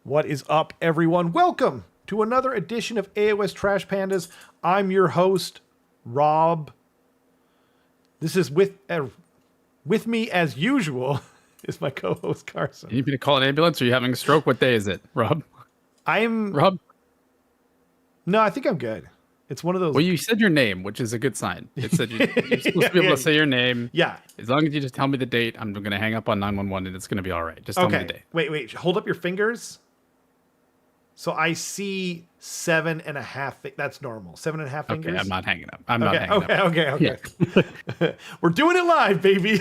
What is up, everyone? Welcome to another edition of AOS Trash Pandas. I'm your host, Rob. This is with me, as usual, is my co-host, Carson. You need me to call an ambulance? Or are you having a stroke? What day is it, Rob? Rob? No, I think I'm good. It's one of those... Well, you said your name, which is a good sign. It said you're supposed to be able to say your name. Yeah. As long as you just tell me the date, I'm going to hang up on 911 and it's going to be all right. Just tell me the date. Wait. Hold up your fingers. So I see 7.5. That's normal. 7.5 fingers? Okay, I'm not hanging up. I'm not hanging up. Okay. Yeah. We're doing it live, baby.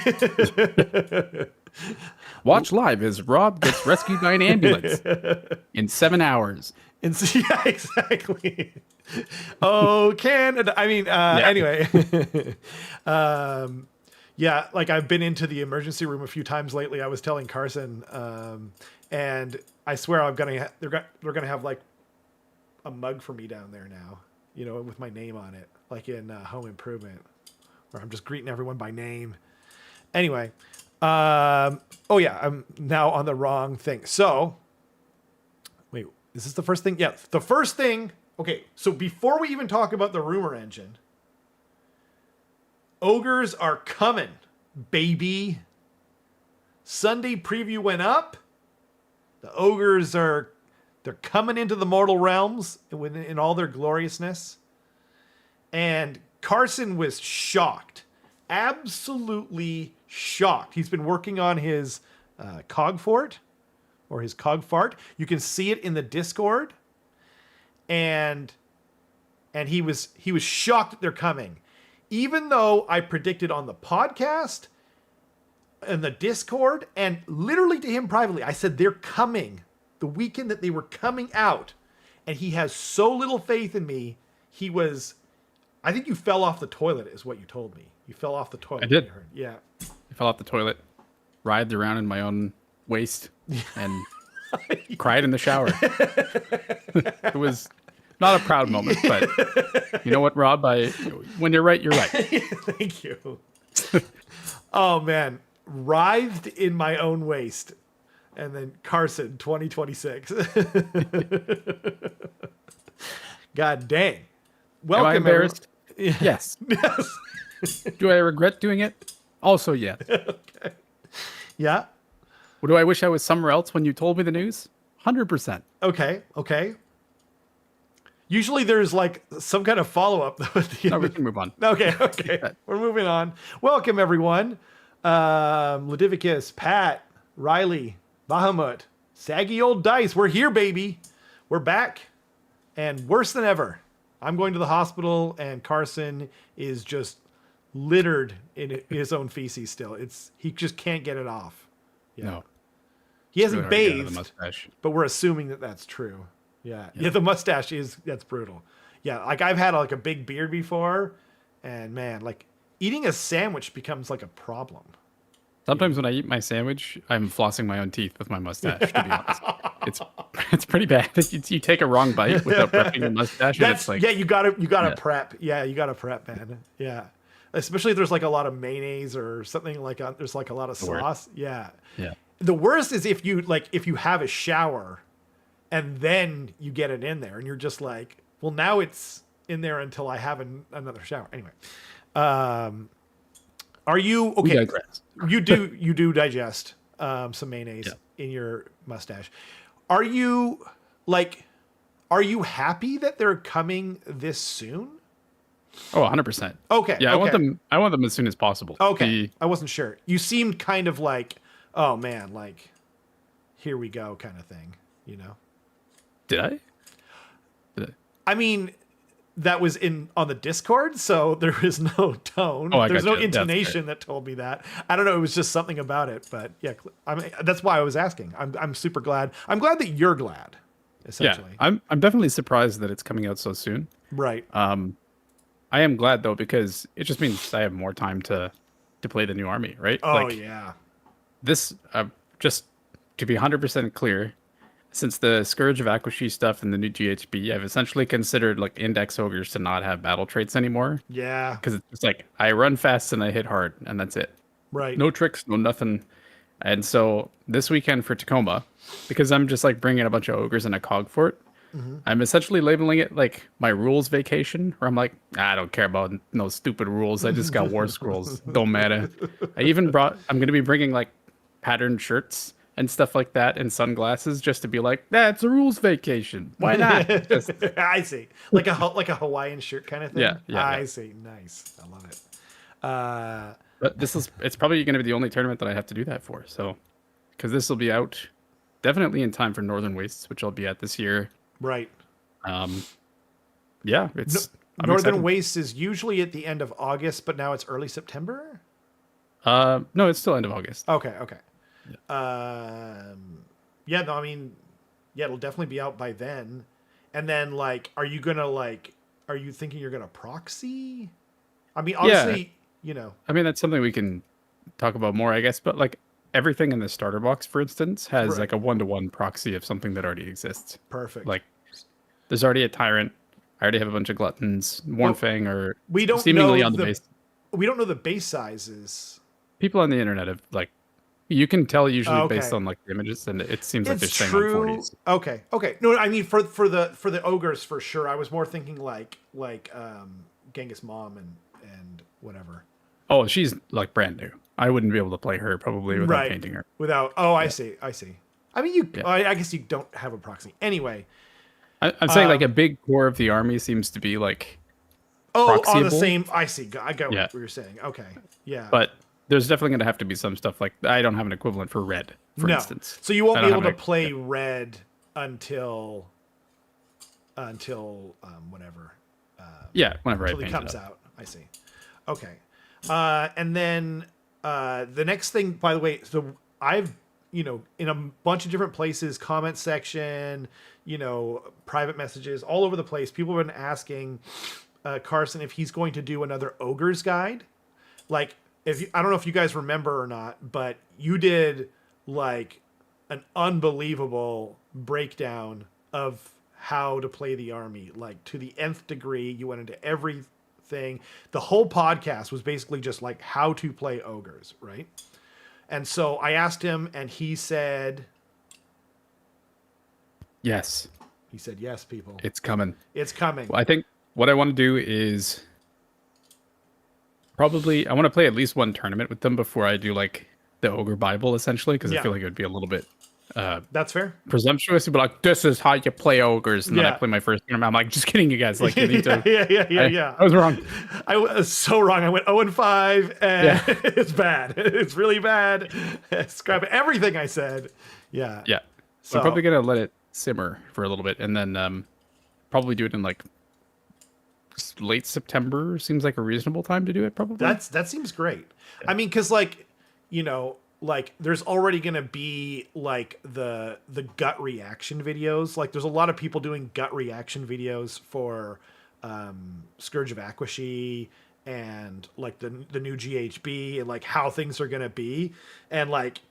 Watch live as Rob gets rescued by an ambulance in 7 hours. Yeah, exactly. Oh, Canada. I mean, Anyway. Yeah, like I've been into the emergency room a few times lately. I was telling Carson, and I swear they're gonna have like a mug for me down there now, you know, with my name on it, like in Home Improvement, where I'm just greeting everyone by name. Anyway, oh yeah, I'm now on the wrong thing. So, wait, is this the first thing? Yeah, the first thing. Okay, so before we even talk about the rumor engine, Ogors are coming, baby. Sunday preview went up. The Ogors they're coming into the mortal realms in all their gloriousness. And Carson was shocked. Absolutely shocked. He's been working on his cog fort or his cog fart. You can see it in the Discord. And he was shocked that they're coming. Even though I predicted on the podcast and the Discord and literally to him privately, I said they're coming the weekend that they were coming out. And he has so little faith in me. I think you fell off the toilet is what you told me. You fell off the toilet. I did. Yeah. I fell off the toilet, writhed around in my own waste, and cried in the shower. It was not a proud moment, but you know what, Rob? When you're right, you're right. Thank you. Oh, man. Writhed in my own waste. And then Carson, 2026. God dang. Welcome, am I embarrassed? Yes. Yes. Do I regret doing it? Also, yes. Okay. Yeah. Well, do I wish I was somewhere else when you told me the news? 100%. Okay. Usually there's like some kind of follow-up. No, we can move on. Okay. We're moving on. Welcome, everyone. Ledivicus, Pat, Riley, Bahamut, Saggy Old Dice. We're here, baby. We're back. And worse than ever. I'm going to the hospital, and Carson is just littered in his own feces still. He just can't get it off. Yeah. No. He hasn't bathed, the mustache. but we're assuming that that's true. Yeah, the mustache that's brutal. Yeah, like I've had like a big beard before, and man, like eating a sandwich becomes like a problem. Sometimes when I eat my sandwich, I'm flossing my own teeth with my mustache, to be honest. It's pretty bad. You take a wrong bite without prepping your mustache, and it's like... Yeah, you gotta prep. Yeah, you gotta prep, man. Yeah. Especially if there's like a lot of mayonnaise or something like there's like a lot of sauce. Yeah. The worst is if you have a shower and then you get it in there and you're just like, well, now it's in there until I have another shower. Anyway, are you okay? You do digest some mayonnaise in your mustache. Are you happy that they're coming this soon? Oh, 100%. Okay. Yeah, okay. I want them as soon as possible. Okay. I wasn't sure. You seemed kind of like, oh man, like here we go kind of thing, you know? Did I? I mean, that was on the Discord, so there is no tone. There's no intonation that told me that. I don't know. It was just something about it, but yeah, I mean, that's why I was asking. I'm super glad. I'm glad that you're glad. Essentially, yeah. I'm definitely surprised that it's coming out so soon. Right. I am glad though because it just means I have more time to play the new army. Right. Oh yeah. This just to be 100% clear. Since the Scourge of Aqshy stuff and the new GHB, I've essentially considered like index ogres to not have battle traits anymore. Yeah. Because it's just like I run fast and I hit hard and that's it. Right. No tricks, no nothing. And so this weekend for Tacoma, because I'm just like bringing a bunch of ogres in a cog fort, I'm essentially labeling it like my rules vacation, where I'm like, I don't care about no stupid rules. I just got war scrolls. Don't matter. I'm going to be bringing like patterned shirts and stuff like that and sunglasses just to be like, it's a rules vacation. Why not? Just, I see. Like a Hawaiian shirt kind of thing. yeah. I see. Nice. I love it. But it's probably going to be the only tournament that I have to do that for. So, because this will be out definitely in time for Northern Wastes, which I'll be at this year. Right. Yeah, I'm Northern excited. Wastes is usually at the end of August, but now it's early September. No, it's still end of August. Okay. Yeah. No, I mean, yeah, it'll definitely be out by then. And then, like, are you thinking you're gonna proxy? I mean, obviously, I mean, that's something we can talk about more, I guess. But like everything in the starter box, for instance, has Right. like a 1-to-1 proxy of something that already exists. Perfect. Like, there's already a tyrant. I already have a bunch of gluttons. Warnfang are we don't seemingly know on the base. We don't know the base sizes. People on the internet have like, you can tell usually Okay. based on like the images, and it seems like they're It's staying true. on 40s. Okay. No, I mean for the ogres for sure. I was more thinking like Ghengis Mom and whatever. Oh, she's like brand new. I wouldn't be able to play her probably without painting her. Without. Oh, I see. I mean, Yeah. I guess you don't have a proxy anyway. I'm saying like a big core of the army seems to be like Oh, on the proxyable. same. I see. I got Yeah. what you're saying. Okay. Yeah. But there's definitely going to have to be some stuff like I don't have an equivalent for red, for instance. So you won't I be don't able to have play red until whenever. Whenever I Until he paint comes it up. out. I see. Okay. And then the next thing, by the way, so I've, in a bunch of different places, comment section, private messages, all over the place, people have been asking Carson if he's going to do another Ogres guide. Like, I don't know if you guys remember or not, but you did like an unbelievable breakdown of how to play the army, like to the nth degree. You went into everything. The whole podcast was basically just like how to play ogres, right? And so I asked him, and he said Yes, yes, people. it's coming. It's coming. Well, I think what I want to do is probably I want to play at least one tournament with them before I do like the Ogre Bible, essentially, because I feel like it would be a little bit That's fair. presumptuous to be like, this is how you play ogres, and then I Yeah. play my first tournament. I'm like, just kidding, you guys. Like, you need to. Yeah. I was wrong. I was so wrong. I went 0-5, and it's bad. It's really bad. Scrap everything I said. Yeah. Yeah. So I'm probably gonna let it simmer for a little bit, and then probably do it in like late September. Seems like a reasonable time to do it. Probably. that seems great. I mean, because like there's already gonna be like the gut reaction videos. Like there's a lot of people doing gut reaction videos for Scourge of Aqshy and like the new GHB and like how things are gonna be, and like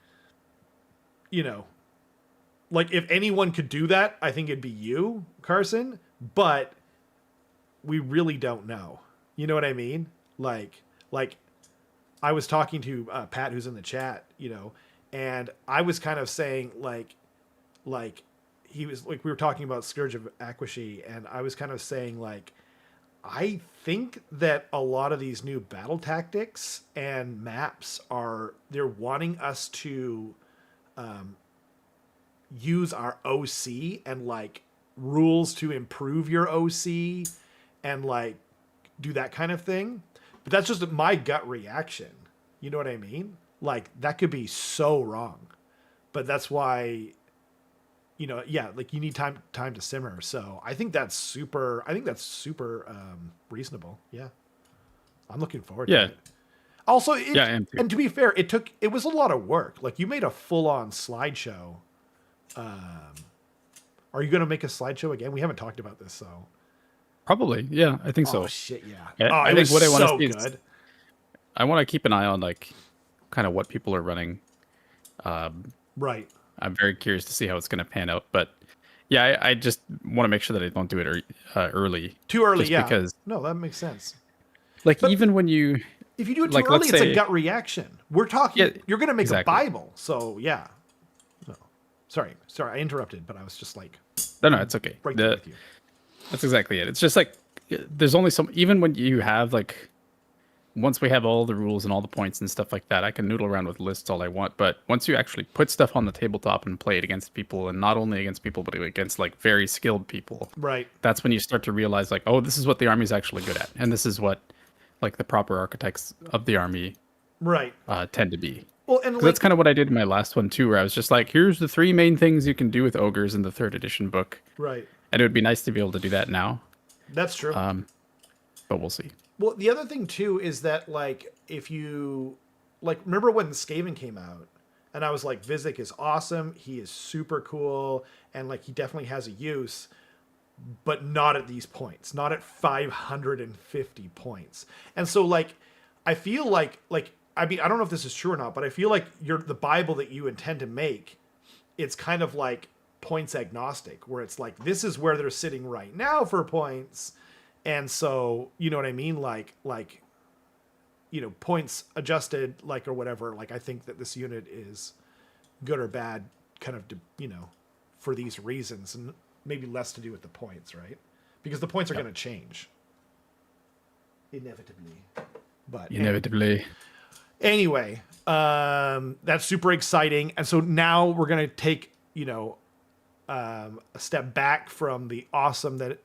like if anyone could do that, I think it'd be you, Carson. But we really don't know. You know what I mean? Like I was talking to Pat, who's in the chat, and I was kind of saying like he was like, we were talking about Scourge of Aqshy, and I was kind of saying like, I think that a lot of these new battle tactics and maps they're wanting us to use our OC and like rules to improve your OC and like do that kind of thing. But that's just my gut reaction. You know what I mean? Like that could be so wrong. But that's why like you need time to simmer. So I think that's super reasonable. Yeah. I'm looking forward to it. Also, and to be fair, it was a lot of work. Like you made a full-on slideshow. Are you going to make a slideshow again? We haven't talked about this, so Probably, yeah, I think so. Oh shit, yeah. I think what I want to see good. is I want to keep an eye on like kind of what people are running. Right. I'm very curious to see how it's going to pan out, but yeah, I just want to make sure that I don't do it early. Too early, just yeah. Because no, that makes sense. like even when you If you do it too like, early, let's it's a say- gut reaction. We're talking. Yeah, you're going to make exactly. a Bible, so yeah. No, sorry, I interrupted, but I was just like, No, it's okay. right there with you. That's exactly it. It's just like there's only some. Even when you have like, once we have all the rules and all the points and stuff like that, I can noodle around with lists all I want. But once you actually put stuff on the tabletop and play it against people, and not only against people, but against like very skilled people, Right. that's when you start to realize like, oh, this is what the army's actually good at, and this is what like the proper architects of the army Right. tend to be. Well, and 'Cause like, that's kind of what I did in my last one too, where I was just like, here's the 3 main things you can do with ogres in the 3rd edition book, right. and it would be nice to be able to do that now, That's true. but we'll see. Well, the other thing too is that like if you like remember when Skaven came out and I was like Vizek is awesome, he is super cool and like he definitely has a use, but not at these points, not at 550 points. And so like I feel like I mean I don't know if this is true or not, but I feel like the Bible that you intend to make, it's kind of like points agnostic where it's like this is where they're sitting right now for points. And so, you know what I mean? Like, you know, points adjusted, like, or whatever. Like, I think that this unit is good or bad, kind of, you know, for these reasons, and maybe less to do with the points, right? Because the points are going to change. Inevitably. But Inevitably. anyway, that's super exciting. And so now we're going to take, you know, a step back from the awesomeness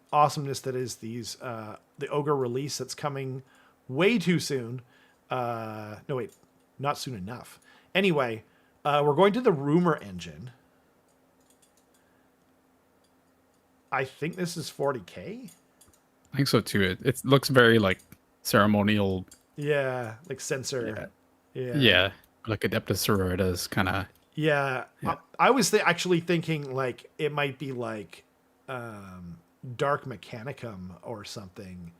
that is these the Ogre release that's coming way too soon. No wait, not soon enough. Anyway, we're going to the rumor engine. I think this is 40K. I think so too. It looks very like ceremonial. Yeah, like censor. Yeah, like Adeptus Sororitas kind of. Yeah. I was actually thinking like it might be like Dark Mechanicum or something,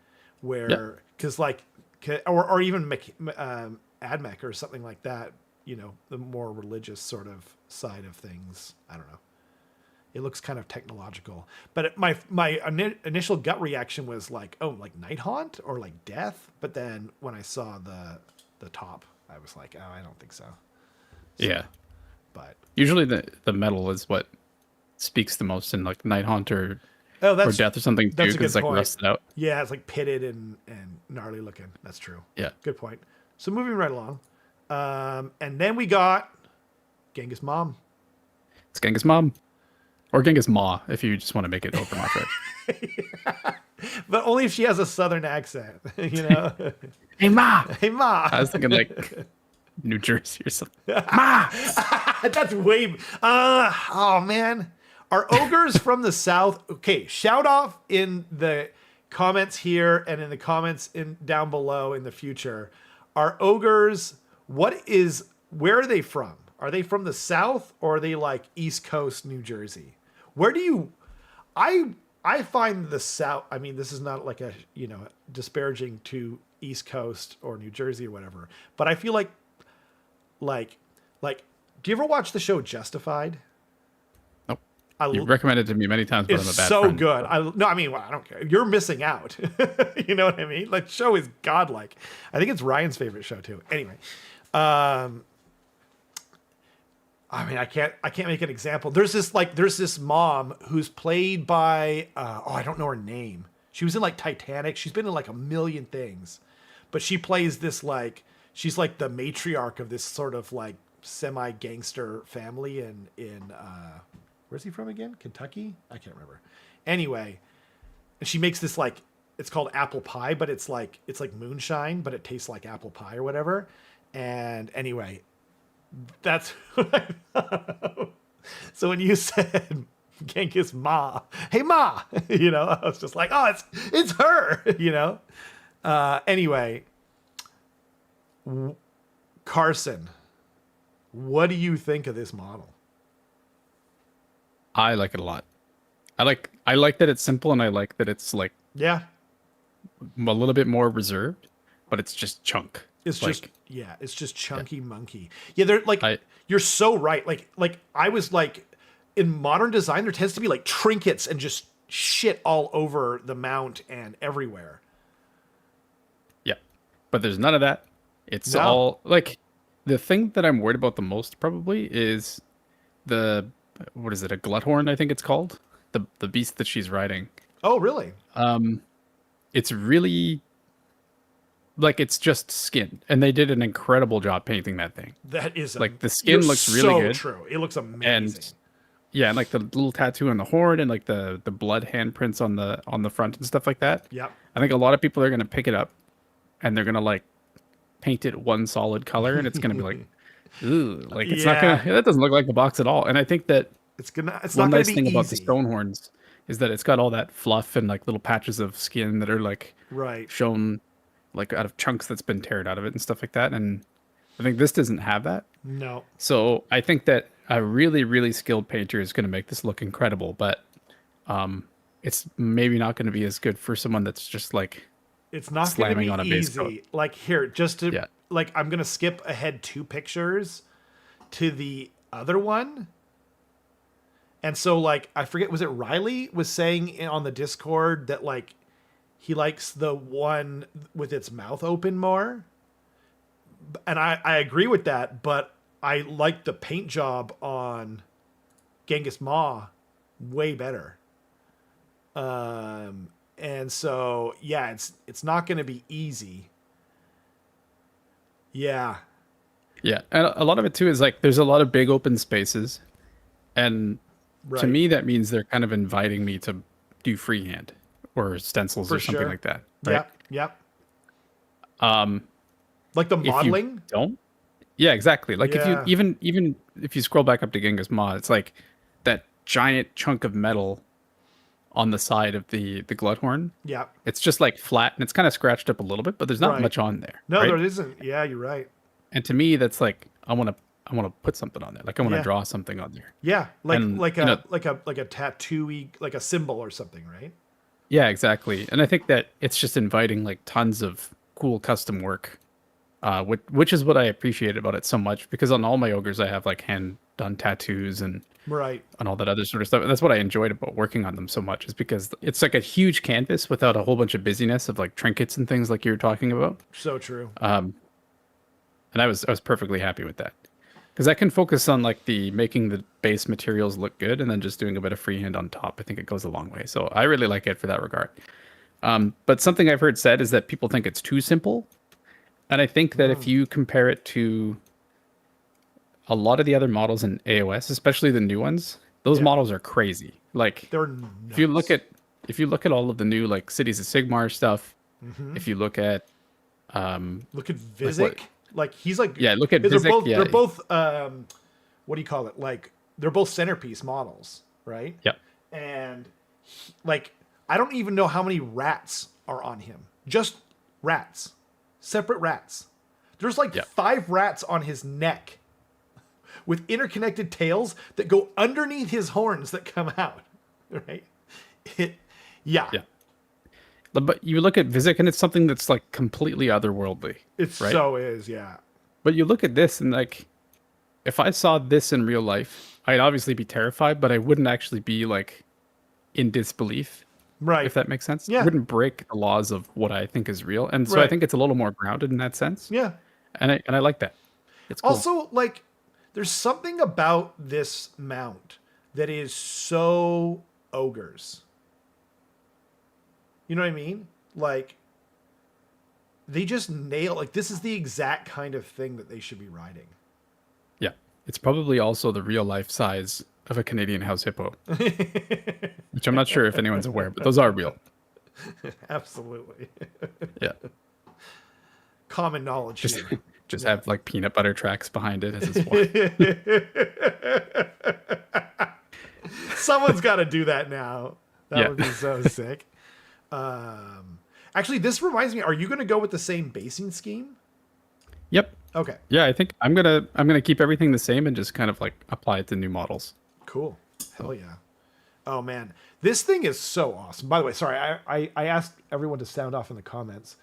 where because like or even Admech or something like that. You know, the more religious sort of side of things. I don't know. It looks kind of technological, but my initial gut reaction was like, oh, like Night Haunt or like Death. But then when I saw the top, I was like, oh, I don't think so. Yeah. But Usually the metal is what speaks the most in like Night Haunt or oh, that's Death or something too, that's a because it's good like point. rusted out. Yeah, it's like pitted and gnarly looking. That's true. Yeah. Good point. So moving right along, and then we got Ghengis Mom. It's Ghengis Mom. Or Ghengis Ma, if you just want to make it Overwatch, right? But only if she has a southern accent, you know. Hey Ma! Hey Ma. I was thinking like New Jersey or something. Ma! That's way. Oh man, are ogres from the south? Okay, shout off in the comments here and in the comments down below in the future. Are ogres? Where are they from? Are they from the south or are they like East Coast New Jersey? Where do you? I find the south. I mean, this is not like a disparaging to East Coast or New Jersey or whatever, but I feel like. Do you ever watch the show Justified? Nope. You've recommended it to me many times, but I'm a It's bad so friend. good. I don't care. You're missing out. You know what I mean? Like, show is godlike. I think it's Ryan's favorite show too. Anyway, I mean, I can't make an example. There's this mom who's played by I don't know her name. She was in like Titanic. She's been in like a million things, but she plays this like she's like the matriarch of this sort of like semi-gangster family in where's he from again? Kentucky? I can't remember. Anyway, and she makes this like it's called apple pie, but it's like moonshine, but it tastes like apple pie or whatever. And anyway, that's what I thought. So when you said Ghengis Ma, hey Ma, I was just like, oh, it's her, Anyway, Carson, what do you think of this model? I like it a lot. I like that it's simple, and I like that it's like Yeah, a little bit more reserved, but it's just chunk. it's like, just chunky monkey. Yeah, they're like you're so right. Like I was like in modern design, there tends to be like trinkets and just shit all over the mount and everywhere. yeah, but there's none of that. It's No. all like the thing that I'm worried about the most probably is the what is it, a Gluthorn, I think it's called? The beast that she's riding. Oh, really? It's really like it's just skin. And they did an incredible job painting that thing. That is Like the you're skin looks really so good. true. It looks And amazing. yeah, and like the little tattoo on the horn and like the blood handprints on the front and stuff like that. Yep. I think a lot of people are gonna pick it up and they're gonna like paint it one solid color and it's gonna be like, ooh, like it's not Yeah. gonna that doesn't look like the box at all. And I think that It's one not gonna nice be thing about the easy. stone horns is that it's got all that fluff and like little patches of skin that are like Right. shown like out of chunks that's been teared out of it and stuff like that. And I think this doesn't have that. No. So I think that a really, really skilled painter is going to make this look incredible, but it's maybe not going to be as good for someone that's just like It's not gonna slamming be on a base coat. easy. Like here, just to Yeah. like I'm gonna skip ahead 2 pictures to the other one. And so like I forget, was it Riley was saying on the Discord that like he likes the one with its mouth open more? And I agree with that, but I like the paint job on Ghengis Mom way better. And so yeah, it's not going to be easy. Yeah, Yeah. And a lot of it too is like there's a lot of big open spaces. And to right. me, that means they're kind of inviting me to do freehand or stencils For or something sure. like that. Right. Yep, yep. Like the If you modeling. don't, yeah, exactly. Like if you Yeah, even if you scroll back up to Genghis Mod, it's like that giant chunk of metal on the side of the Gluthorn. yep. It's just like flat and it's kind of scratched up a little bit, but there's not Right. much on there, No, right? there isn't. Yeah, you're right. And to me, that's like I want to put something on there. Like I want to Yeah, draw something on there. yeah. And Like you know, a tattooy, like a symbol or something, right? yeah, exactly. And I think that it's just inviting like tons of cool custom work, which is what I appreciate about it so much because on all my ogres I have like hand done tattoos Right. and all that other sort of stuff. And that's what I enjoyed about working on them so much is because it's like a huge canvas without a whole bunch of busyness of like trinkets and things like you were talking about. So true. And I was perfectly happy with that because I can focus on like the making the base materials look good and then just doing a bit of freehand on top. I think it goes a long way. So I really like it for that regard. But something I've heard said is that people think it's too simple. And I think that if you compare it to a lot of the other models in AOS, especially the new ones, those Yeah. models are crazy. Like They're if you look nuts. at if you look at all of the new like Cities of Sigmar stuff, if you look at Look at like what Vizik. Like he's like yeah, look at they're Vizek, both yeah. they're both what do you call it? Like they're both centerpiece models, right? Yeah. And like I don't even know how many rats are on him. Just rats. Separate rats. There's like Yeah. 5 rats on his neck with interconnected tails that go underneath his horns that come out. Right? Yeah. Yeah. But you look at Vizek and it's something that's like completely otherworldly. It Right? so is, yeah. But you look at this and like if I saw this in real life, I'd obviously be terrified, but I wouldn't actually be like in disbelief, Right. if that makes sense. It Yeah. wouldn't break the laws of what I think is real. And so I Right. think it's a little more grounded in that sense. Yeah. And I like that. It's cool. Also, like, there's something about this mount that is so ogres. You know what I mean? Like, they just nail, like, this is the exact kind of thing that they should be riding. Yeah. It's probably also the real life size of a Canadian house hippo. Which I'm not sure if anyone's aware, but those are real. Absolutely. Yeah. Common knowledge Just here. just have like peanut butter tracks behind it as it's walking. Someone's got to do that now. That Yeah. would be so sick. Actually, this reminds me. Are you going to go with the same basing scheme? Yep. Okay, Yeah, I think I'm gonna keep everything the same and just kind of like apply it to new models. cool. Hell yeah. Oh man, this thing is so awesome. By the way, sorry, I asked everyone to sound off in the comments.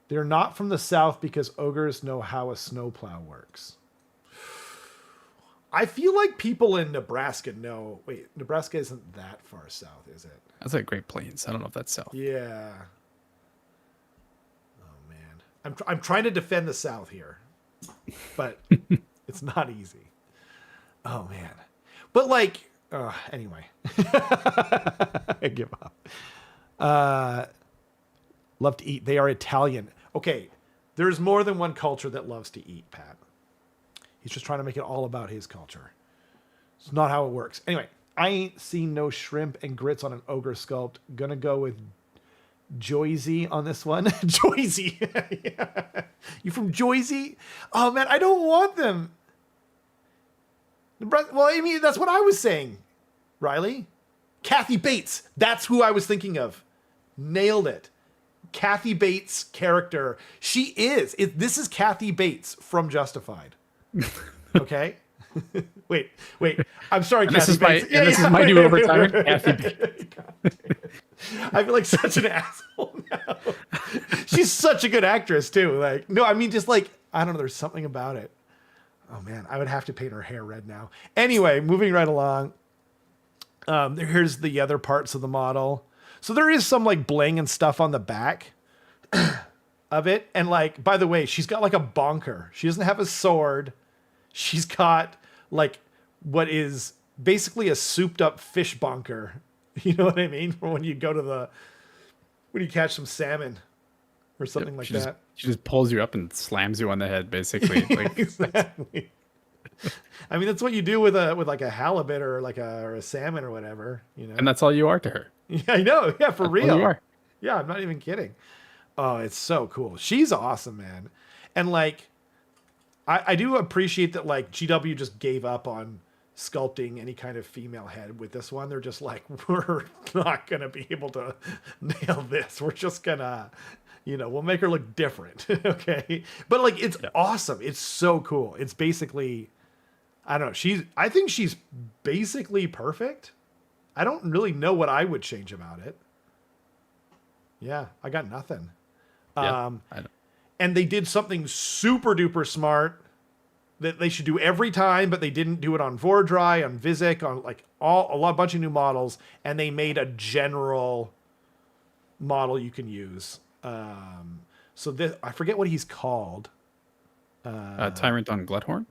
They're not from the south because ogres know how a snowplow works. I feel like people in Nebraska know. Wait, Nebraska isn't that far south, is it? That's like Great Plains. I don't know if that's south. Yeah. Oh man, I'm trying to defend the South here, but it's not easy. Oh man, but like, anyway, I give up. Love to eat. They are Italian. Okay, there's more than one culture that loves to eat, Pat. He's just trying to make it all about his culture. It's not how it works. Anyway, I ain't seen no shrimp and grits on an ogre sculpt. Gonna go with Joyzy on this one. Joyzy. Yeah. You from Joyzy? Oh man, I don't want them. Well, I mean, that's what I was saying. Riley? Kathy Bates. That's who I was thinking of. Nailed it. Kathy Bates' character. She is. This is Kathy Bates from Justified. Okay? wait. I'm sorry, And Kathy Bates. This is my new overtime, Kathy Bates. I feel like such an asshole now. She's such a good actress, too. Like, no, I mean, just like, I don't know, there's something about it. Oh, man, I would have to paint her hair red now. Anyway, moving right along. Here's the other parts of the model. So there is some, like, bling and stuff on the back of it. And, like, by the way, she's got, like, a bonker. She doesn't have a sword. She's got, like, what is basically a souped-up fish bonker. You know what I mean? For when you go to when you catch some salmon or something like that. She just pulls you up and slams you on the head, basically. Like, exactly. I mean, that's what you do with like a halibut or like or a salmon or whatever, you know. And that's all you are to her. Yeah, I know. Yeah, for That's real. all you are. Yeah, I'm not even kidding. Oh, it's so cool. She's awesome, man. And like, I do appreciate that like GW just gave up on sculpting any kind of female head with this one. They're just like, we're not going to be able to nail this. We're just going to, we'll make her look different. Okay. But like, it's awesome. It's so cool. It's basically, I don't know. I think she's basically perfect. I don't really know what I would change about it. Yeah. I got nothing. Yeah, I don't. And they did something super duper smart that they should do every time, but they didn't do it on Vordry, on Vizek, on like a bunch of new models, and they made a general model you can use. So this, I forget what he's called. Tyrant on Gluthorn?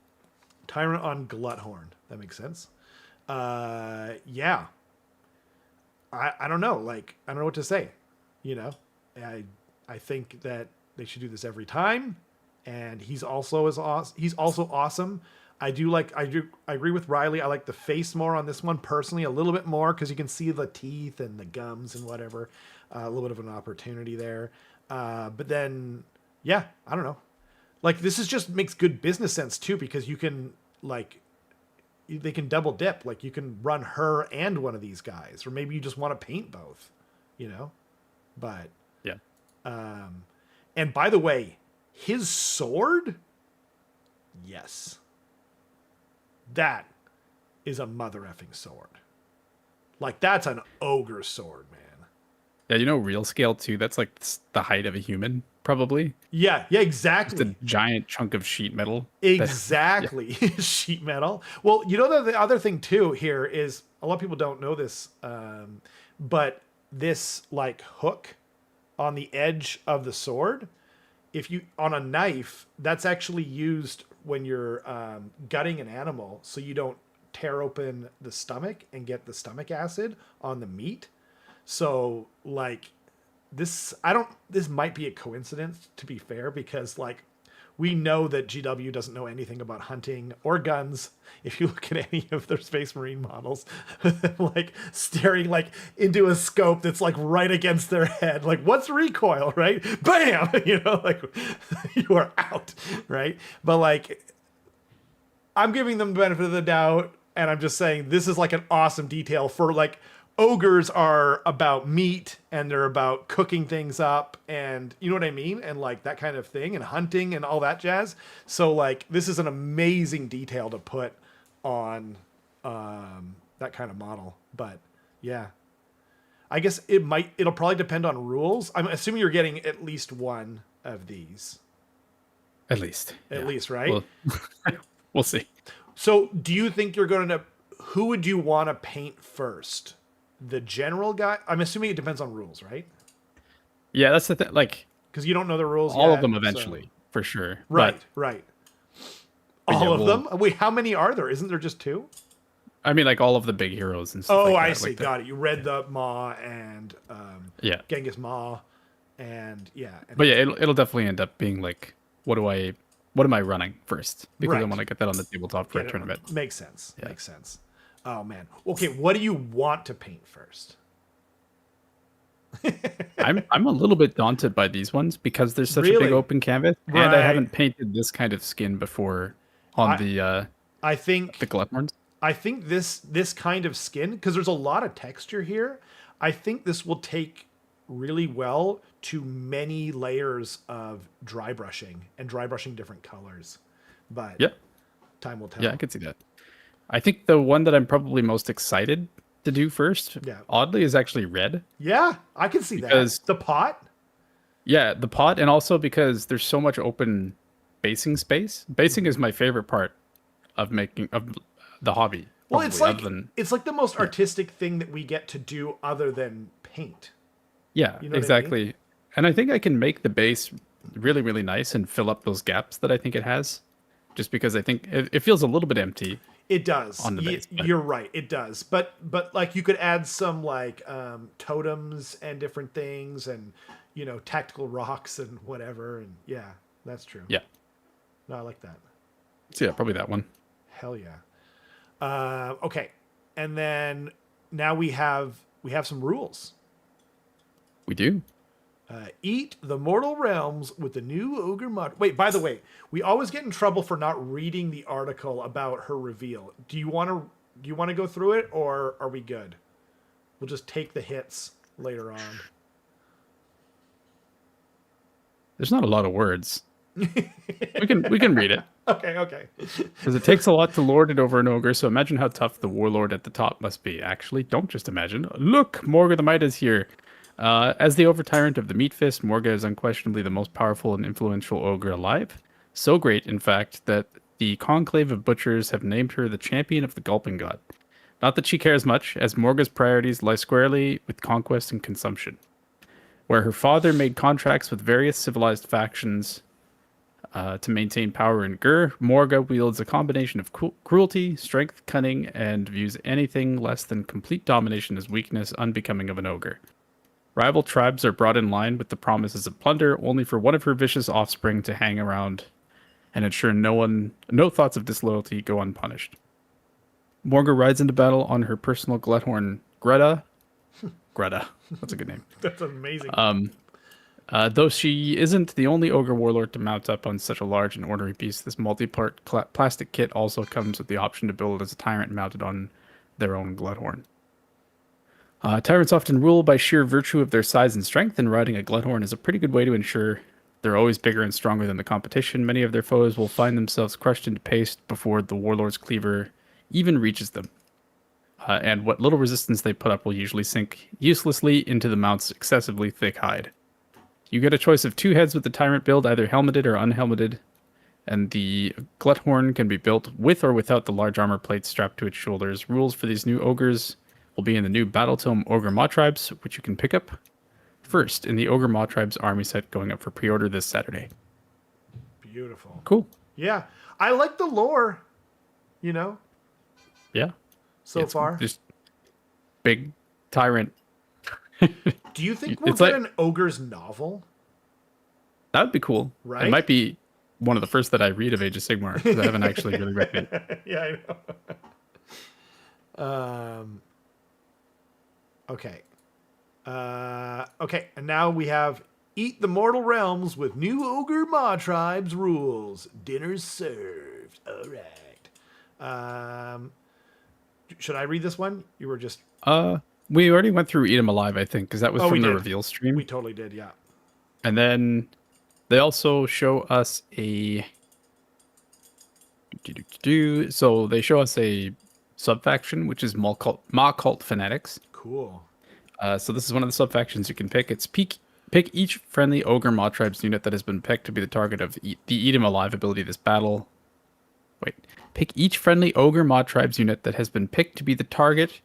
Tyrant on Gluthorn. That makes sense. Yeah. I don't know. Like, I don't know what to say. I think that they should do this every time. And he's also awesome. I agree with Riley. I like the face more on this one personally, a little bit more because you can see the teeth and the gums and whatever. A little bit of an opportunity there. But then, yeah, I don't know. Like this just makes good business sense too because you can they can double dip. Like you can run her and one of these guys, or maybe you just want to paint both, But yeah. And by the way. His sword? Yes. That is a mother effing sword. Like, that's an ogre sword, man. Yeah, real scale, too. That's like the height of a human, probably. Yeah, exactly. It's a giant chunk of sheet metal. Exactly. Sheet metal. Well, the other thing, too, here is, a lot of people don't know this, but this, like, hook on the edge of the sword... If you on a knife, that's actually used when you're gutting an animal, so you don't tear open the stomach and get the stomach acid on the meat. So like this might be a coincidence to be fair, because like we know that GW doesn't know anything about hunting or guns. If you look at any of their Space Marine models, like staring like into a scope that's like right against their head, like what's recoil, right? Bam, like you are out, right? But like, I'm giving them the benefit of the doubt, and I'm just saying this is like an awesome detail for like. Ogres are about meat and they're about cooking things up and you know what I mean? And like that kind of thing and hunting and all that jazz. So like this is an amazing detail to put on that kind of model. But yeah, I guess it'll probably depend on rules. I'm assuming you're getting at least one of these. At least, right? We'll see. So do you think you're going to, who would you want to paint first? The general guy? I'm assuming it depends on rules, right? Yeah, that's the thing. Like Because you don't know the rules all yet. of them So. eventually, for sure. Right, But, right. but yeah, All of them? Wait, how many are there? Isn't there just two? I mean, like all of the big heroes and stuff Oh, like that. I see. Like Got it. You read the Ma and yeah. Ghengis Mom, and yeah. And But yeah, it'll definitely end up being like, what am I running first? Because I Right. want to get that on the tabletop for get a it tournament. on. Makes sense. Yeah. Makes sense. Oh man. Okay, what do you want to paint first? I'm a little bit daunted by these ones because there's such a Really? big open canvas, and I Right. haven't painted this kind of skin before on I think the Gluthorns. I think this kind of skin, because there's a lot of texture here, I think this will take really well to many layers of dry brushing and dry brushing different colors. But Yeah, time will tell. yeah, I could see that. I think the one that I'm probably most excited to do first, Yeah. oddly, is actually red. Yeah, I can see Because- that. The pot? Yeah, the pot, and also because there's so much open basing space. Basing is my favorite part of making of the hobby. Well, probably, it's like the most artistic thing that we get to do other than paint. yeah, You know what I exactly. And I think I can make the base really, really nice and fill up those gaps that I think it has. Just because I think it feels a little bit empty. It does. On the base, but- You're right. It does. But like you could add some like totems and different things, and tactical rocks and whatever. And yeah, that's true. Yeah. No, I like that. So yeah, probably that one. Hell yeah. Okay, and then now we have some rules. We do. Eat the mortal realms with the new ogre mod. Wait, by the way, we always get in trouble for not reading the article about her reveal. Do you want to go through it, or are we good? We'll just take the hits later on. There's not a lot of words. we can read it. Okay. Because it takes a lot to lord it over an ogre, so imagine how tough the warlord at the top must be. Actually, don't just imagine. Look, Morga the Might is here. As the over-tyrant of the Meat Fist, Morga is unquestionably the most powerful and influential ogre alive. So great, in fact, that the Conclave of Butchers have named her the champion of the Gulping God. Not that she cares much, as Morga's priorities lie squarely with conquest and consumption. Where her father made contracts with various civilized factions to maintain power in Gur, Morga wields a combination of cruelty, strength, cunning, and views anything less than complete domination as weakness unbecoming of an ogre. Rival tribes are brought in line with the promises of plunder, only for one of her vicious offspring to hang around and ensure no thoughts of disloyalty go unpunished. Morga rides into battle on her personal Gluthorn Greta. Greta, that's a good name. That's amazing. Though she isn't the only ogre warlord to mount up on such a large and ornery beast, this multi-part plastic kit also comes with the option to build as a tyrant mounted on their own Gluthorn. Tyrants often rule by sheer virtue of their size and strength, and riding a Gluthorn is a pretty good way to ensure they're always bigger and stronger than the competition. Many of their foes will find themselves crushed into paste before the warlord's cleaver even reaches them. And what little resistance they put up will usually sink uselessly into the mount's excessively thick hide. You get a choice of two heads with the tyrant build, either helmeted or unhelmeted, and the Gluthorn can be built with or without the large armor plate strapped to its shoulders. Rules for these new ogres will be in the new Battle Tome Ogre Maw Tribes, which you can pick up first in the Ogre Maw Tribes army set going up for pre-order this Saturday. Beautiful. Cool. Yeah, I like the lore. Yeah. So far. Just big tyrant. Do you think we'll It's get like- an ogre's novel? That would be cool. Right? It might be one of the first that I read of Age of Sigmar, because I haven't actually really read it. Yeah, I know. Okay. Okay, and now we have Eat the Mortal Realms with new Ogre Maw Tribes rules. Dinner's served. All right. Should I read this one? You were just... We already went through Eat 'em Alive, I think, because that was Oh, we from the did. reveal stream. We totally did, yeah. And then they also show us a... So they show us a sub-faction, which is Ma Cult Fanatics. Cool. So this is one of the sub-factions you can pick. It's pick each friendly Ogre Maw Tribes unit that has been picked to be the target of the Eat 'em Alive ability this battle. Wait. Pick each friendly Ogre Mod Tribes unit that has been picked to be the target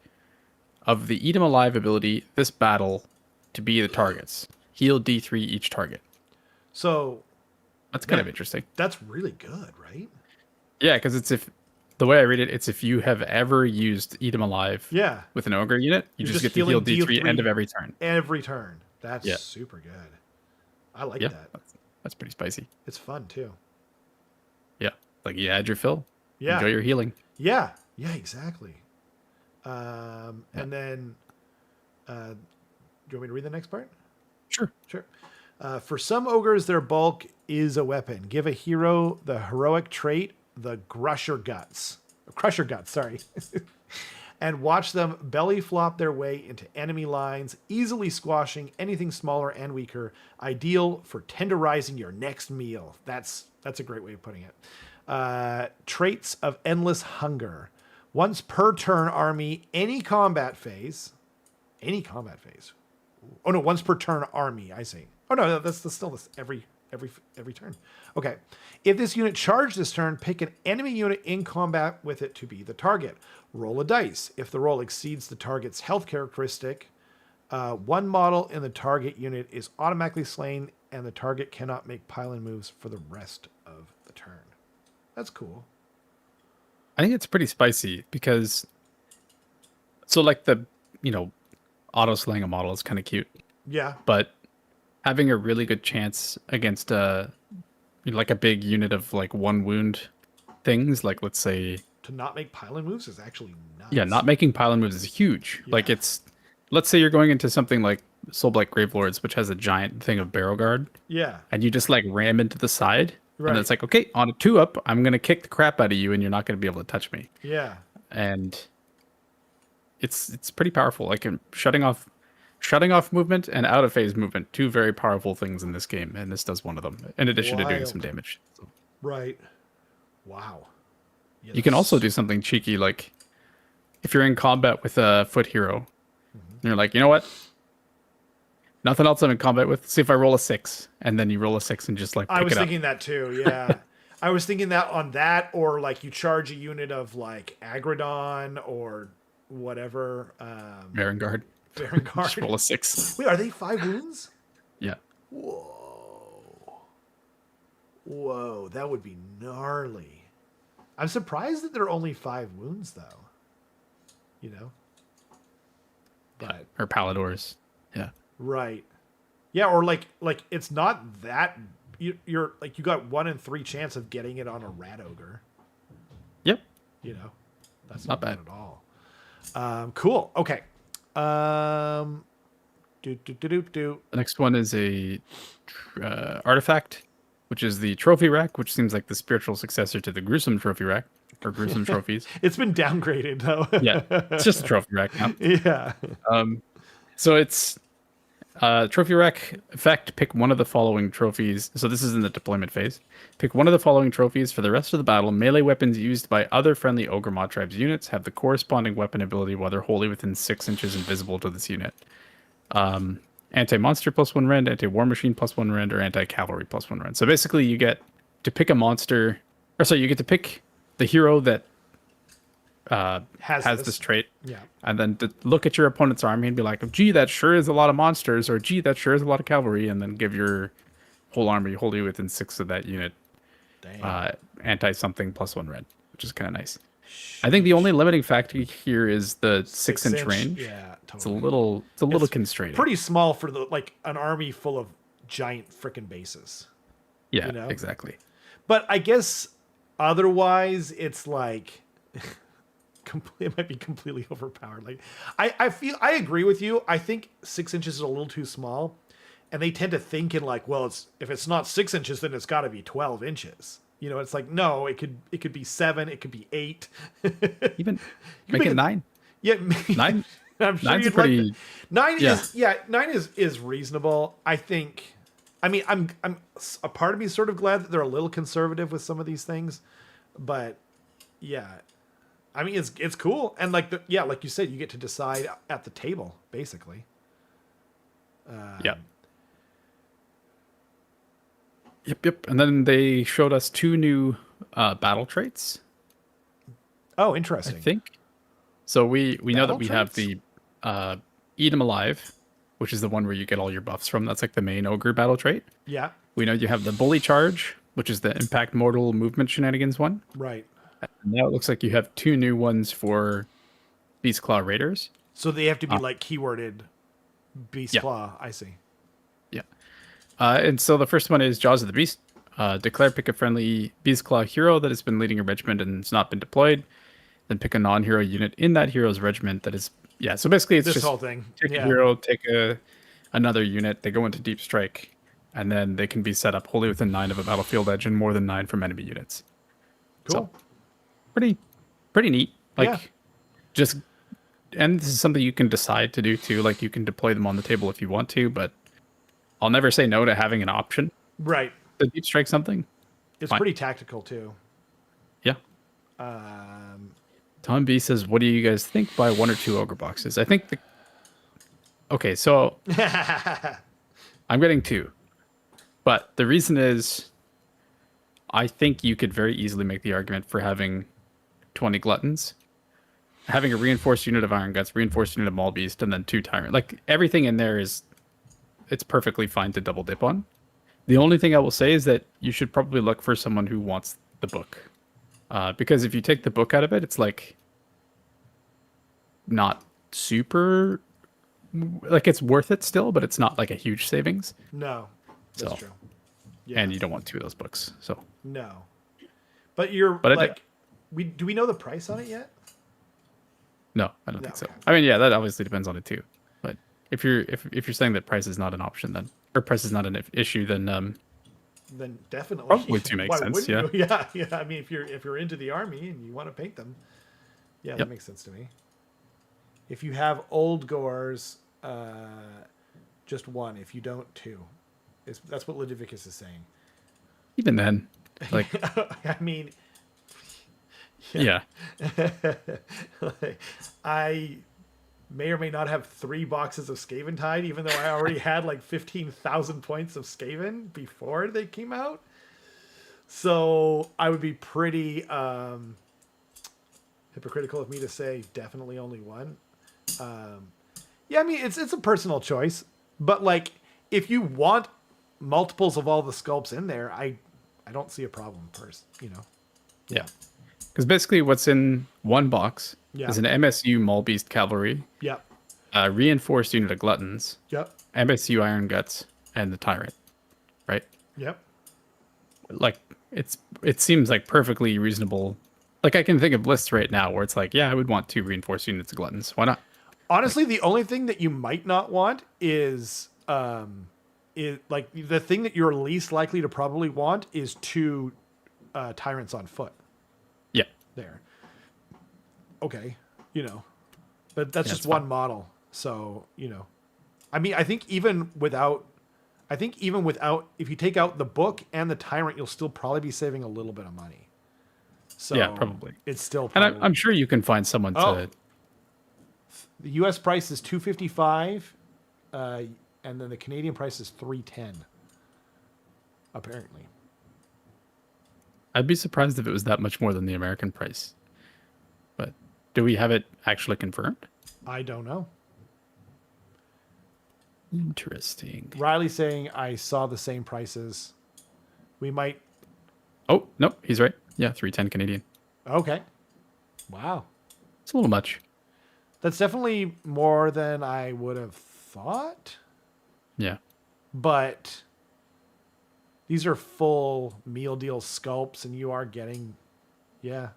of the Eat 'em Alive ability this battle to be the targets. Heal D3 each target. So That's kind of interesting. that's really good, right? Yeah, because it's if the way I read it, it's if you have ever used Eat 'em Alive Yeah. with an Ogre unit, you You're just just get to heal healing D3 end of D3 every turn. Every turn. That's Yeah. super good. I like Yeah, that. that's pretty spicy. It's fun too. Yeah, like you had your fill. Yeah. Enjoy your healing. Yeah. Yeah, exactly. Yeah. And then, do you want me to read the next part? Sure. Sure. For some ogres, their bulk is a weapon. Give a hero the heroic trait, the Crusher Guts. Crusher Guts, sorry. And watch them belly flop their way into enemy lines, easily squashing anything smaller and weaker. Ideal for tenderizing your next meal. That's a great way of putting it. Traits of endless hunger. Once per turn army, any combat phase. Any combat phase. Oh no, once per turn army, I see. Oh no, that's still this every turn. Okay. If this unit charged this turn, pick an enemy unit in combat with it to be the target. Roll a dice. If the roll exceeds the target's health characteristic, one model in the target unit is automatically slain, and the target cannot make pile-in moves for the rest of the turn. That's cool. I think it's pretty spicy because, so like the, auto slaying a model is kind of cute, Yeah. but having a really good chance against like a big unit of like one wound things, like let's say, To not make pile-in moves is actually nuts. yeah, not making pile-in moves is huge. Like Yeah. let's say you're going into something like Soulblight Gravelords, which has a giant thing of barrel guard, Yeah. and you just like ram into the side, Right. and it's like, okay, on a 2-up, I'm gonna kick the crap out of you, and you're not gonna be able to touch me. Yeah. And it's pretty powerful. Like shutting off movement and out of phase movement, two very powerful things in this game, and this does one of them. In addition to doing Wild. some damage, so. Right. Wow. Yeah, You can also that's- do something cheeky, like if you're in combat with a foot hero, and you're like, you know what? Nothing else I'm in combat with. See if I roll a 6, and then you roll a 6 and just like pick I was it up. thinking that too. Yeah. I was thinking that on that, or like you charge a unit of like Agrodon or whatever. Baron Guard. Baron Just roll Guard. a 6. Wait, are they 5 wounds? Yeah. Whoa, that would be gnarly. I'm surprised that they're only 5 wounds though. You know? But Or Paladors. Yeah. right. Yeah, or like it's not that you're like you got 1 in 3 chance of getting it on a rat ogre. Yep. You know, that's Not not bad at all. Cool. Okay. Do. The next one is a artifact, which is the trophy rack, which seems like the spiritual successor to the gruesome trophy rack or gruesome trophies. It's been downgraded though. Yeah, it's just a trophy rack now. Yeah. So it's trophy rack effect. Pick one of the following trophies. So this is in the deployment phase. Pick one of the following trophies for the rest of the battle. Melee weapons used by other friendly Ogre Mod Tribes units have the corresponding weapon ability while they're wholly within 6 inches invisible to this unit. Anti-monster +1 rend, anti-war machine +1 rend, or anti-cavalry +1 rend. So basically you get to pick a monster, or sorry, you get to pick the hero that has this trait, Yeah. and then to look at your opponent's army and be like, gee, that sure is a lot of monsters, or gee, that sure is a lot of cavalry, and then give your whole army wholly within 6 of that unit Dang. anti-something +1 rend, which is kind of nice. I think the only limiting factor here is the 6-inch range. Yeah, It's a totally. little constraining. Pretty small for the like an army full of giant frickin' bases. Yeah, you know? exactly. But I guess otherwise it's like it might be completely overpowered. Like I agree with you. I think 6 inches is a little too small. And they tend to think in like, well, if it's not 6 inches, then it's gotta be 12 inches. You know, it's like, no, it could be 7, it could be 8. Even make it 9. Yeah, 9. I'm sure 9's you'd pretty. like that. 9 yeah. is 9 is reasonable. I think. I mean, I'm a part of me is sort of glad that they're a little conservative with some of these things, but yeah, I mean it's cool and like like you said, you get to decide at the table basically. Yeah. Yep. And then they showed us 2 new battle traits. Oh, I interesting. think. So we know that Battle we have traits? the Eat 'em Alive, which is the one where you get all your buffs from. That's like the main ogre battle trait. Yeah. We know you have the Bully Charge, which is the impact mortal movement shenanigans one. Right. And now it looks like you have two new ones for Beast Claw Raiders. So they have to be Uh, like keyworded beast yeah, claw. I see. yeah. And so the first one is Jaws of the Beast. Declare pick a friendly Beast Claw hero that has been leading a regiment and has not been deployed. Then pick a non-hero unit in that hero's regiment that is, yeah. So basically, it's This just whole thing. take a Yeah. hero, take another unit. They go into deep strike, and then they can be set up wholly within 9 of a battlefield edge and more than 9 from enemy units. Cool. So pretty, pretty neat. Like Yeah. just, and this is something you can decide to do too. Like you can deploy them on the table if you want to, but I'll never say no to having an option Right. to deep strike something. It's Fine. pretty tactical too. Yeah. Tom B says, "What do you guys think? Buy 1 or 2 ogre boxes?" I think the. Okay, so I'm getting 2, but the reason is, I think you could very easily make the argument for having 20 gluttons, having a reinforced unit of Iron Guts, reinforced unit of Maul Beast, and then 2 Tyrant. Like everything in there is, it's perfectly fine to double dip on. The only thing I will say is that you should probably look for someone who wants the book. Because if you take the book out of it, it's like not super, like it's worth it still, but it's not like a huge savings. No. That's So, true. Yeah. and you don't want 2 of those books. So, No. But you're But like, do we know the price on it yet? no, I don't No, think so. okay. I mean, yeah, that obviously depends on it too. But if you're saying that price is not an option, then or price is not an issue, then Then definitely. probably 2 makes Why sense. wouldn't Yeah. you? Yeah. Yeah. I mean, if you're into the army and you want to paint them, yeah, that Yep. makes sense to me. If you have old gores, just 1. If you don't, 2. That's what Ludovicus is saying. Even then, like, I mean, yeah. like, I may or may not have 3 boxes of Skaven Tide, even though I already had like 15,000 points of Skaven before they came out. So I would be pretty hypocritical of me to say definitely only 1. Yeah, I mean it's a personal choice, but like if you want multiples of all the sculpts in there, I don't see a problem. Yeah. Because basically, what's in one box Yeah. is an MSU Maul Beast Cavalry, Yep. a reinforced unit of Gluttons, Yep. MSU Iron Guts, and the Tyrant. Right? Yep. Like, it seems like perfectly reasonable. Like, I can think of lists right now where it's like, yeah, I would want 2 reinforced units of Gluttons. Why not? Honestly, the only thing that you might not want is like the thing that you're least likely to probably want is 2 tyrants on foot Yeah. there. Okay, but that's Yeah, just it's one fine. model. So, I mean, I think even without, if you take out the book and the tyrant, you'll still probably be saving a little bit of money. So Yeah, probably. It's still And probably, I'm sure you can find someone Oh. to. the U.S. price is $255, and then the Canadian price is $310. Apparently, I'd be surprised if it was that much more than the American price. But do we have it actually confirmed? I don't know. Interesting. Riley saying I saw the same prices. We might. Oh, no, he's right. Yeah, 310 Canadian. Okay. Wow, It's a little much. that's definitely more than I would have thought. Yeah. But these are full meal deal sculpts, and you are getting, yeah,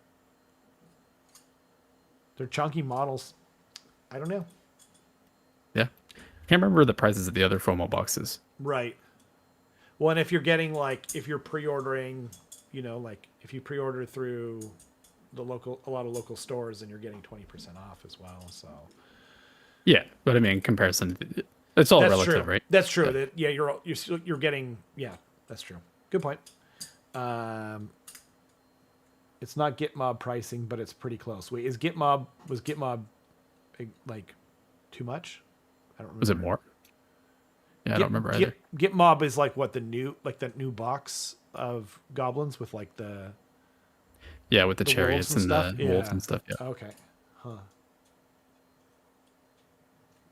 they're chunky models. I don't know. Yeah. Can't remember the prices of the other FOMO boxes. Right. Well, and if you're getting if you're pre-ordering, like if you pre-order through a lot of local stores, then you're getting 20% off as well. So Yeah, but I mean, in comparison, it's all that's relative, true. right? That's true. Yeah. Yeah, you're getting. Yeah, that's true. Good point. It's not Gitmob pricing, but it's pretty close. Wait, was Gitmob like too much? I don't remember. Was it more? Yeah, I don't remember either. Gitmob is like what that new box of goblins with like the. Yeah, with the The wolves chariots and and stuff? the Yeah. wolves and stuff. Yeah. Okay. Huh.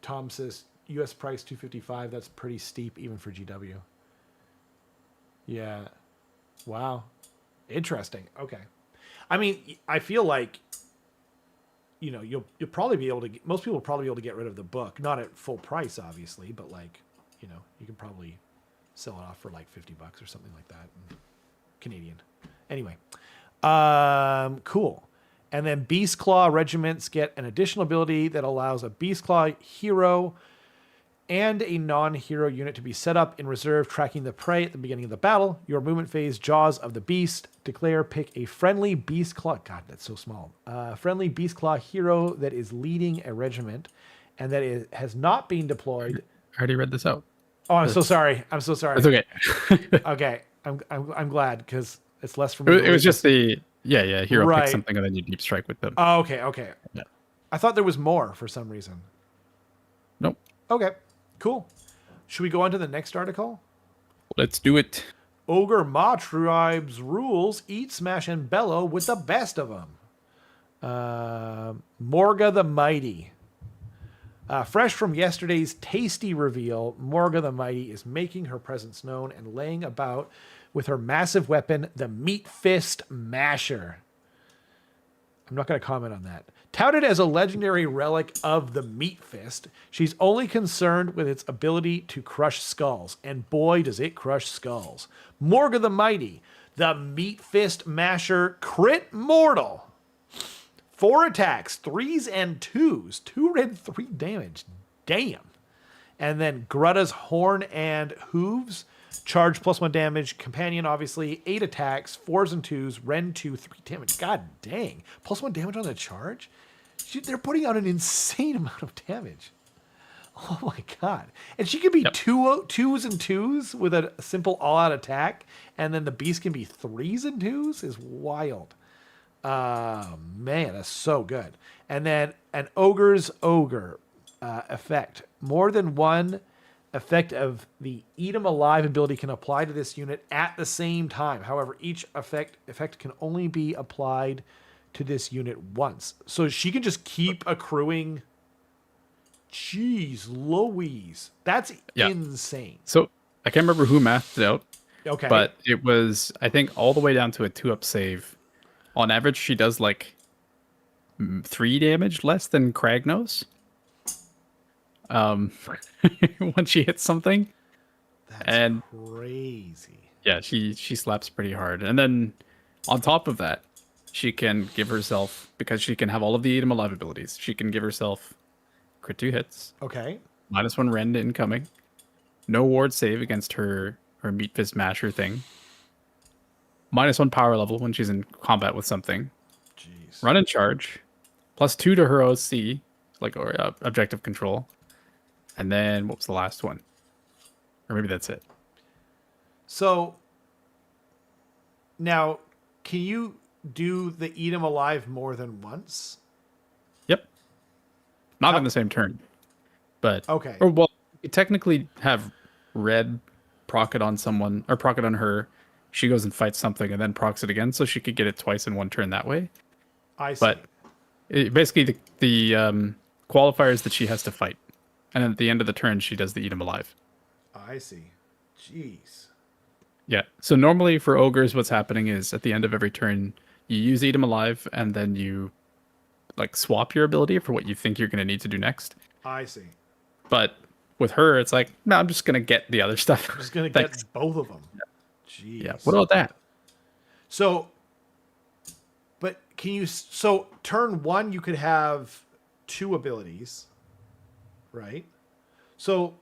Tom says US price 255. That's pretty steep even for GW. Yeah. Wow. Interesting. Okay. I mean, I feel like you'll probably be able to most people will probably be able to get rid of the book, not at full price obviously, but like, you can probably sell it off for like $50 or something like that. Canadian. Anyway. Cool. And then Beast Claw regiments get an additional ability that allows a Beast Claw hero and a non-hero unit to be set up in reserve, tracking the prey at the beginning of the battle. Your movement phase, Jaws of the Beast. Declare, pick a friendly Beast Claw. God, that's so small. Friendly Beast Claw hero that is leading a regiment and that has not been deployed. I already read this out. Oh, I'm so sorry. I'm so sorry. That's okay. Okay, I'm glad because it's less for me. It was just the hero Right. pick something and then you deep strike with them. Oh, okay. Yeah. I thought there was more for some reason. Nope. Okay, cool. Should we go on to the next article? Let's do it. Ogre Ma tribes rules: eat, smash, and bellow with the best of them. Morga the Mighty. Fresh from yesterday's tasty reveal, Morga the Mighty is making her presence known and laying about with her massive weapon, the Meat Fist Masher. I'm not going to comment on that. Touted as a legendary relic of the Meat Fist, she's only concerned with its ability to crush skulls. And boy, does it crush skulls. Morga the Mighty, the Meat Fist Masher, crit mortal. 4 attacks, 3s and 2s. 2 red, 3 damage. Damn. And then Grutta's Horn and Hooves. Charge +1 damage. Companion, obviously. 8 attacks, 4s and 2s. Ren 2, 3 damage. God dang. +1 damage on the charge? They're putting out an insane amount of damage. Oh my god. And she can be 2s and 2s with a simple all-out attack. And then the beast can be 3s and 2s? Is wild. Man, that's so good. And then an Ogor's Ogre effect. More than one effect of the Eat 'em Alive ability can apply to this unit at the same time. However, each effect can only be applied to this unit once. So she can just keep accruing. Jeez Louise. That's insane. So I can't remember who mathed it out. Okay. But it was, I think, all the way down to a 2-up save. On average, she does like 3 damage less than Kragnos. When she hits something. That's crazy. Yeah, she slaps pretty hard. And then on top of that, she can give herself, because she can have all of the Eat 'em Alive abilities, she can give herself crit 2 hits. Okay. -1 rend to incoming. No ward save against her Meat Fist Masher thing. -1 power level when she's in combat with something. Jeez. Run and charge. +2 to her OC, or objective control. And then what was the last one? Or maybe that's it. So now, can you do the Eat 'em Alive more than once? Yep. Not in the same turn. But okay. Or well, you technically have red proc it on someone or proc it on her. She goes and fights something and then procs it again, so she could get it twice in one turn that way. I see. But basically, the qualifier is that she has to fight, and then at the end of the turn, she does the Eat 'em Alive. I see. Jeez. Yeah. So normally for ogres, what's happening is at the end of every turn, you use Eat 'em Alive, and then you swap your ability for what you think you're going to need to do next. I see. But with her, it's like, no, I'm just going to get the other stuff. I'm just going to get both of them. Jeez. Yeah. What about that? So, but can you? So turn 1, you could have 2 abilities, right? So,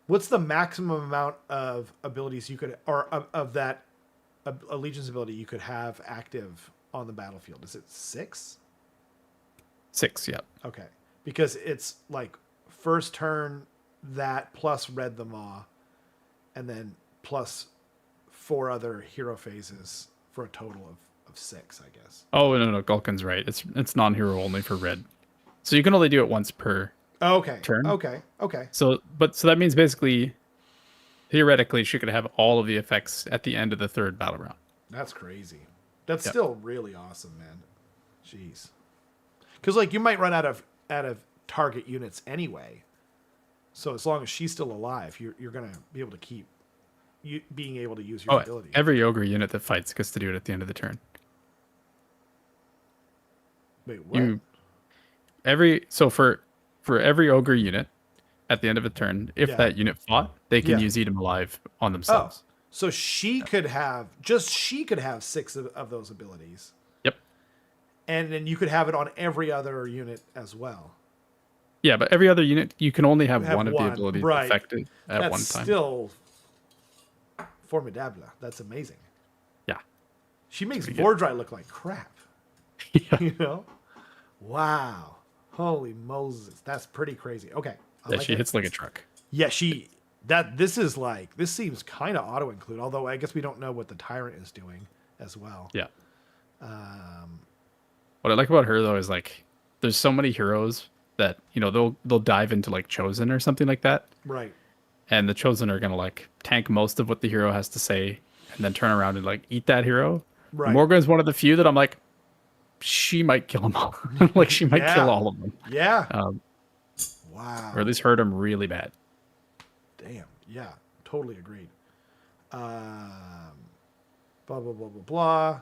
what's the maximum amount of abilities you could, or of that allegiance ability you could have active on the battlefield? Is it 6? 6, yeah. Okay, because it's first turn that plus Red the Maw, and then plus 4 other hero phases for a total of 6, I guess. Oh no, Gulkin's right. It's non-hero only for red, so you can only do it once per turn. Okay. So that means basically, theoretically, she could have all of the effects at the end of the 3rd battle round. That's crazy. That's Yep. still really awesome, man. Jeez. Because like you might run out of target units anyway. So as long as she's still alive, you're gonna be able to keep you being able to use your Oh, ability. every ogre unit that fights gets to do it at the end of the turn. Wait, what? For every ogre unit at the end of a turn, if Yeah. that unit fought, they can Yeah. use Eat 'em Alive on Oh, themselves. so she could have six of those abilities, Yep. and then you could have it on every other unit as well. Yeah, but every other unit you can only have Have one of the one, abilities right. affected at That's one time. still formidable. That's amazing. Yeah. She makes pretty good. Vordry look like crap. Yeah. You know? Wow. Holy Moses. That's pretty crazy. Okay. I Yeah, like she it. hits like a truck. Yeah, this seems kind of auto include, although I guess we don't know what the Tyrant is doing as well. Yeah. What I like about her though is like there's so many heroes that, they'll dive into like Chosen or something like that. Right. And the Chosen are gonna like tank most of what the hero has to say and then turn around and like eat that hero. Right. Morgan's one of the few that I'm like, she might kill them all. Like she might Yeah. kill all of them. Yeah. Or Wow. at least hurt them really bad. Damn. Yeah. Totally agreed. Blah, blah, blah, blah, blah.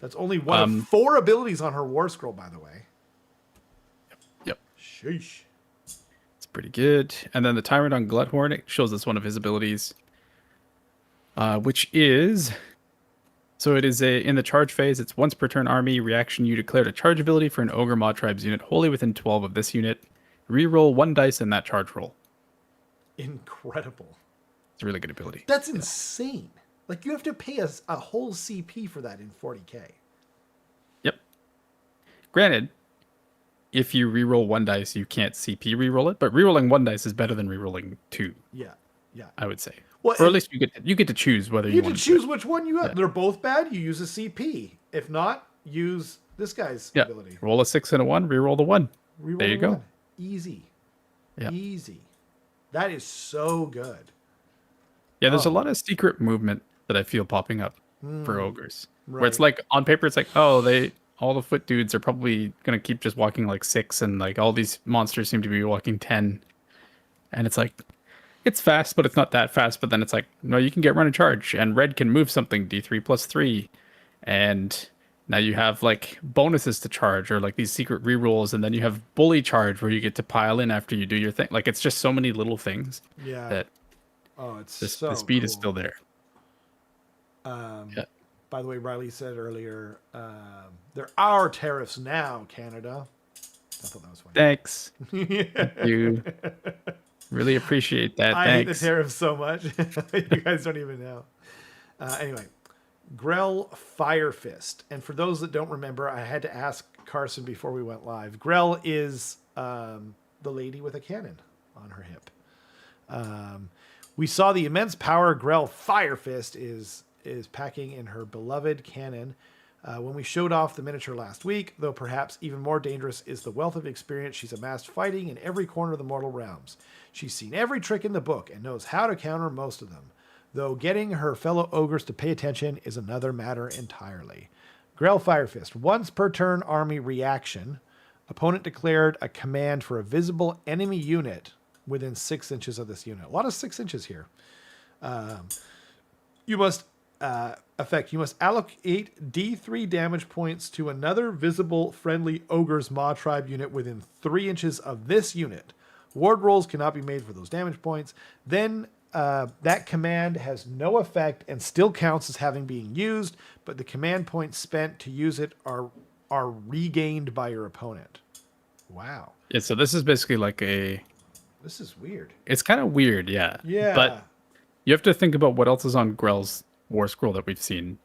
That's only one of 4 abilities on her War Scroll, by the way. Yep. Sheesh. It's pretty good. And then the Tyrant on Gluthorn, it shows us one of his abilities. Which is... So it is in the charge phase, it's once per turn army reaction. You declared a charge ability for an Ogre Mod Tribes unit wholly within 12 of this unit. Reroll 1 dice in that charge roll. Incredible. It's a really good ability. That's insane. Like, you have to pay a whole CP for that in 40k. Yep. Granted, if you reroll 1 dice, you can't CP reroll it, but rerolling 1 dice is better than rerolling 2, Yeah. Yeah. I would say. Well, or at least you get to choose whether you You want can to choose which one you have. Yeah. They're both bad. You use a CP. If not, use this guy's Yeah. ability. Roll a 6 and a 1, reroll the 1. Reroll There you the go. one. Easy. Yeah. Easy. That is so good. Yeah, there's a Oh. lot of secret movement that I feel popping up for ogres. Where it's Right. like on paper, it's like, oh, all the foot dudes are probably gonna keep just walking like 6, and like all these monsters seem to be walking 10. And it's like, it's fast, but it's not that fast. But then it's like, no, you can get run and charge, and red can move something D3 plus 3, and now you have like bonuses to charge or like these secret rerolls, and then you have bully charge where you get to pile in after you do your thing. Like it's just so many little things Yeah. that Oh, it's the speed is still there. Yeah. By the way, Riley said earlier, there are tariffs now, Canada. I thought that was funny. Thanks. Thank you. Really appreciate that. I hate the Thanks. tariffs so much. You guys don't even know. Anyway, Grell Firefist. And for those that don't remember, I had to ask Carson before we went live. Grell is the lady with a cannon on her hip. We saw the immense power Grell Firefist is packing in her beloved cannon when we showed off the miniature last week, though perhaps even more dangerous is the wealth of experience she's amassed fighting in every corner of the mortal realms. She's seen every trick in the book and knows how to counter most of them, though getting her fellow ogres to pay attention is another matter entirely. Grell Firefist, once per turn army reaction. Opponent declared a command for a visible enemy unit within 6 inches of this unit. A lot of 6 inches here. You must allocate D3 damage points to another visible friendly Ogor's Maw Tribe unit within 3 inches of this unit. Ward rolls cannot be made for those damage points. Then that command has no effect and still counts as having been used, but the command points spent to use it are regained by your opponent. Wow. Yeah, so this is basically like This is weird. it's kind of weird, yeah. Yeah. But you have to think about what else is on Grell's War Scroll that we've seen.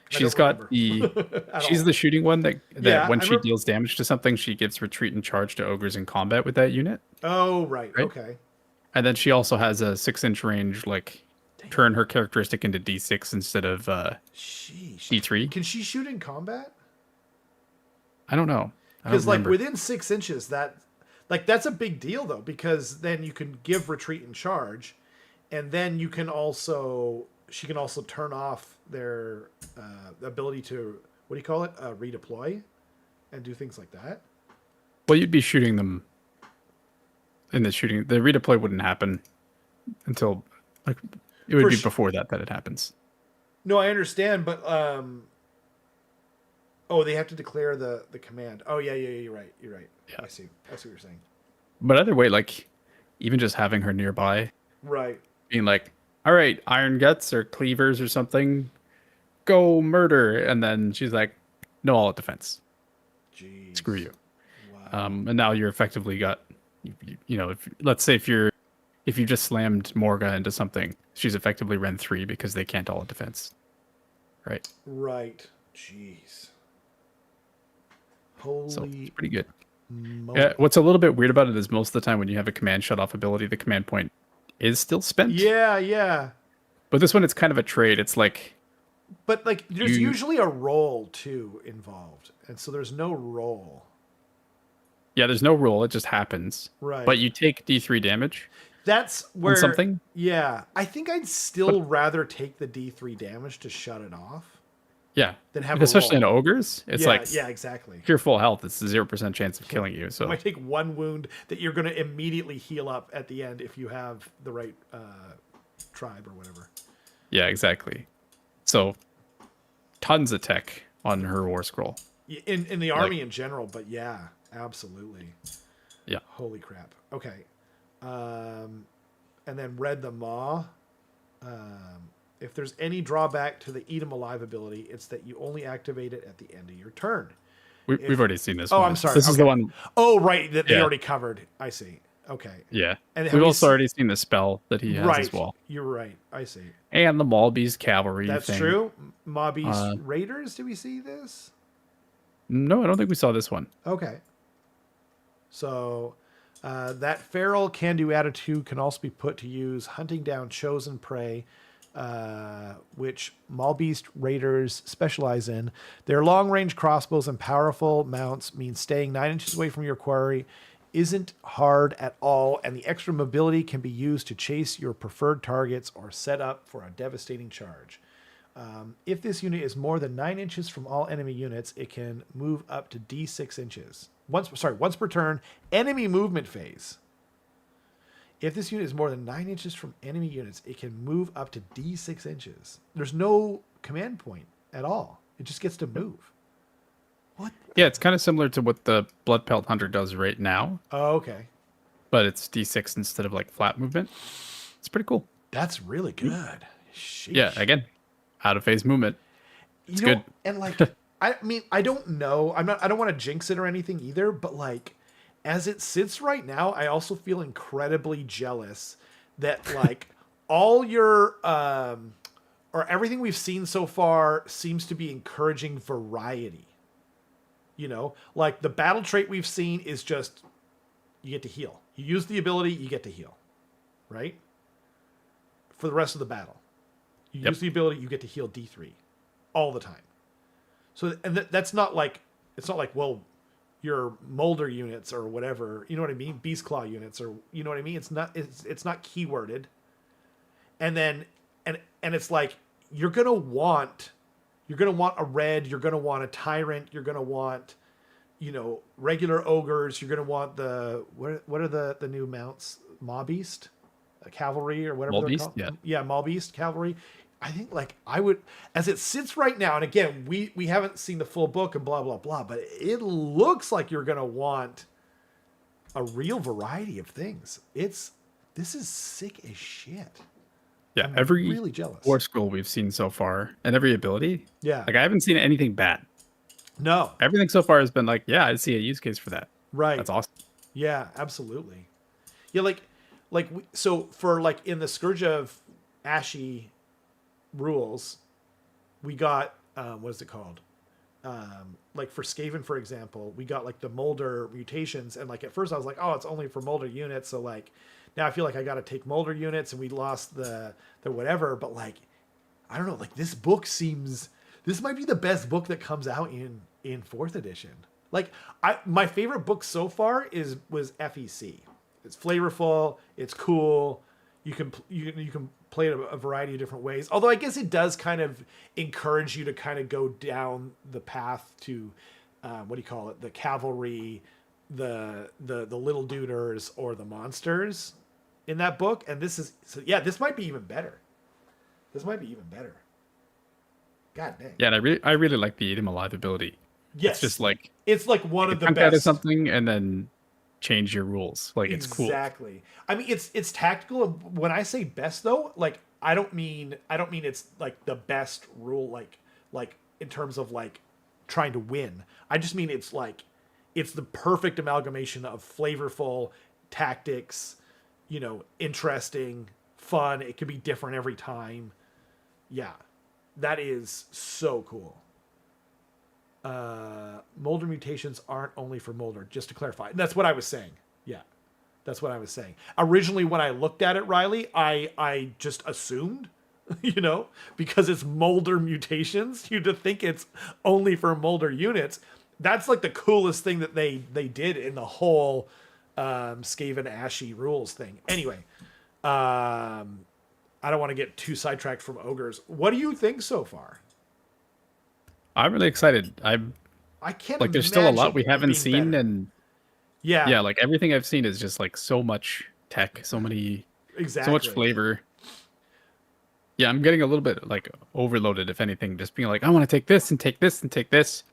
She's got she's the shooting one that Yeah, when I she remember- deals damage to something, she gets retreat and charge to ogres in combat with that unit. Oh, right. Right? Okay. And then she also has a 6-inch range, like turn her characteristic into D6 instead of Sheesh. D3. Can she shoot in combat? I don't know. I don't Because like remember. within 6 inches, that's a big deal though, because then you can give retreat and charge, and then she can also turn off ability to, what do you call it, redeploy and do things like that. Well, you'd be shooting them in the shooting. The redeploy wouldn't happen until like it would For be sh- before that it happens. No, I understand, but oh, they have to declare the command. Oh yeah, you're right. You're right. Yeah. I see what you're saying. But either way, like even just having her nearby, Right. being like, "All right, iron guts or cleavers or something, go murder," and then she's like, "No, all at defense. Jeez. Screw you." Wow. And now you're effectively got, you know, if let's say if you just slammed Morga into something, she's effectively Ren 3 because they can't all at defense, right? Right. Jeez. Holy. So it's pretty good. moly. Yeah, what's a little bit weird about it is most of the time when you have a command shut off ability, the command point is still spent. Yeah, yeah. But this one, it's kind of a trade. It's like, But like, there's You- usually a roll too involved, and so there's no roll. yeah, there's no roll. It just happens. Right. But you take D3 damage That's where on something. Yeah, I think I'd still rather take the D3 damage to shut it off Yeah. than have And a especially roll. in ogres, it's yeah, like yeah, exactly. if you're full health, it's a 0% chance of killing you. You So might take one wound that you're going to immediately heal up at the end if you have the right tribe or whatever. yeah, exactly. So tons of tech on her war scroll. In the army in general, but yeah, absolutely. Yeah. Holy crap. Okay. And then read the Maw. If there's any drawback to the Eat 'em Alive ability, it's that you only activate it at the end of your turn. We've already seen this Oh, one. I'm sorry. This is the Okay. one. Oh, right. That they Yeah. already covered. I see. Okay. Yeah. And have We've we also se- already seen the spell that he has Right. as well. You're right. I see. And the Malbeast cavalry That's thing. true. Mobby's Uh, Raiders. Did we see this? No, I don't think we saw this one. Okay. So that feral can-do attitude can also be put to use hunting down chosen prey, which Malbeast Raiders specialize in. Their long-range crossbows and powerful mounts mean staying 9 inches away from your quarry isn't hard at all, and the extra mobility can be used to chase your preferred targets or set up for a devastating charge. If this unit is more than 9 inches from all enemy units, it can move up to D6 inches. Once per turn, enemy movement phase. If this unit is more than 9 inches from enemy units, it can move up to D6 inches. There's no command point at all. It just gets to move. What? Yeah, it's kind of similar to what the Blood Pelt Hunter does right now, Oh, okay. but it's D6 instead of like flat movement. It's pretty cool. That's really good. Sheesh. Yeah, again, out of phase movement. It's good. And like, I mean, I don't know. I don't want to jinx it or anything either, but like, as it sits right now, I also feel incredibly jealous that like all your or everything we've seen so far seems to be encouraging variety. You know, like the battle trait we've seen is just you get to heal. You use the ability, you get to heal, right? For the rest of the battle, you Yep. use the ability, you get to heal D3 all the time. So, and that's not like, it's not like, well, your Molder units or whatever, you know what I mean? Beast Claw units or, you know what I mean? It's not keyworded. And then, and it's like, you're going to want a red, you're going to want a tyrant, you're going to want, you know, regular ogres, you're going to want what are the new mounts? Mawbeast? Cavalry or whatever they're Malbeast, called. yeah. Yeah, Malbeast cavalry. I think like I would, as it sits right now, and again, we haven't seen the full book and blah blah blah, but it looks like you're gonna want a real variety of things. This is sick as shit. Yeah, I'm every really jealous. war scroll we've seen so far and every ability. Yeah. Like I haven't seen anything bad. No. Everything so far has been like, yeah, I see a use case for that. Right. That's awesome. Yeah, absolutely. Yeah, so for like in the Scourge of Ashy rules, we got what is it called? Like for Skaven, for example, we got like the Molder mutations, and like at first I was like, oh, it's only for Molder units, so like now I feel like I got to take Molder units, and we lost the whatever. But like, I don't know, like this might be the best book that comes out in 4th edition. Like my favorite book so far was FEC. It's flavorful. It's cool. You can play it a variety of different ways. Although I guess it does kind of encourage you to kind of go down the path to, what do you call it? The cavalry, the little duders, or the monsters in that book. And this might be even better. This might be even better. God dang. Yeah, and I really like the Eat 'em Alive ability. Yes. It's just like it's like one of the best. Out of best. something and then change your rules. Like it's cool. Exactly. I mean, it's tactical. When I say best though, like I don't mean it's like the best rule, like in terms of like trying to win. I just mean it's like it's the perfect amalgamation of flavorful tactics, interesting, fun. It could be different every time. Yeah, that is so cool. Molder mutations aren't only for Molder, just to clarify. That's what I was saying. Yeah, that's what I was saying. Originally, when I looked at it, Riley, I just assumed, because it's Molder mutations, you'd think it's only for Molder units. That's like the coolest thing that they did in the whole Skaven Ashy rules thing. Anyway, I don't want to get too sidetracked from Ogors. What do you think so far? I'm really excited. I can't like. There's still a lot we imagine haven't being seen, better. and yeah, like everything I've seen is just like so much tech, so much exactly. flavor. Yeah, I'm getting a little bit like overloaded, if anything, just being like, I want to take this and take this and take this,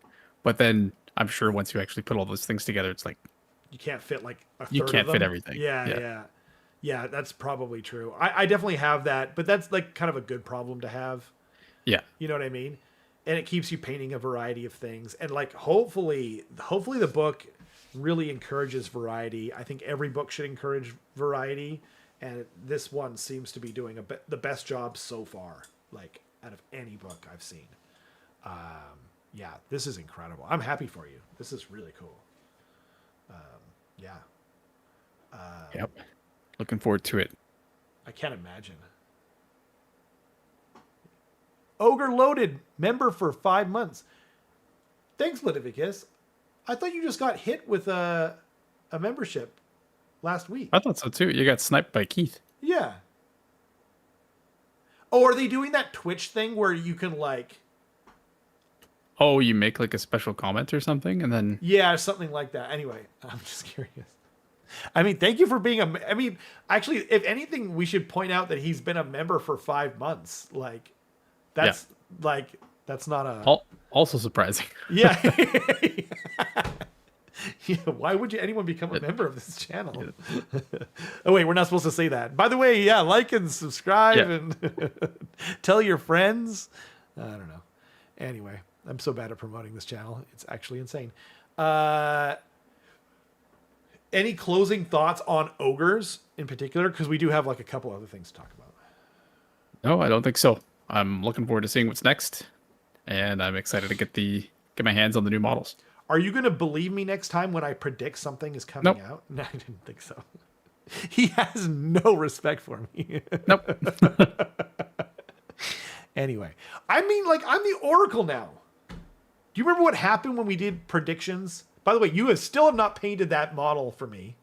but then I'm sure once you actually put all those things together, it's like you can't fit like a third you can't of them. fit everything. Yeah, that's probably true. I definitely have that, but that's like kind of a good problem to have. Yeah, you know what I mean? And it keeps you painting a variety of things, and like hopefully the book really encourages variety. I think every book should encourage variety, and this one seems to be doing the best job so far, like out of any book I've seen. Yeah, this is incredible. I'm happy for you. This is really cool. Yeah. Yep. Looking forward to it. I can't imagine. Ogre loaded, member for 5 months. Thanks, Leviticus. I thought you just got hit with a membership last week. I thought so too. You got sniped by Keith. Yeah. Oh, are they doing that Twitch thing where you can like... Oh, you make like a special comment or something, and then... Yeah, something like that. Anyway, I'm just curious. I mean, thank you for being I mean, actually, if anything, we should point out that he's been a member for 5 months. Like, that's that's not a... Also surprising. Yeah. Yeah. Why would anyone become a member of this channel? Oh, wait, we're not supposed to say that. By the way, yeah, like and subscribe and tell your friends. I don't know. Anyway, I'm so bad at promoting this channel. It's actually insane. Any closing thoughts on Ogres in particular? Because we do have like a couple other things to talk about. No, I don't think so. I'm looking forward to seeing what's next, and I'm excited to get my hands on the new models. Are you going to believe me next time when I predict something is coming out? No, I didn't think so. He has no respect for me. Nope. Anyway, I mean, like, I'm the Oracle now. Do you remember what happened when we did predictions? By the way, you still have not painted that model for me.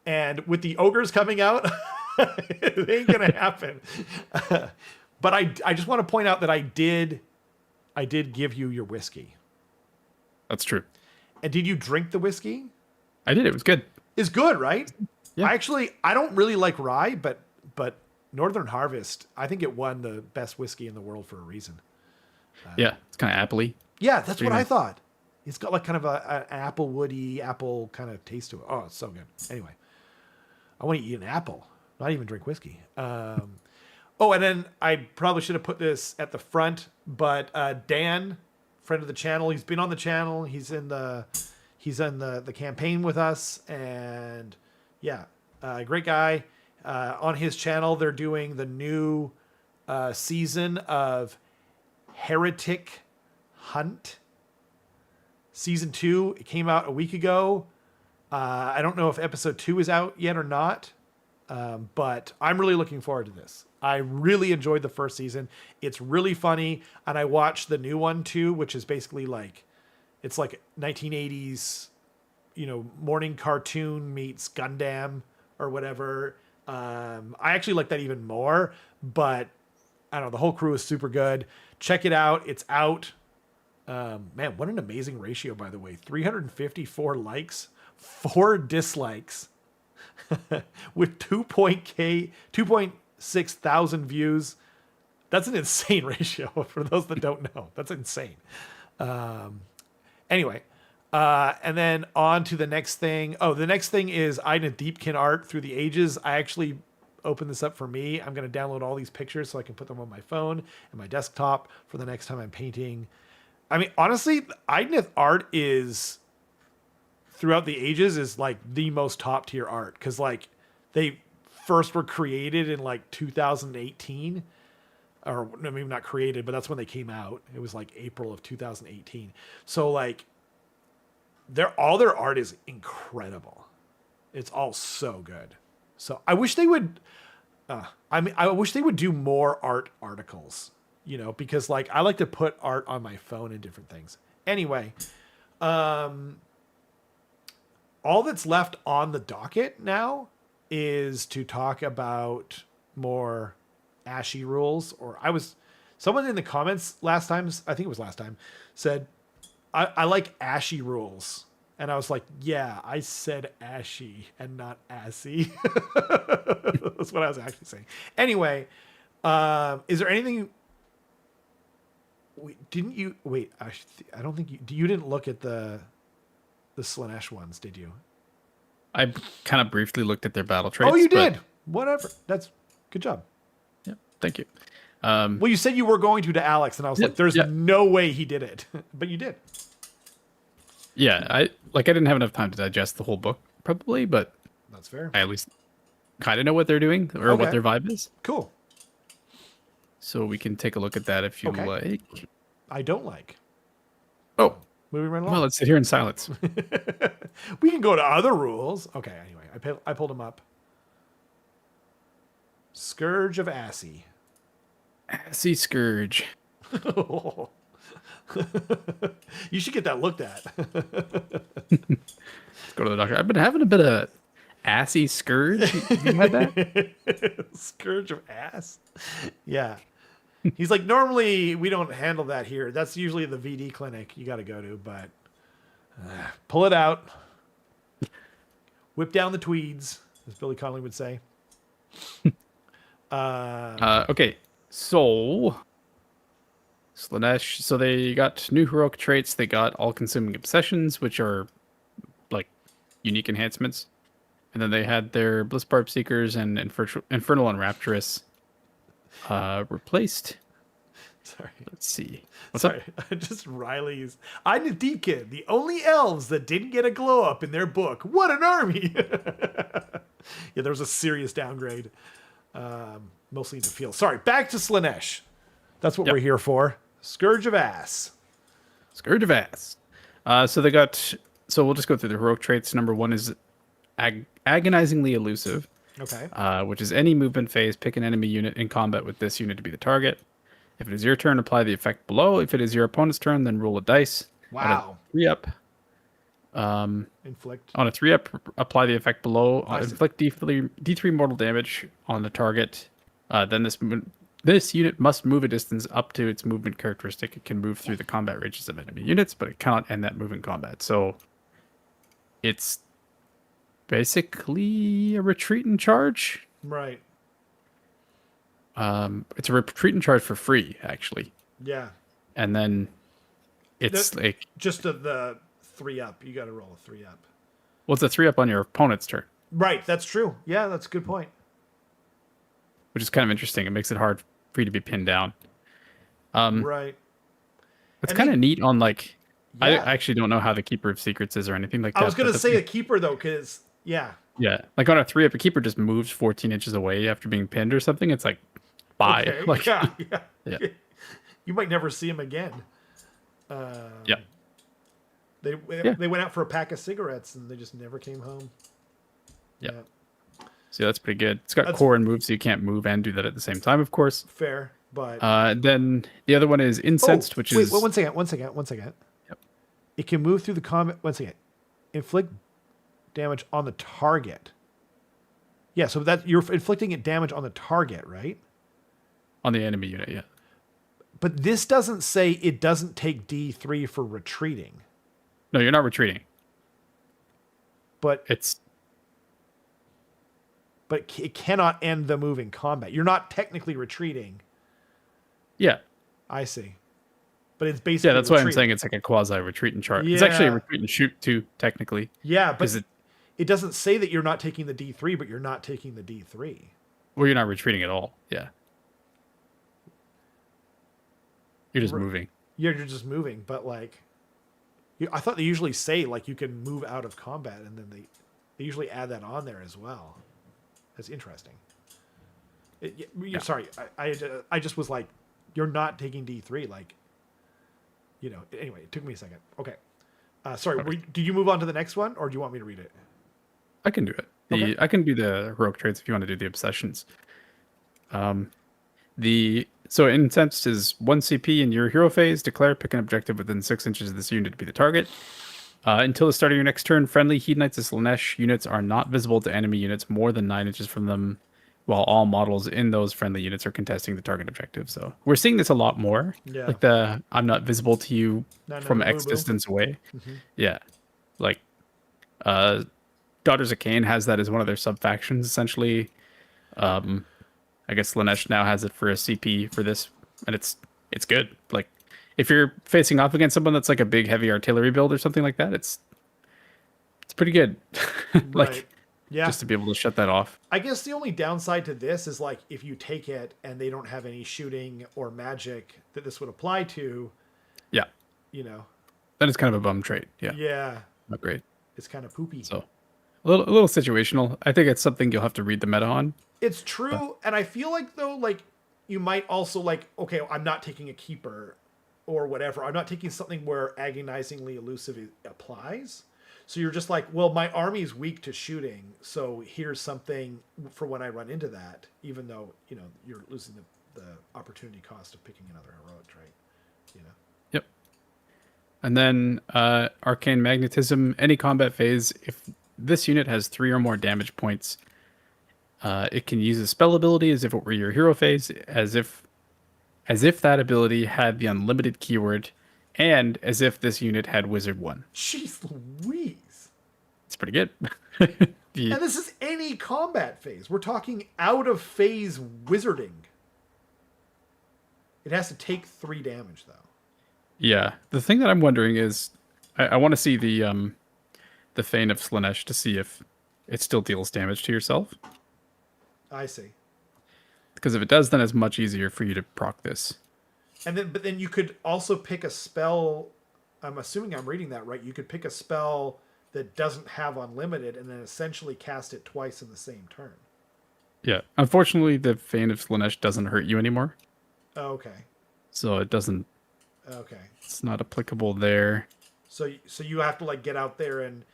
And with the Ogres coming out, it ain't going to happen. But I just want to point out that I did give you your whiskey. That's true. And did you drink the whiskey? I did. It was good. It's good, right? Yeah. I don't really like rye, but Northern Harvest, I think it won the best whiskey in the world for a reason. Yeah, it's kind of appley. Yeah, that's what I thought. It's got like kind of an apple woody, apple kind of taste to it. Oh, it's so good. Anyway, I want to eat an apple, not even drink whiskey. Oh, and then I probably should have put this at the front, but Dan, friend of the channel, he's been on the channel. He's in the campaign with us, and yeah, great guy. On his channel, they're doing the new season of Heretic Hunt. Season 2, it came out a week ago. I don't know if episode 2 is out yet or not, but I'm really looking forward to this. I really enjoyed the first season. It's really funny, and I watched the new one too, which is basically like, it's like 1980s, morning cartoon meets Gundam or whatever. I actually like that even more, but I don't know. The whole crew is super good. Check it out. It's out. Man, what an amazing ratio, by the way. 354 likes, 4 dislikes, with 2.6 thousand views. That's an insane ratio for those that don't know. That's insane. Anyway, and then on to the next thing. Oh, the next thing is Ina Deepkin art through the ages. I actually opened this up for me. I'm going to download all these pictures so I can put them on my phone and my desktop for the next time I'm painting. I mean, honestly, Idnith art is throughout the ages is like the most top tier art because like they first were created in like 2018, or maybe not created, but that's when they came out. It was like April of 2018. So like all their art is incredible. It's all so good. So I wish they would. I wish they would do more art articles. You know, because like I like to put art on my phone and different things. Anyway, all that's left on the docket now is to talk about more Ashy rules. Or someone in the comments last time, I think it was last time, said I like Ashy rules. And I was like, yeah, I said Ashy and not Assy. That's what I was actually saying. Anyway, is there anything? Didn't you wait? I don't think you didn't look at the Slaanesh ones, did you? I kind of briefly looked at their battle traits. Oh, you did. Whatever. That's good job. Yeah, thank you. Well, you said you were going to Alex, and I was like, "There's no way he did it," but you did. Yeah, I didn't have enough time to digest the whole book, probably, but that's fair. I at least kind of know what they're doing or what their vibe is. Cool. So we can take a look at that if you like. I don't like. Oh, moving right along. Well, let's sit here in silence. We can go to other rules. Okay. Anyway, I pulled them up. Scourge of Ashy. Assy Scourge. You should get that looked at. Let's go to the doctor. I've been having a bit of assy Scourge. Have you had that? Scourge of ass? Yeah. He's like, normally we don't handle that here. That's usually the VD clinic you got to go to, but pull it out. Whip down the tweeds, as Billy Connolly would say. Okay, so Slaanesh. So they got new heroic traits. They got all-consuming obsessions, which are like unique enhancements. And then they had their Blissbarb Seekers and Infernal and Rapturous replaced. Sorry. Let's see. What's up? Just Riley's. I'm the Deepkin, the only elves that didn't get a glow up in their book. What an army! Yeah, there was a serious downgrade. Mostly in the field. Sorry, back to Slaanesh. That's what we're here for. Scourge of Ass. Scourge of Ass. So they got. So we'll just go through the heroic traits. Number one is agonizingly elusive. Okay. Which is any movement phase. Pick an enemy unit in combat with this unit to be the target. If it is your turn, apply the effect below. If it is your opponent's turn, then roll a dice. Wow. On a 3-up. Inflict. On a 3-up, apply the effect below. Inflict D3 mortal damage on the target. Then this unit must move a distance up to its movement characteristic. It can move through the combat ranges of enemy units, but it cannot end that move in combat. So it's basically a retreat and charge. Right. It's a retreat and charge for free, actually. Yeah. And then it's like just the 3-up. You got to roll a 3-up. Well, it's a 3-up on your opponent's turn. Right. That's true. Yeah, that's a good point. Which is kind of interesting. It makes it hard for you to be pinned down. Right. It's kind of neat on like. Yeah. I actually don't know how the Keeper of Secrets is or anything like that. I was going to say a Keeper though, because yeah. Yeah, like on a 3-up, a Keeper just moves 14 inches away after being pinned or something. It's like, bye. Okay. Like, yeah. You might never see him again. Yeah. They went out for a pack of cigarettes and they just never came home. Yeah. So that's pretty good. It's got core and move, so you can't move and do that at the same time, of course. Fair, but then the other one is incensed, which is one second. Yep. It can move through the combat. One second. Inflict damage on the target. Yeah, so that you're inflicting it damage on the target, right? On the enemy unit, yeah. But this doesn't say it doesn't take D3 for retreating. No, you're not retreating. But It's it cannot end the move in combat. You're not technically retreating. yeah. I see. But it's basically Yeah, that's why I'm retreating. saying it's like a quasi retreat and charge. It's actually a Yeah. retreat and shoot too, technically. Yeah, but Because it doesn't say that you're not taking the D3, but you're not taking the D3. well, you're not retreating at all. Yeah. You're just moving. Yeah, you're just moving, but like, I thought they usually say like you can move out of combat, and then they usually add that on there as well. That's interesting. Sorry, I just was like, you're not taking D3, like, Anyway, it took me a second. Okay, sorry. Did you move on to the next one, or do you want me to read it? I can do it. Okay. I can do the heroic traits if you want to do the obsessions. So incensed is 1 CP in your hero phase. Declare pick an objective within 6 inches of this unit to be the target. Until the start of your next turn, friendly Hedonites of Slaanesh units are not visible to enemy units more than 9 inches from them, while all models in those friendly units are contesting the target objective. So we're seeing this a lot more. Yeah. Like I'm not visible to you from X distance away. Mm-hmm. Yeah. Like Daughters of Cain has that as one of their sub factions essentially. I guess Slaanesh now has it for a CP for this, and it's good. Like if you're facing off against someone that's like a big heavy artillery build or something like that, it's pretty good. Like Right. Yeah. just to be able to shut that off. I guess the only downside to this is like if you take it and they don't have any shooting or magic that this would apply to, Yeah. Then it's kind of a bum trait. Yeah. Yeah. Not great. It's kind of poopy. So a little situational. I think it's something you'll have to read the meta on. It's true, and I feel like though, like you might also like, okay, I'm not taking a keeper or whatever. I'm not taking something where agonizingly elusive applies. So you're just like, well, my army's weak to shooting, so here's something for when I run into that, even though you're losing the opportunity cost of picking another heroic trait. Yep. And then Arcane Magnetism, any combat phase, if this unit has 3 or more damage points, it can use a spell ability as if it were your hero phase, as if that ability had the unlimited keyword, and as if this unit had Wizard 1. Jeez Louise. It's pretty good. And this is any combat phase. We're talking out of phase wizarding. It has to take 3 damage though. Yeah. The thing that I'm wondering is, I want to see the Fane of Slaanesh to see if it still deals damage to yourself. I see. Because if it does, then it's much easier for you to proc this. But then you could also pick a spell. I'm assuming I'm reading that right. You could pick a spell that doesn't have unlimited and then essentially cast it twice in the same turn. Yeah. Unfortunately, the Fane of Slaanesh doesn't hurt you anymore. Oh, okay. So it doesn't. Okay. It's not applicable there. So you have to like get out there and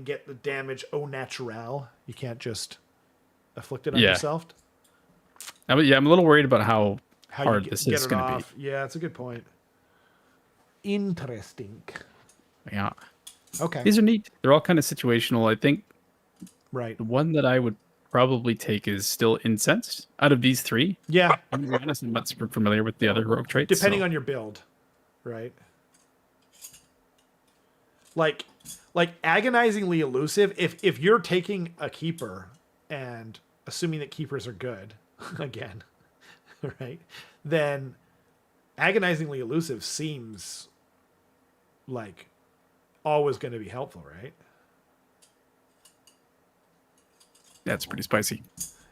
get the damage au naturel. You can't just afflict it on yourself. I'm a little worried about how hard this is going to be. Yeah, that's a good point. Interesting. Yeah. Okay. These are neat. They're all kind of situational. I think Right. the one that I would probably take is still Incensed out of these 3. Yeah. I'm honest, I'm not super familiar with the other heroic traits. Depending on your build, right? Like agonizingly elusive. If you're taking a keeper and assuming that keepers are good, again, right? Then agonizingly elusive seems like always going to be helpful, right? That's pretty spicy.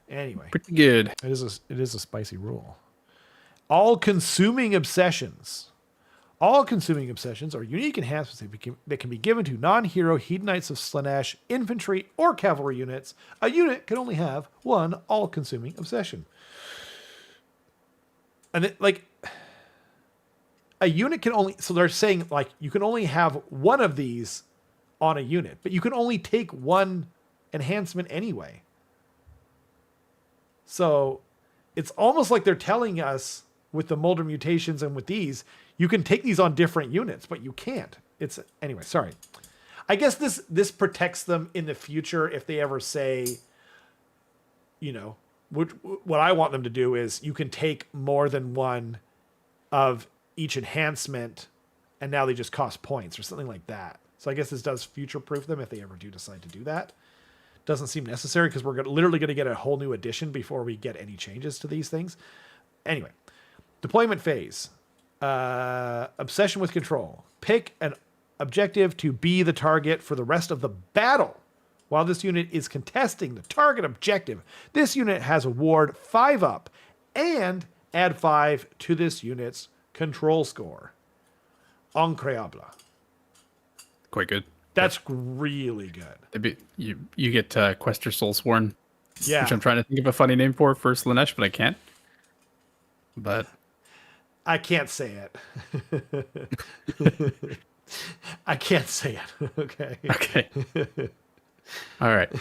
Anyway, Pretty good. it is a spicy rule. All-consuming obsessions. All-consuming obsessions are unique enhancements that can be given to non-hero Hedonites of Slaanesh infantry or cavalry units. A unit can only have one all-consuming obsession. And a unit can only... So they're saying, like, you can only have one of these on a unit, but you can only take one enhancement anyway. So it's almost like they're telling us with the Mulder mutations and with these, you can take these on different units, but you can't. Anyway, sorry. I guess this protects them in the future if they ever say, you know, what I want them to do is you can take more than one of each enhancement, and now they just cost points or something like that. So I guess this does future-proof them if they ever do decide to do that. Doesn't seem necessary because we're literally going to get a whole new edition before we get any changes to these things. Anyway, deployment phase. Obsession with control. Pick an objective to be the target for the rest of the battle. While this unit is contesting the target objective, this unit has a ward 5 up and add 5 to this unit's control score. Incroyable. Quite good. That's really good. You get Quester Soulsworn, Yeah. which I'm trying to think of a funny name for Slanesh, but I can't. But I can't say it. I can't say it. Okay. okay. All right.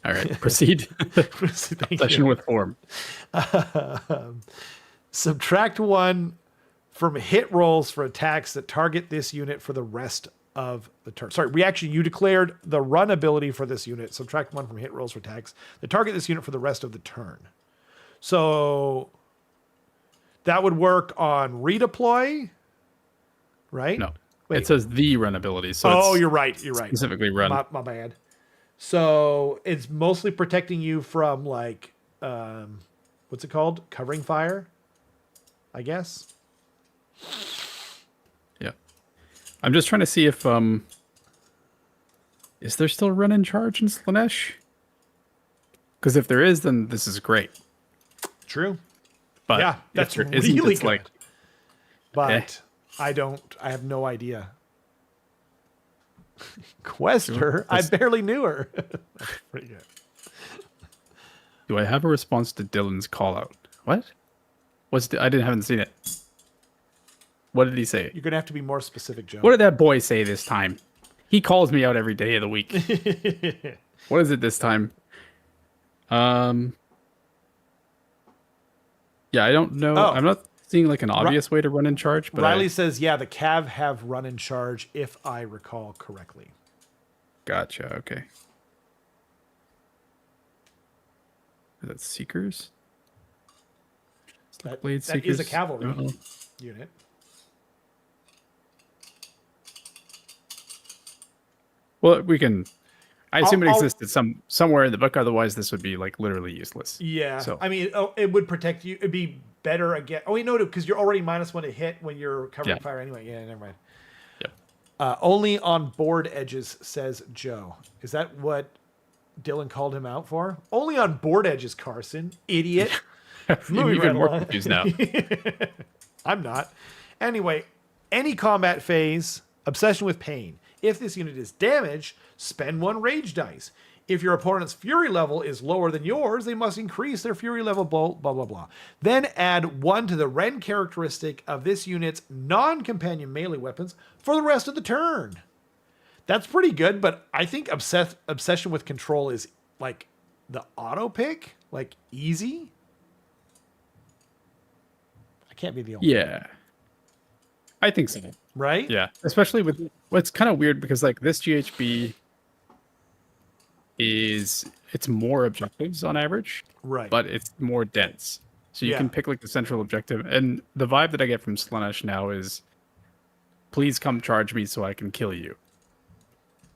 All right. Proceed. Obsession with form. Subtract 1 from hit rolls for attacks that target this unit for the rest of the turn. Sorry, you declared the run ability for this unit. Subtract 1 from hit rolls for attacks that target this unit for the rest of the turn. So that would work on redeploy, right? No. Wait. It says the run ability. So you're right. You're right. Specifically run. My bad. So it's mostly protecting you from like, what's it called? Covering fire, I guess. Yeah. I'm just trying to see if is there still run in charge in Slanesh? Because if there is, then this is great. True. But yeah, that's if there isn't, really it's good. like, but I have no idea. Quester, I barely knew her. That's pretty good. Do I have a response to Dylan's call out? What? I haven't seen it. What did he say? You're gonna have to be more specific, Joe. What did that boy say this time? He calls me out every day of the week. What is it this time? Yeah, I don't know. Oh. I'm not seeing like an obvious way to run in charge. But Riley says, yeah, the Cav have run in charge, if I recall correctly. Gotcha. Okay. Is that Seekers? That Blade is Seekers? a cavalry Uh-oh. unit. Well, we can. I assume it I'll- existed somewhere in the book. Otherwise, this would be like literally useless. Yeah. So I mean, it would protect you. It'd be better again. Oh, wait, no, because you're already -1 to hit when you're covering fire anyway. Yeah, never mind. Yep. Only on board edges, says Joe. Is that what Dylan called him out for? Only on board edges, Carson. Idiot. I'm Moving even right more along. confused now. I'm not. Anyway, any combat phase, obsession with pain. If this unit is damaged, spend 1 rage dice. If your opponent's fury level is lower than yours, they must increase their fury level, blah, blah, blah. Then add 1 to the Ren characteristic of this unit's non-companion melee weapons for the rest of the turn. That's pretty good, but I think obsession with control is like the auto pick, like easy. I can't be the only one. Yeah. I think so. Right? Yeah. Especially with what's kind of weird because like this GHB it's more objectives on average. Right. But it's more dense. So you can pick like the central objective. And the vibe that I get from Slanesh now is please come charge me so I can kill you.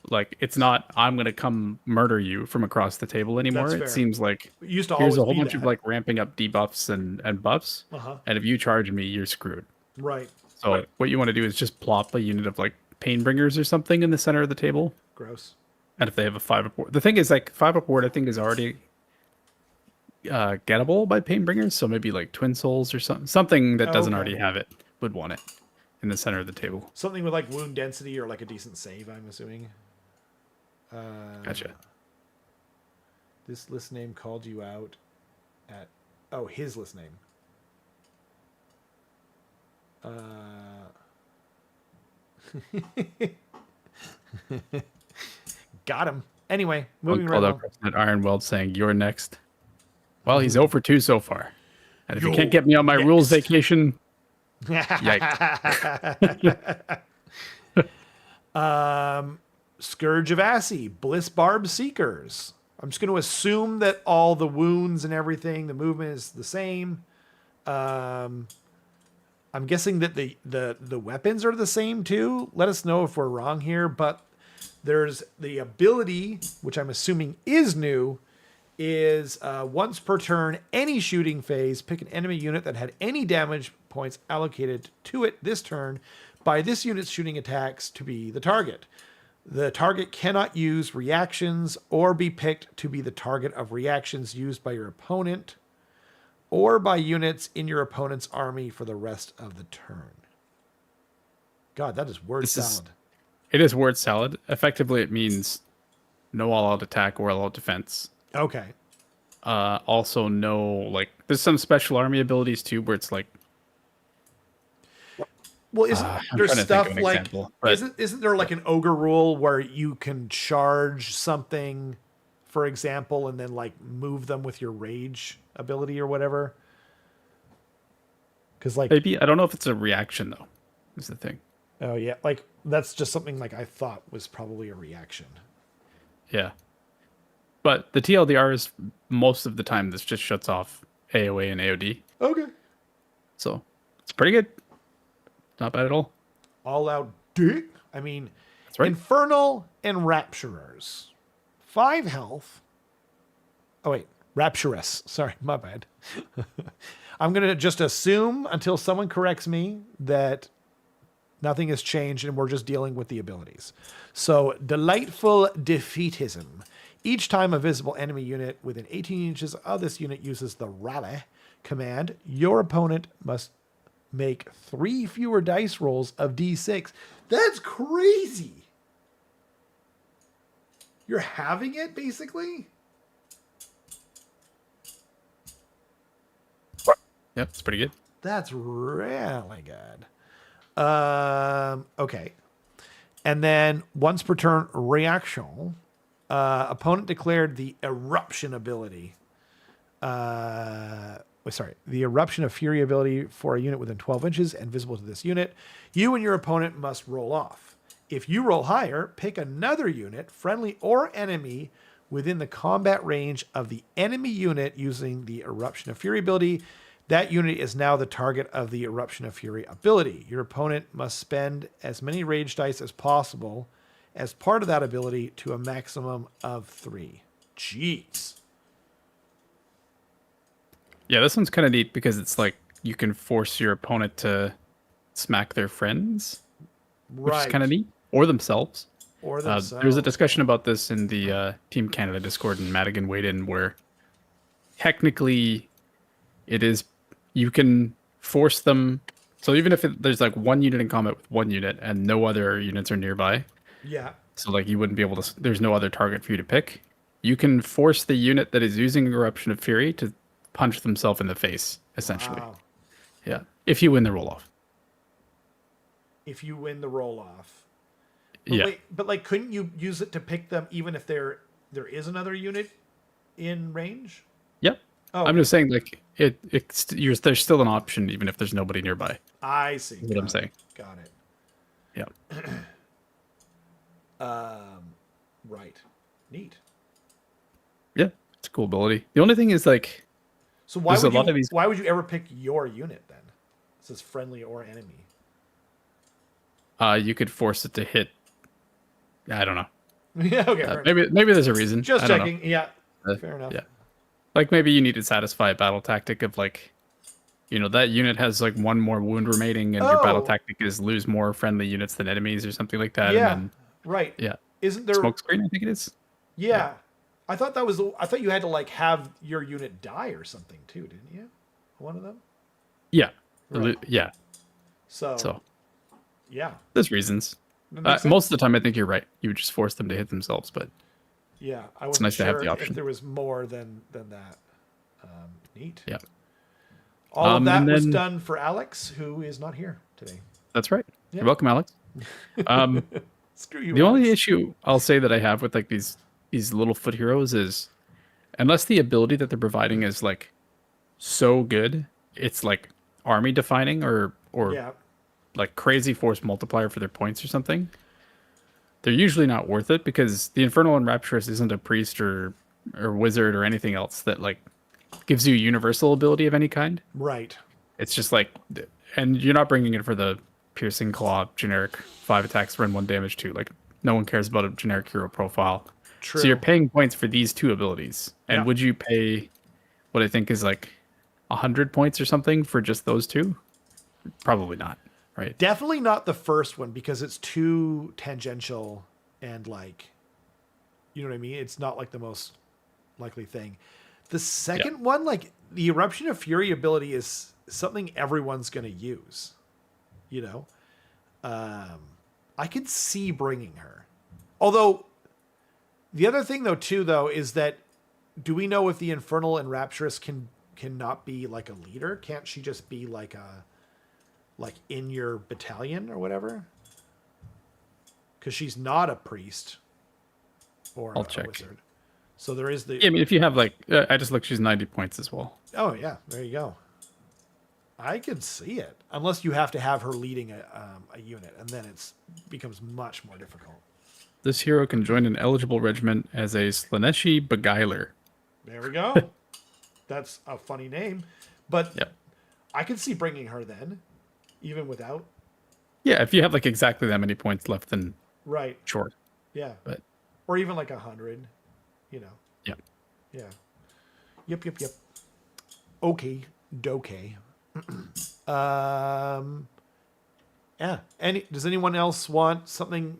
Like it's not I'm gonna come murder you from across the table anymore. That's It fair. seems like It used to here's always a whole be bunch that. of like ramping up debuffs and buffs. Uh-huh. And if you charge me, you're screwed. Right. So what you want to do is just plop a unit of like Painbringers or something in the center of the table. Gross. And if they have a 5 up ward, the thing is like 5 up ward I think is already gettable by Painbringers. So maybe like Twin Souls or something that doesn't Okay. already have it would want it in the center of the table. Something with like wound density or like a decent save, I'm assuming. Gotcha. This list name called you out at... Oh, his list name. Got him. Anyway, moving right Called along. out at Iron Weld saying you're next. Well, he's 0 for 2 so far. And if you can't get me on my rules vacation, yikes. Scourge of Ashy, Bliss Barb Seekers. I'm just going to assume that all the wounds and everything, the movement is the same. I'm guessing that the weapons are the same too. Let us know if we're wrong here, but there's the ability, which I'm assuming is new, is once per turn, any shooting phase, pick an enemy unit that had any damage points allocated to it this turn by this unit's shooting attacks to be the target. The target cannot use reactions or be picked to be the target of reactions used by your opponent or by units in your opponent's army for the rest of the turn. God, that is word salad. It is word salad. Effectively, it means no all-out attack or all-out defense. Okay. Also, no, like, there's some special army abilities too, where it's like, well, isn't there stuff like example, isn't there like an ogre rule where you can charge something, for example, and then like move them with your rage ability or whatever? Because like maybe I don't know if it's a reaction though. Is the thing. Oh yeah, like that's just something like I thought was probably a reaction. Yeah, but the TLDR is most of the time this just shuts off AOA and AOD. Okay. So it's pretty good. Not bad at all. All out dick. I mean, that's right. Infernal and Rapturers. 5 health. Oh, wait. Rapturous. Sorry, my bad. I'm going to just assume until someone corrects me that nothing has changed and we're just dealing with the abilities. So, Delightful Defeatism. Each time a visible enemy unit within 18 inches of this unit uses the rally command, your opponent must make 3 fewer dice rolls of D6. That's crazy. You're having it, basically? Yep, it's pretty good. That's really good. Okay. And then once per turn reaction, opponent declared the eruption ability. The eruption of fury ability for a unit within 12 inches and visible to this unit. You and your opponent must roll off. If you roll higher, pick another unit, friendly or enemy, within the combat range of the enemy unit using the eruption of fury ability. That unit is now the target of the eruption of fury ability. Your opponent must spend as many rage dice as possible as part of that ability to a maximum of 3. Jeez. Yeah, this one's kind of neat because it's like you can force your opponent to smack their friends, which is kind of neat, or themselves. Or themselves. There's a discussion about this in the Team Canada Discord, and Madigan weighed in, where technically it is you can force them. So even if there's like one unit in combat with one unit and no other units are nearby, yeah. So like you wouldn't be able to. There's no other target for you to pick. You can force the unit that is using Eruption of Fury to punch themselves in the face, essentially. Wow. Yeah, if you win the roll-off. If you win the roll-off. Yeah. Wait, but like, couldn't you use it to pick them even if there is another unit in range? Yep. Oh, I'm just saying, like, there's still an option even if there's nobody nearby. I see. That's what I'm saying. Got it. Yeah. Right. Neat. Yeah, it's a cool ability. The only thing is, like, so why would you ever pick your unit then? It says friendly or enemy. You could force it to hit. I don't know. Yeah. Okay. Maybe there's a reason. Just checking. Yeah. Fair enough. Yeah. Like maybe you need to satisfy a battle tactic of like, that unit has like one more wound remaining, and your battle tactic is lose more friendly units than enemies or something like that. Yeah. And then, right. Yeah. Isn't there smoke screen? I think it is. Yeah. I thought I thought you had to like have your unit die or something too, didn't you? One of them? Yeah. Right. Yeah. So. Yeah. There's reasons. Most of the time, I think you're right. You would just force them to hit themselves, but yeah, I it's nice to have the option. If there was more than that. Neat. Yeah. All of that was done for Alex, who is not here today. That's right. Yeah. You're welcome, Alex. Screw you. The only issue I'll say that I have with like these little foot heroes is, unless the ability that they're providing is like so good, it's like army defining or like crazy force multiplier for their points or something, they're usually not worth it, because the Infernal and Rapturous isn't a priest or or wizard or anything else that like gives you a universal ability of any kind. Right. It's just like, and you're not bringing it for the piercing claw generic 5 attacks, run 1 damage too. Like no one cares about a generic hero profile. True. So you're paying points for these 2 abilities. And Yeah. would you pay what I think is like 100 points or something for just those 2? Probably not, right? Definitely not the first one because it's too tangential and like, you know what I mean? It's not like the most likely thing. The second one, like the Eruption of Fury ability is something everyone's going to use, you know? I could see bringing her. Although the other thing though, is that do we know if the Infernal and Rapturous cannot be like a leader? Can't she just be like in your battalion or whatever? Because she's not a priest or I'll a check. wizard. So there is the... Yeah, I mean, if you have like, I just looked, she's 90 points as well. Oh, yeah. There you go. I could see it. Unless you have to have her leading a unit, and then it becomes much more difficult. This hero can join an eligible regiment as a Slaneshi Beguiler. There we go. That's a funny name. But Yep. I could see bringing her then, even without. Yeah, if you have like exactly that many points left, then Right. sure. Yeah. But Or even like 100, you know. yeah. Yeah. Yep. Okay. Dokay. Yeah. Does anyone else want something?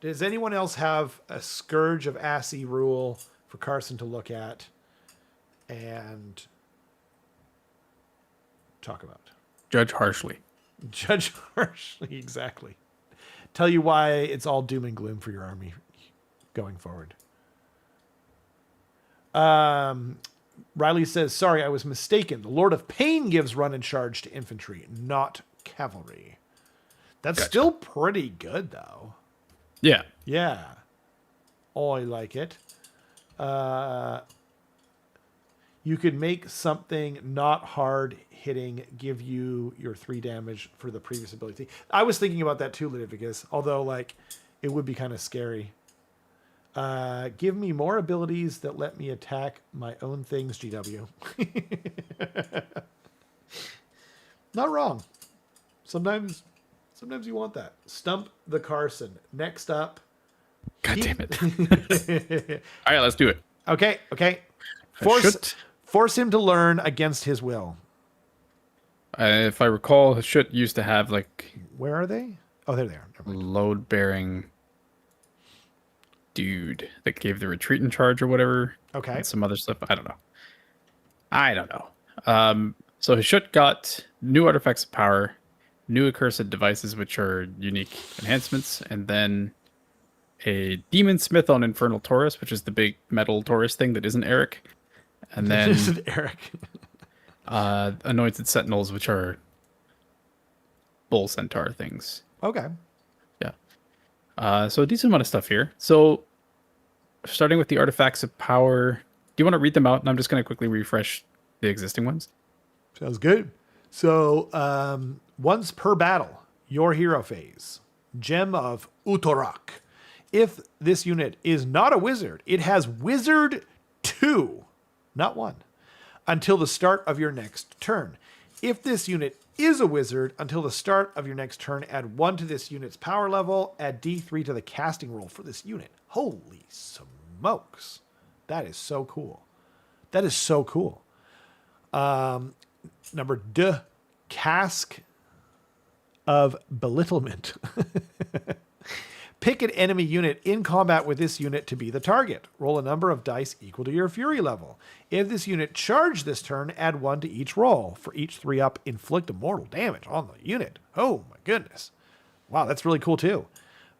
Does anyone else have a Scourge of Ashy rule for Carson to look at and talk about? Judge harshly. Judge harshly, exactly. Tell you why it's all doom and gloom for your army going forward. Riley says, sorry, I was mistaken. The Lord of Pain gives run and charge to infantry, not cavalry. That's Gotcha. still pretty good, though. Yeah. Yeah. Oh, I like it. You could make something not hard hitting give you your 3 damage for the previous ability. I was thinking about that too, Litivicus, although like it would be kind of scary. Give me more abilities that let me attack my own things, GW. Not wrong. Sometimes you want that. Stump the Carson. Next up. God damn it. All right, let's do it. Okay. Force him to learn against his will. If I recall, Hashut used to have like Where are they? Oh, there they are. Never mind. load bearing dude that gave the retreat in charge or whatever. Okay. And some other stuff. I don't know. So Hashut got new artifacts of power, new accursed devices, which are unique enhancements, and then a demon smith on Infernal Taurus, which is the big metal Taurus thing that isn't Eric. And then This is Eric. anointed sentinels, which are bull centaur things. Okay. Yeah. So a decent amount of stuff here. So starting with the artifacts of power, do you want to read them out? And I'm just going to quickly refresh the existing ones. Sounds good. So, once per battle, your hero phase, Gem of Utorak. If this unit is not a wizard, it has Wizard 2, not 1, until the start of your next turn. If this unit is a wizard, until the start of your next turn, add 1 to this unit's power level, add D3 to the casting roll for this unit. Holy smokes. That is so cool. That is so cool. Number D, Cask of Belittlement. Pick an enemy unit in combat with this unit to be the target. Roll a number of dice equal to your fury level. If this unit charged this turn, add 1 to each roll. For each 3-up, inflict a mortal damage on the unit. Oh my goodness. Wow, that's really cool too.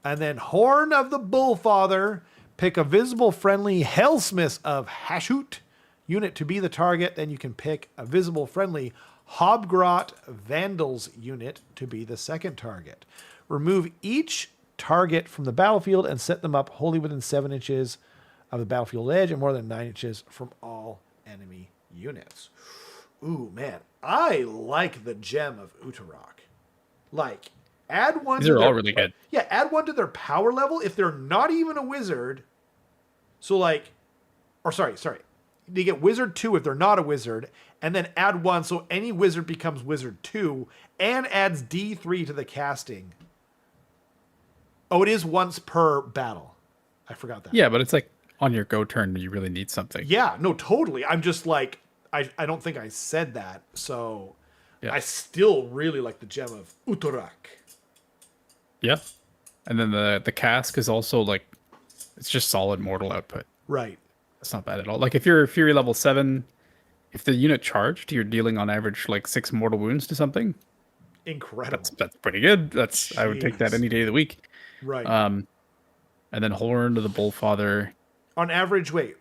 And then Horn of the Bullfather. Pick a visible friendly Hellsmith of Hashut unit to be the target. Then you can pick a visible friendly Hobgrot Vandals unit to be the second target. Remove each target from the battlefield and set them up wholly within 7 inches of the battlefield edge and more than 9 inches from all enemy units. Ooh, man. I like the Gem of Utorak. Like, add 1 These to are their, all really good. Yeah, add 1 to their power level if they're not even a wizard. So, like, or sorry. They get wizard 2 if they're not a wizard, and then add 1 so any wizard becomes wizard 2 and adds D3 to the casting. Oh, it is once per battle. I forgot that. Yeah, but it's like on your go turn, you really need something. Yeah, no, totally. I'm just like, I don't think I said that. So Yeah. I still really like the gem of Utorak. Yeah. And then the cask is also like, it's just solid mortal output. Right. That's not bad at all. Like if you're Fury level 7, if the unit charged, you're dealing on average like 6 mortal wounds to something. Incredible. That's pretty good. I would take that Jeez. any day of the week. Right. And then Horn to the Bullfather. On average, wait.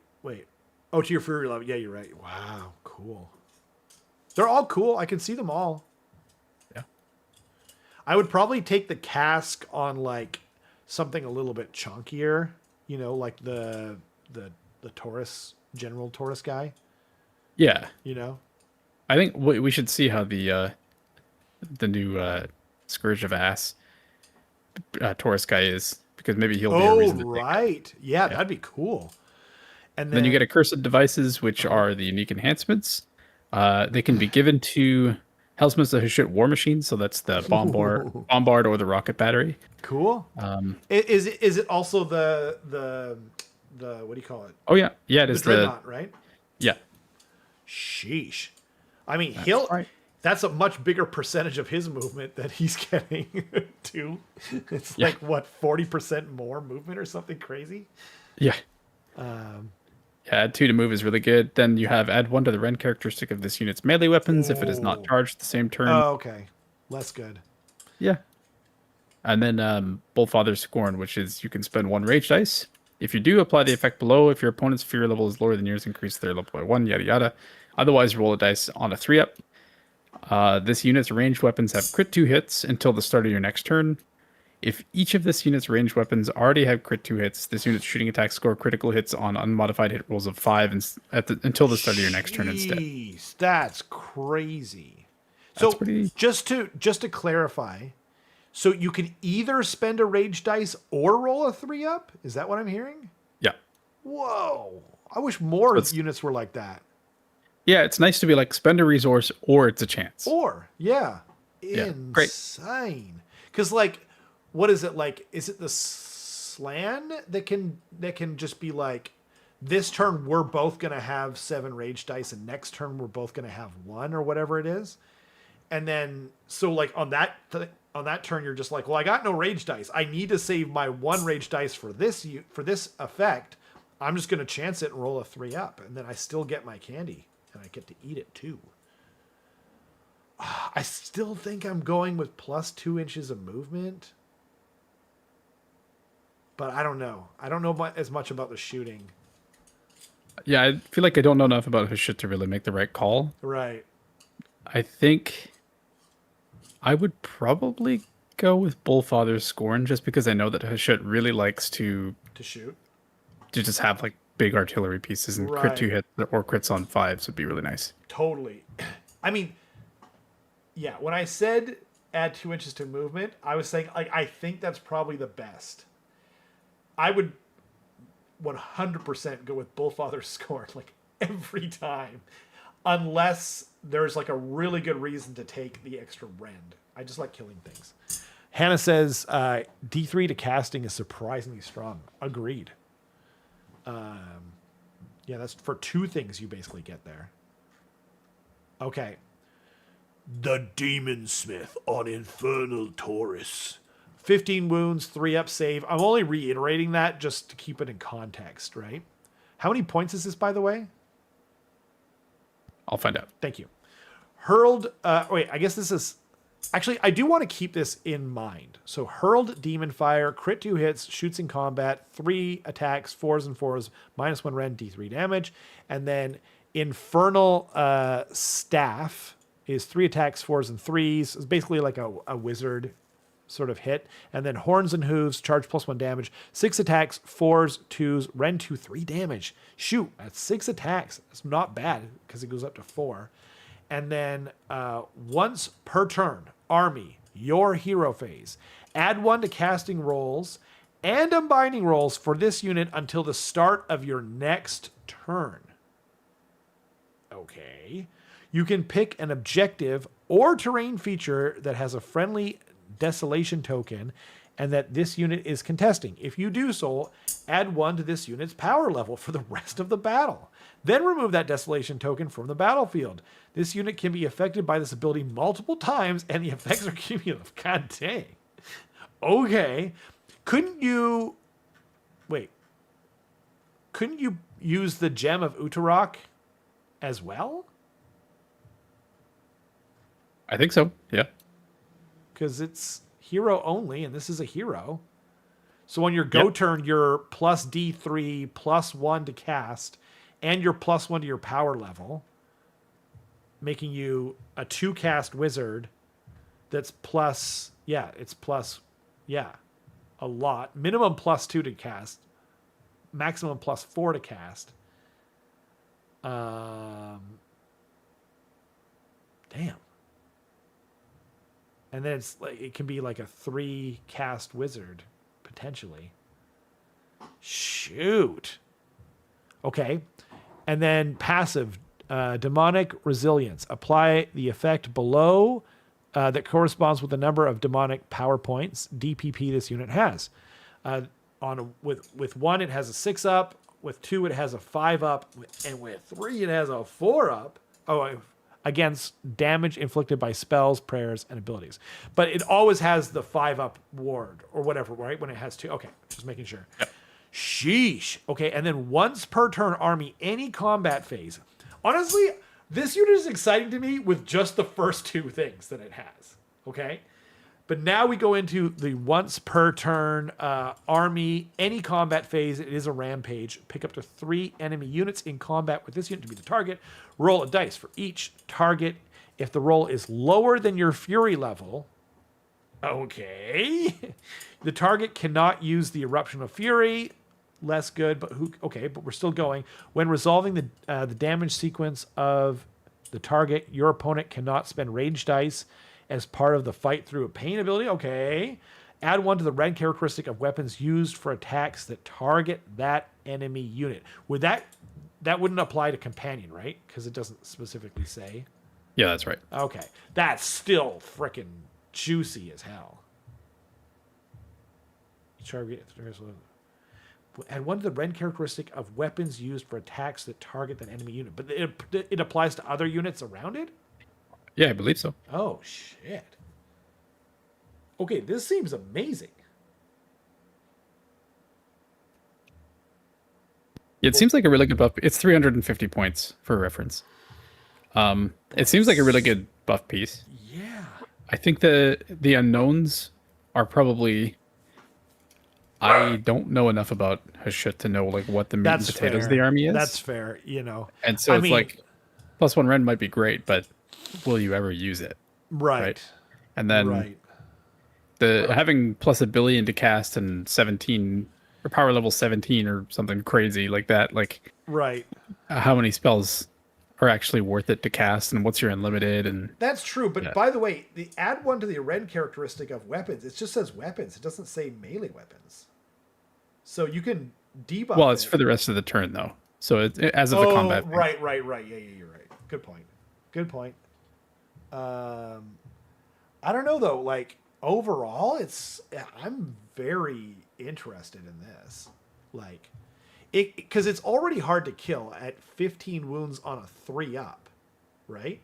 Oh, to your Fury level. Yeah, you're right. Wow, cool. They're all cool. I can see them all. Yeah. I would probably take the cask on like something a little bit chunkier, like the Taurus, General Taurus guy. Yeah. I think we should see how the new Scourge of Ass Taurus guy is, because maybe he'll be a reason to take it. Right. Yeah, that'd be cool. And then you get accursed devices, which are the unique enhancements. They can be given to Hellsmiths who shoot war machines, so that's the bombard or the rocket battery. Cool. Is it also the what do you call it? Oh yeah, it is the Dreadnought, right? Yeah. Sheesh. I mean, Right. that's a much bigger percentage of his movement that he's getting too. It's like what, 40% more movement or something crazy? Yeah. Add 2 to move is really good. Then you have add 1 to the rend characteristic of this unit's melee weapons if it is not charged the same turn. Oh, okay. Less good. Yeah. And then Bullfather's Scorn, which is you can spend 1 rage dice. If you do, apply the effect below. If your opponent's fear level is lower than yours, increase their level by 1, yada yada. Otherwise, roll a dice on a 3-up. This unit's ranged weapons have crit 2 hits until the start of your next turn. If each of this unit's ranged weapons already have crit 2 hits, this unit's shooting attacks score critical hits on unmodified hit rolls of 5 until the start of your next turn instead. That's crazy. So just to clarify, so you can either spend a rage dice or roll a 3-up? Is that what I'm hearing? Yeah. Whoa. I wish more units were like that. Yeah, it's nice to be like spend a resource or it's a chance. Insane. Because like, what is it like? Is it the Slan that can just be like, this turn we're both gonna have 7 rage dice, and next turn we're both gonna have 1 or whatever it is, and then so like on that turn you're just like, well, I got no rage dice. I need to save my 1 rage dice for this effect. I'm just gonna chance it and roll a 3-up, and then I still get my candy and I get to eat it too. I still think I'm going with plus 2 inches of movement. But I don't know. I don't know as much about the shooting. Yeah, I feel like I don't know enough about his shit to really make the right call. Right. I think I would probably go with Bullfather's Scorn, just because I know that his shit really likes to shoot. To just have like big artillery pieces and crit 2 hits or crits on 5s would be really nice. Totally. I mean, yeah, when I said add 2 inches to movement, I was saying like I think that's probably the best. I would 100% go with Bullfather's Scorn like every time, unless there's like a really good reason to take the extra rend. I just like killing things. Hannah says D3 to casting is surprisingly strong. Agreed. Yeah, that's for 2 things you basically get there. Okay. The Demon Smith on Infernal Taurus. 15 wounds, 3-up save. I'm only reiterating that just to keep it in context, right? How many points is this, by the way? I'll find out. Thank you. Hurled, I guess this is... Actually, I do want to keep this in mind. So, Hurled Demon Fire, crit 2 hits, shoots in combat, 3 attacks, 4s and 4s, -1 rend, D3 damage. And then Infernal Staff is 3 attacks, 4s and 3s. It's basically like a wizard sort of hit. And then Horns and Hooves, charge +1 damage, 6 attacks, 4s, 2s, rend 2, 3 damage. Shoot, that's 6 attacks. It's not bad because it goes up to 4. And then once per turn, army, your hero phase, add 1 to casting rolls and unbinding rolls for this unit until the start of your next turn. Okay. You can pick an objective or terrain feature that has a friendly desolation token and that this unit is contesting. If you do so, add 1 to this unit's power level for the rest of the battle. Then remove that desolation token from the battlefield. This unit can be affected by this ability multiple times and the effects are cumulative. God dang. Okay. Couldn't you use the Gem of Utarok as well? I think so. Yeah. Because it's hero only, and this is a hero. So on your go turn, you're plus D3, plus 1 to cast, and you're plus 1 to your power level, making you a 2 cast wizard that's plus, a lot. Minimum plus 2 to cast, maximum plus 4 to cast. Damn. And then it can be like a 3 cast wizard, potentially. Shoot. Okay. And then passive, demonic resilience. Apply the effect below that corresponds with the number of demonic power points DPP this unit has. With 1, it has a 6 up. With 2, it has a 5 up. And with 3, it has a 4 up. Against damage inflicted by spells, prayers, and abilities. But it always has the 5 up ward or whatever, right? When it has 2. Okay, just making sure. Yep. Sheesh. Okay, and then once per turn, army any combat phase. Honestly, this unit is exciting to me with just the first 2 things that it has. Okay? But now we go into the once per turn army, any combat phase. It is a rampage. Pick up to 3 enemy units in combat with this unit to be the target. Roll a dice for each target. If the roll is lower than your fury level, okay, the target cannot use the eruption of fury. Less good, but but we're still going. When resolving the damage sequence of the target, your opponent cannot spend rage dice as part of the fight through a pain ability. Okay. Add 1 to the red characteristic of weapons used for attacks that target that enemy unit. Would that wouldn't apply to companion, right? Because it doesn't specifically say. Yeah, that's right. Okay. That's still freaking juicy as hell. Add 1 to the red characteristic of weapons used for attacks that target that enemy unit. But it applies to other units around it? Yeah, I believe so. Oh, shit. Okay, this seems amazing. It seems like a really good buff. It's 350 points for reference. It seems like a really good buff piece. Yeah. I think the unknowns are probably... I don't know enough about Hashut to know like what the meat and potatoes of the army is. That's fair, you know. And so it's like +1 rend might be great, but will you ever use it? Right. And then having plus $1 billion to cast and 17 or power level 17 or something crazy like that, like how many spells are actually worth it to cast and what's your unlimited? And that's true, but by the way, the add 1 to the red characteristic of weapons, it just says weapons. It doesn't say melee weapons. So you can debuff. Well, it's for the rest of the turn though. So as of the combat. Right. Yeah, you're right. Good point. I don't know though. Like overall, I'm very interested in this. Like, because it's already hard to kill at 15 wounds on a 3 up, right?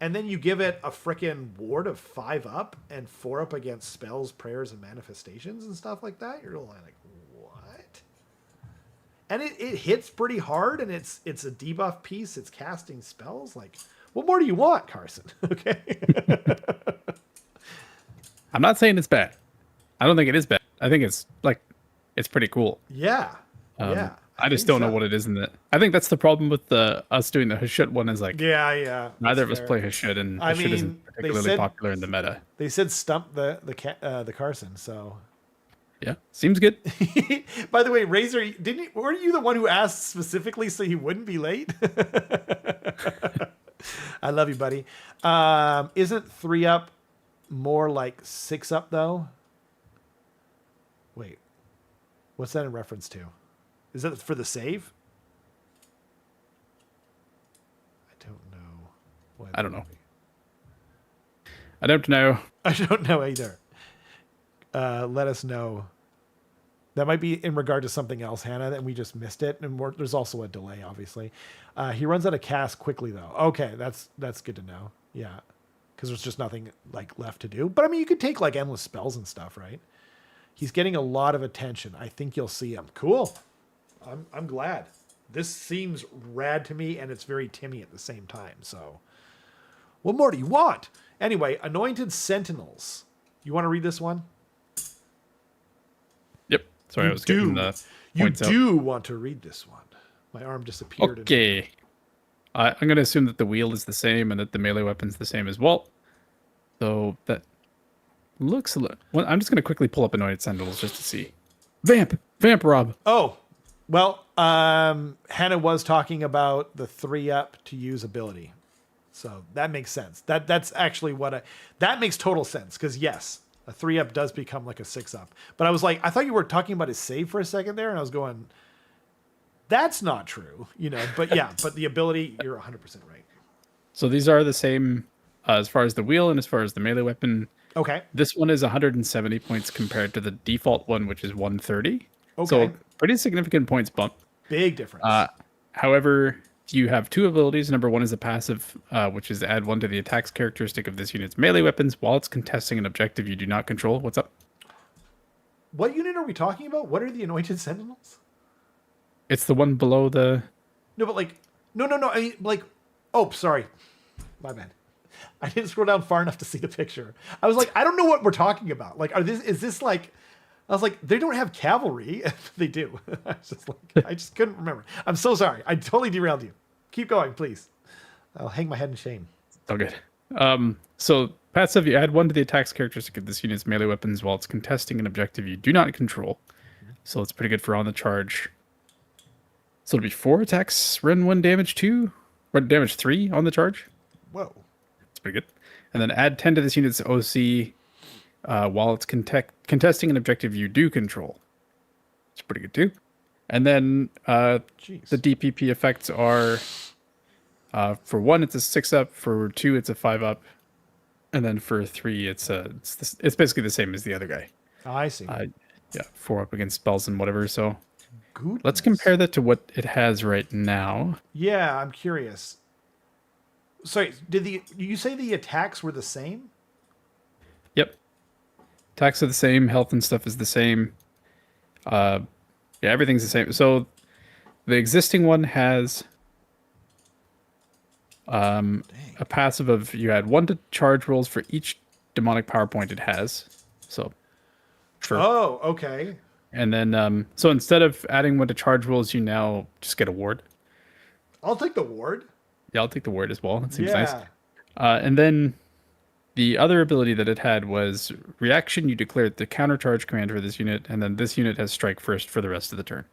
And then you give it a frickin' ward of 5 up and 4 up against spells, prayers, and manifestations and stuff like that. You're like, what? And it hits pretty hard, and it's a debuff piece. It's casting spells. Like, what more do you want, Carson? Okay. I'm not saying it's bad. I don't think it is bad. I think it's pretty cool. Yeah. Yeah. I just don't know what it is in that. I think that's the problem with us doing the Hashut one is like, neither of us play Hashut, and Hashut isn't particularly popular in the meta. They said stump the Carson, so yeah, seems good. By the way, Razor, weren't you the one who asked specifically so he wouldn't be late? I love you, buddy. Isn't 3 up more like 6 up though? Wait, what's that in reference to? Is that for the save? why I that don't know. would be. I don't know. I don't know either. Let us know. That might be in regard to something else, Hannah, and we just missed it. And there's also a delay, obviously. He runs out of cast quickly, though. Okay, that's good to know. Yeah, because there's just nothing like left to do. But I mean, you could take like endless spells and stuff, right? He's getting a lot of attention. I think you'll see him. Cool. I'm glad. This seems rad to me, and it's very Timmy at the same time. So, what more do you want? Anyway, Anointed Sentinels. You want to read this one? Yep. Sorry, I was getting the points out. You do want to read this one. My arm disappeared. Okay. I'm going to assume that the wheel is the same and that the melee weapon's the same as well. So that looks a little... Well, I'm just going to quickly pull up Anointed Sentinels just to see. Vamp, Rob. Oh, well, Hannah was talking about the 3-up to use ability. So that makes sense. That's actually that makes total sense. Because yes, a 3-up does become like a 6-up. But I was like, I thought you were talking about his save for a second there. And I was going... That's not true, but yeah, but the ability, you're 100% right. So these are the same as far as the wheel and as far as the melee weapon. Okay. This one is 170 points compared to the default one, which is 130. Okay. So pretty significant points bump. Big difference. However, you have 2 abilities. Number 1 is a passive, which is add 1 to the attacks characteristic of this unit's melee weapons while it's contesting an objective you do not control. What's up? What unit are we talking about? What are the Anointed Sentinels? It's the one below the... No, but like... No. I mean, like... Oh, sorry. My bad. I didn't scroll down far enough to see the picture. I was like, I don't know what we're talking about. Like, is this like... I was like, they don't have cavalry. They do. I was just like... I just couldn't remember. I'm so sorry. I totally derailed you. Keep going, please. I'll hang my head in shame. It's all good. So, passive, you add 1 to the attacks characteristic of this unit's melee weapons while it's contesting an objective you do not control. So it's pretty good for on the charge. So it'll be 4 attacks, run 1 damage 2, run damage 3 on the charge. Whoa. That's pretty good. And then add 10 to this unit's OC while it's contesting an objective you do control. It's pretty good too. And then the DPP effects are, for 1, it's a 6-up, for 2, it's a 5-up, and then for 3, it's basically the same as the other guy. Oh, I see. Yeah, 4-up against spells and whatever, so... Goodness. Let's compare that to what it has right now. Yeah, I'm curious. Sorry, did you say the attacks were the same? Yep. Attacks are the same, health and stuff is the same. Yeah, everything's the same. So the existing one has a passive of you add 1 to charge rolls for each demonic power point it has. So Oh, okay. And then, so instead of adding 1 to charge rolls, you now just get a ward. I'll take the ward. Yeah, I'll take the ward as well. That seems nice. Yeah. And then the other ability that it had was reaction. You declared the countercharge command for this unit, and then this unit has strike first for the rest of the turn.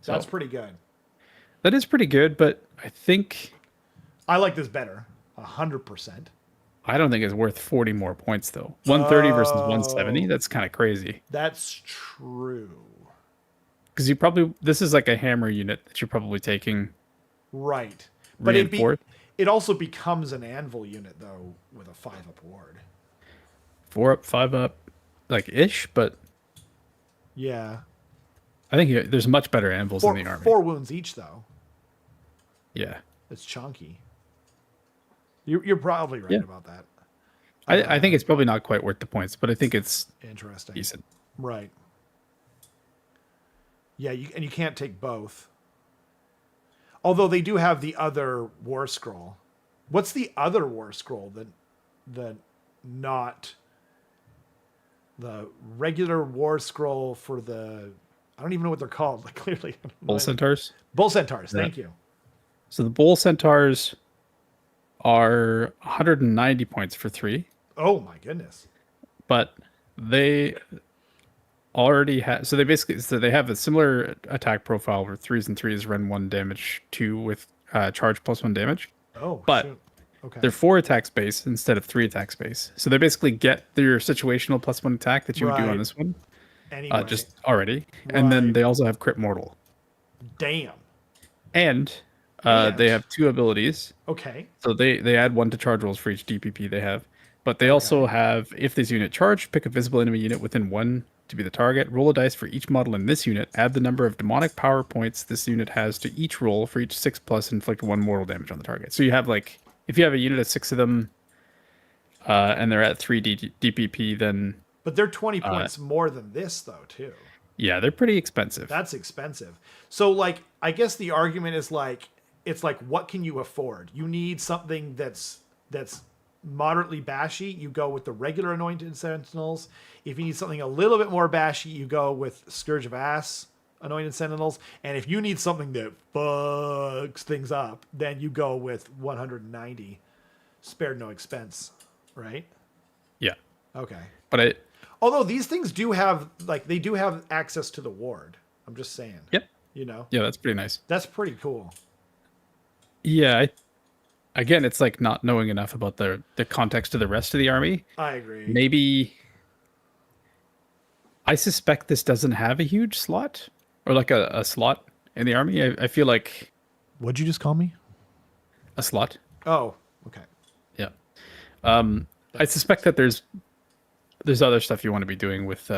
So that's pretty good. That is pretty good, but I think... I like this better. 100%. I don't think it's worth 40 more points, though. 130 versus 170, that's kind of crazy. That's true. Because you probably... This is like a hammer unit that you're probably taking... Right. But it also becomes an anvil unit, though, with a 5-up ward. 4-up, 5-up, like, ish, but... Yeah. I think there's much better anvils in the army. 4 wounds each, though. Yeah. It's chunky. You're probably right about that. I think it's probably not quite worth the points, but I think it's interesting. Decent. Right. Yeah, you can't take both. Although they do have the other war scroll. What's the other war scroll that not the regular war scroll for the... I don't even know what they're called. Like, clearly. Bull Centaurs? Bull Centaurs, thank you. So the Bull Centaurs are 190 points for 3. Oh my goodness. But they already have... So they have a similar attack profile where 3s and 3s run 1 damage 2 with charge plus 1 damage. Oh, but shoot. Okay. They're 4 attack space instead of 3 attack space. So they basically get their situational plus 1 attack that you would do on this one. Anyway. Just already. And then they also have crit mortal. Damn. And They have 2 abilities. Okay. So they add 1 to charge rolls for each DPP they have. But they also have, if this unit charged, pick a visible enemy unit within 1 to be the target. Roll a dice for each model in this unit. Add the number of demonic power points this unit has to each roll. For each 6+, inflict 1 mortal damage on the target. So you have like, if you have a unit of 6 of them, and they're at 3 DPP, then... But they're 20 points more than this, though, too. Yeah, they're pretty expensive. That's expensive. So, like, I guess the argument is like, it's like, what can you afford? You need something that's moderately bashy, you go with the regular Anointed Sentinels. If you need something a little bit more bashy, you go with Scourge of Ass Anointed Sentinels. And if you need something that fucks things up, then you go with 190 spared no expense, right? Yeah. Okay. But although these things do have, like, they do have access to the ward. I'm just saying. Yep. You know? Yeah, that's pretty nice. That's pretty cool. Yeah, again, it's like not knowing enough about the context of the rest of the army. I agree. Maybe I suspect this doesn't have a huge slot or like a slot in the army. I feel like What'd you just call me? a slot. Oh, okay. Yeah. I suspect that there's other stuff you want to be doing with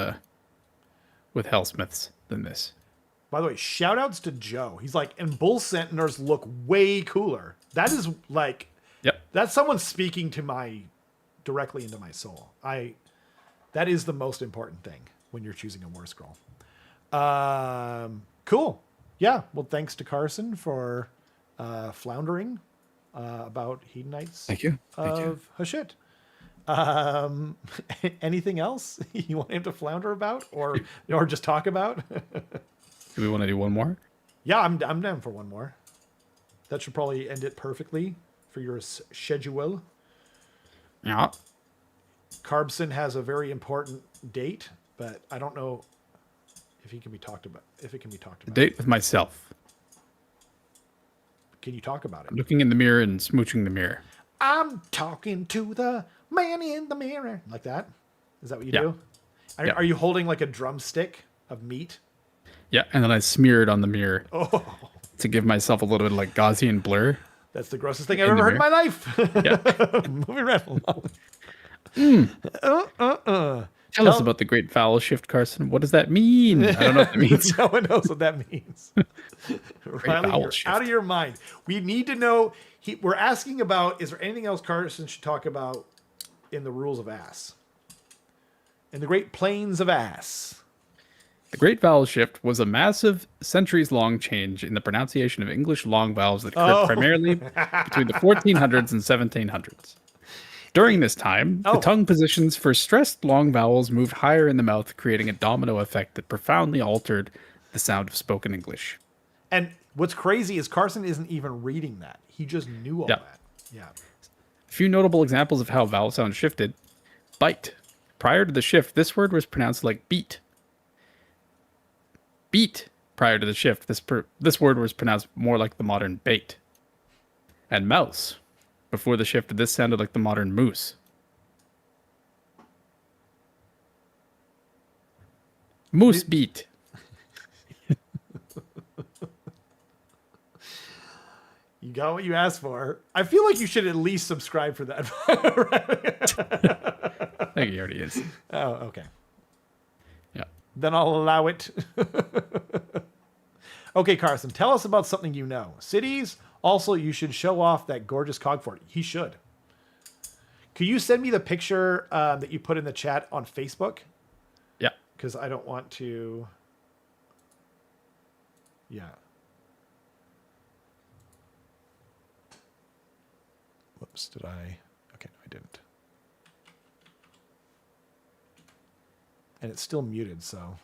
Hellsmiths than this. By the way, shout outs to Joe. He's like, and Bull Centenars look way cooler. That is like, Yep. that's someone speaking to directly into my soul. That is the most important thing when you're choosing a war scroll. Cool. Yeah. Well, thanks to Carson for floundering about Hedonites Thank you. of Hashit. Anything else you want him to flounder about or just talk about? Do we want to do one more? Yeah, I'm down for one more. That should probably end it perfectly for your schedule. Yeah. Carbson has a very important date, but I don't know if he can be talked about. If it can be talked about. Date with myself. Can you talk about it? Looking in the mirror and smooching the mirror. I'm talking to the man in the mirror. Like that? Is that what you Yeah. do? Yeah. Are you holding like a drumstick of meat? Yeah, and then I smeared on the mirror Oh, to give myself a little bit of like Gaussian blur. that's the grossest thing I've ever heard in my life. Yeah. Moving right along. Tell us about the Great Vowel Shift, Carson. What does that mean? I don't know what that means. No one knows what that means. Riley, vowel you're shift. out of your mind. We need to know. We're asking about, is there anything else Carson should talk about in the rules of Ass? In the Great Plains of Ass. The Great Vowel Shift was a massive, centuries-long change in the pronunciation of English long vowels that occurred primarily between the 1400s and 1700s. During this time, the tongue positions for stressed long vowels moved higher in the mouth, creating a domino effect that profoundly altered the sound of spoken English. And what's crazy is Carson isn't even reading that. He just knew all that. Yeah. A few notable examples of how vowel sounds shifted. Bite. Prior to the shift, this word was pronounced like beat. Beat. Prior to the shift, this word was pronounced more like the modern bait. And mouse. Before the shift, this sounded like the modern moose. Moose beat. You got what you asked for. I feel like you should at least subscribe for that. I think he already is. Oh, okay. Yeah. Then I'll allow it. Okay, Carson, tell us about something you know. Cities. Also, you should show off that gorgeous cog fort. He should. Could you send me the picture that you put in the chat on Facebook? Yeah. Because I don't want to. Yeah. Whoops, did I? Okay, no, I didn't. And it's still muted, so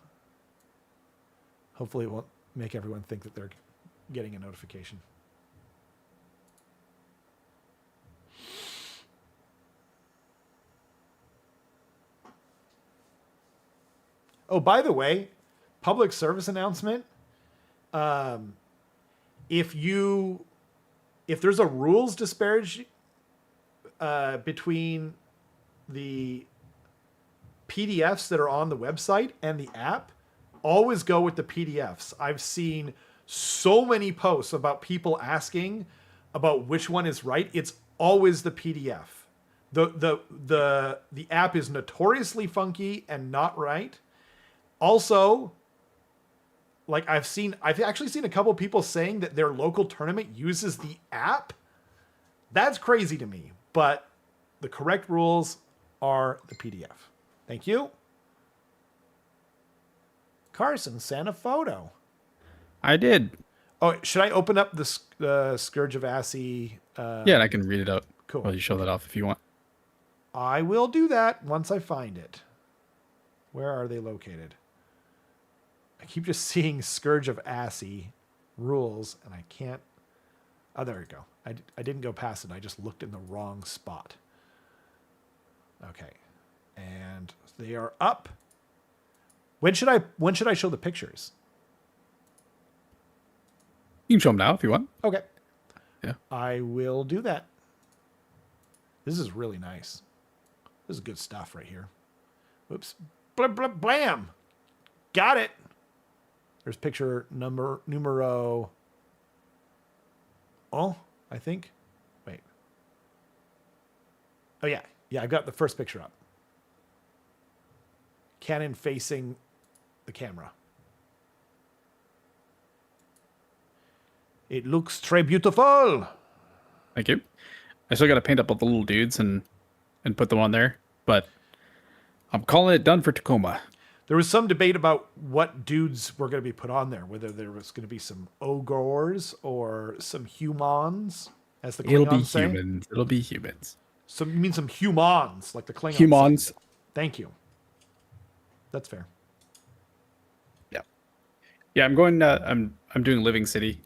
hopefully it won't make everyone think that they're getting a notification. Oh, by the way, public service announcement. If there's a rules disparage between the PDFs that are on the website and the app, always go with the PDFs. I've seen so many posts about people asking about which one is right. It's always the PDF. The app is notoriously funky and not right. Also, like I've actually seen a couple people saying that their local tournament uses the app. That's crazy to me, but the correct rules are the PDF. Thank you. Carson sent a photo. I did. Oh, should I open up the Scourge of Ashy? Yeah, and I can read it out. Cool. While you show that off if you want. I will do that once I find it. Where are they located? I keep just seeing Scourge of Ashy rules, and I can't. Oh, there we go. I didn't go past it. I just looked in the wrong spot. Okay, and they are up. When should I show the pictures? You can show them now if you want. Okay. Yeah. I will do that. This is really nice. This is good stuff right here. Whoops. Blam. Got it. There's picture numero. Oh, I think. Wait. Oh, yeah. Yeah, I've got the first picture up. Cannon facing the camera. It looks très beautiful. Thank you. I still got to paint up all the little dudes and put them on there, but I'm calling it done for Tacoma. There was some debate about what dudes were going to be put on there, whether there was going to be some Ogors or some humans, as the Klingons say. Humans. It'll be humans. So you mean some humans, like the Klingons? Humans. Say. Thank you. That's fair. Yeah. Yeah, I'm going. I'm doing Living City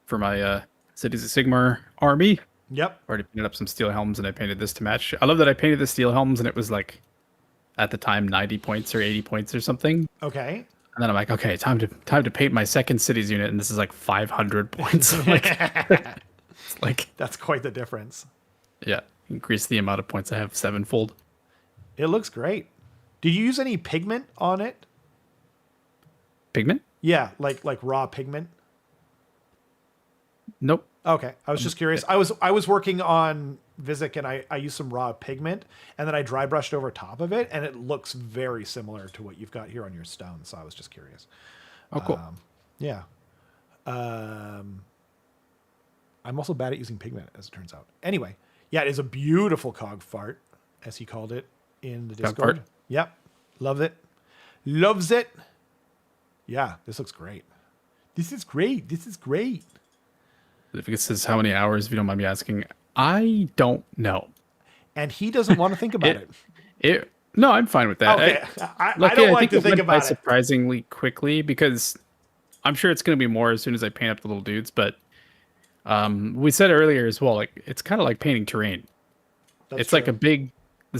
for my Cities of Sigmar army. Yep. Already painted up some steel helms, and I painted this to match. I love that I painted the steel helms, and it was like, at the time, 90 points or 80 points or something. Okay. And then I'm like, okay, time to paint my second cities unit, and this is like 500 points. It's like that's quite the difference. Yeah, increase the amount of points I have sevenfold. It looks great. Did you use any pigment on it? Pigment? Yeah, like raw pigment. Nope. Okay, I was just curious. I was working on Visic and I used some raw pigment and then I dry brushed over top of it and it looks very similar to what you've got here on your stone. So I was just curious. Oh, cool. Yeah. I'm also bad at using pigment, as it turns out. Anyway, yeah, it is a beautiful cog fart, as he called it in the Discord. Yep, love it. Loves it. Yeah, this looks great. This is great. This is great. If it says how many hours, if you don't mind me asking, I don't know. And he doesn't want to think about it. No, I'm fine with that. Okay. I don't like to think about it. Surprisingly quickly, because I'm sure it's going to be more as soon as I paint up the little dudes. But we said earlier as well, like it's kind of like painting terrain. It's true.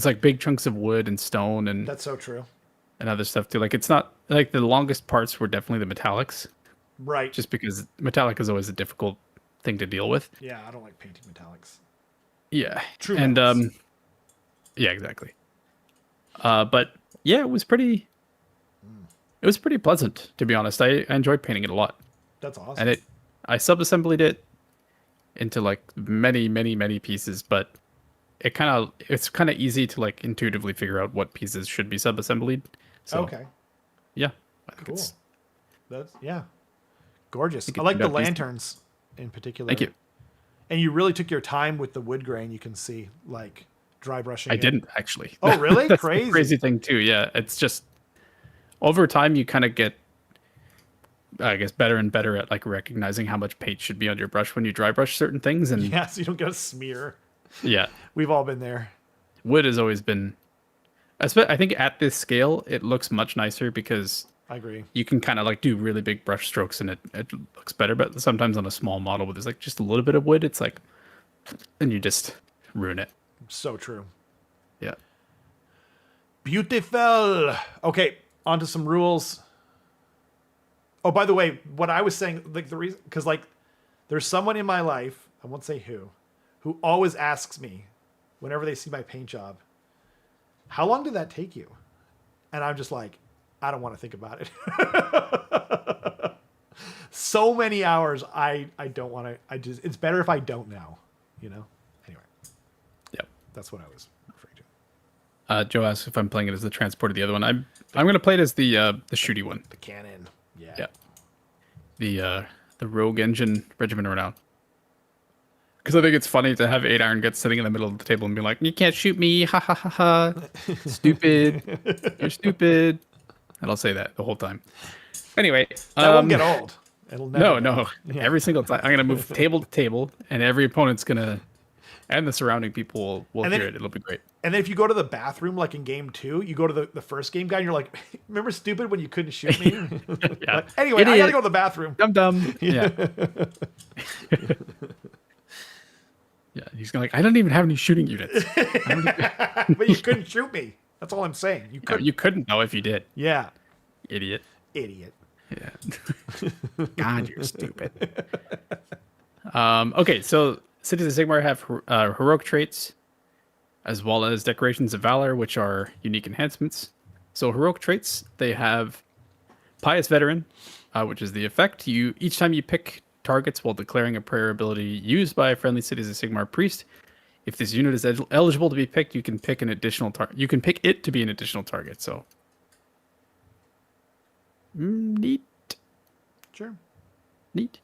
Like big chunks of wood and stone, and that's so true. And other stuff too. Like it's not like the longest parts were definitely the metallics, right? Just because metallic is always a difficult thing to deal with. Yeah, I don't like painting metallics. Yeah, true. And yeah, exactly. But yeah, it was pretty pleasant, to be honest. I enjoyed painting it a lot. That's awesome. And I sub-assembled it into like many pieces, but it's kind of easy to like intuitively figure out what pieces should be sub-assembled. So, okay. Yeah. I think cool. That's gorgeous. I like the lanterns in particular. Thank you. And you really took your time with the wood grain. You can see like dry brushing. I didn't actually. Oh, really? That's Crazy. The crazy thing too. Yeah. It's just over time you kind of get, I guess, better and better at like recognizing how much paint should be on your brush when you dry brush certain things. And yeah, so you don't get a smear. Yeah. We've all been there. Wood has always been, I think at this scale, it looks much nicer because I agree. You can kind of like do really big brush strokes and it looks better. But sometimes on a small model where there's like just a little bit of wood, it's like, and you just ruin it. So true. Yeah. Beautiful. Okay, on to some rules. Oh, by the way, what I was saying, like the reason, because like there's someone in my life, I won't say who always asks me whenever they see my paint job, how long did that take you? And I'm just like, I don't want to think about it. so many hours. I don't want to. It's better if I don't now. Anyway, Yep. that's what I was referring to. Joe asks if I'm playing it as the transport of the other one. I'm gonna play it as the shooty one. The cannon. Yeah. Yeah. The rogue engine regiment renown. Because I think it's funny to have 8 iron guts sitting in the middle of the table and be like, "You can't shoot me, ha ha ha ha, stupid, you're stupid," and I'll say that the whole time. Anyway, That won't get old. It'll never. no. Yeah. Every single time I'm gonna move table to table, and every opponent's gonna, and the surrounding people will hear it. It'll be great. And then if you go to the bathroom, like in game 2, you go to the first game guy and you're like, "Remember stupid when you couldn't shoot me?" Yeah. Like, anyway, Idiot. I gotta go to the bathroom. Dumb. Yeah. Yeah. He's gonna I don't even have any shooting units. But you couldn't shoot me. That's all I'm saying. You No, couldn't. you couldn't know if you did. Yeah. Idiot. Idiot. Yeah. God, you're stupid. Okay, so Cities of Sigmar have heroic traits as well as decorations of valor, which are unique enhancements. So heroic traits, they have Pious Veteran, which is the effect. Each time you pick targets while declaring a prayer ability used by a friendly Cities of Sigmar priest, if this unit is eligible to be picked, you can pick an additional target. You can pick it to be an additional target. So neat. Sure. Neat.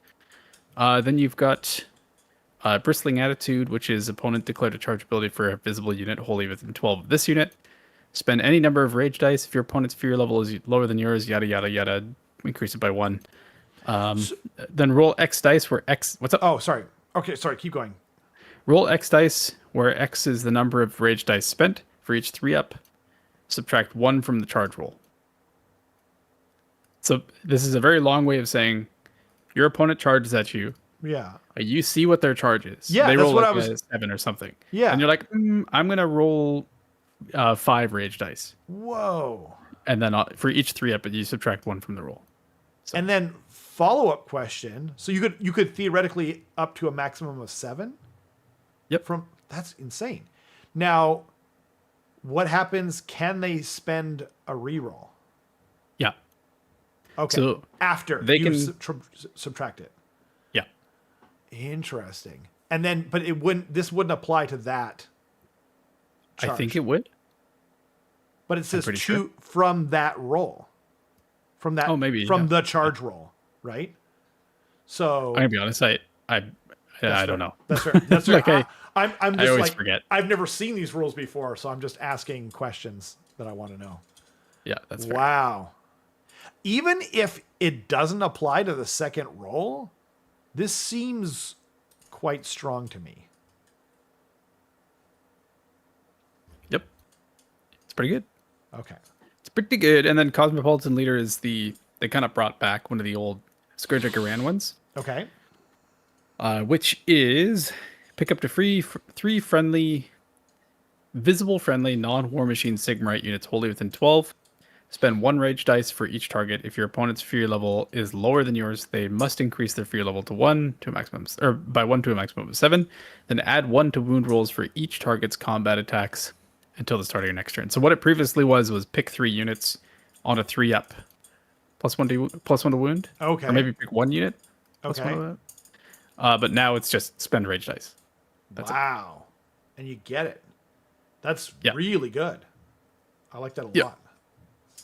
Then you've got Bristling Attitude, which is opponent declared a charge ability for a visible unit wholly within 12 of this unit. Spend any number of rage dice. If your opponent's fear level is lower than yours, yada, yada, yada, increase it by 1. Then roll X dice where X... What's up? Oh, sorry. Okay, sorry. Keep going. Roll X dice where X is the number of rage dice spent. For each 3-up, subtract 1 from the charge roll. So this is a very long way of saying your opponent charges at you. Yeah. You see what their charge is. Yeah, they that's roll what like I was... a 7 or something. Yeah. And you're like, I'm going to roll 5 rage dice. Whoa. And then for each 3-up, you subtract 1 from the roll. So. And then follow-up question. So you could theoretically up to a maximum of 7? Yep. That's insane. Now, what happens? Can they spend a reroll? Yeah. Okay. So after they you can subtract it. Yeah. Interesting. And then, but this wouldn't apply to that charge. I think it would. But it says 2 sure. from that roll. From that. Oh, maybe from the charge roll, right? So I'm gonna be honest. I don't know. That's right. That's right. Like I'm just I always like forget. I've never seen these rules before, so I'm just asking questions that I want to know. Yeah, that's fair. Wow. Even if it doesn't apply to the second roll, this seems quite strong to me. Yep. It's pretty good. Okay. It's pretty good. And then Cosmopolitan Leader is they kind of brought back one of the old Scourge Garan ones. Okay. Which is pick up to 3 visible friendly non-war machine Sigmarite units wholly within 12. Spend 1 rage dice for each target. If your opponent's fear level is lower than yours, they must increase their fear level to 1 to a maximum, or by 1 to a maximum of 7. Then add 1 to wound rolls for each target's combat attacks until the start of your next turn. So what it previously was pick 3 units on a 3-up, +1 to wound. Okay. Or maybe pick 1 unit. Okay. +1 to that. But now it's just spend rage dice. That's wow. And you get it. That's Yeah. really good. I like that a Yeah. lot.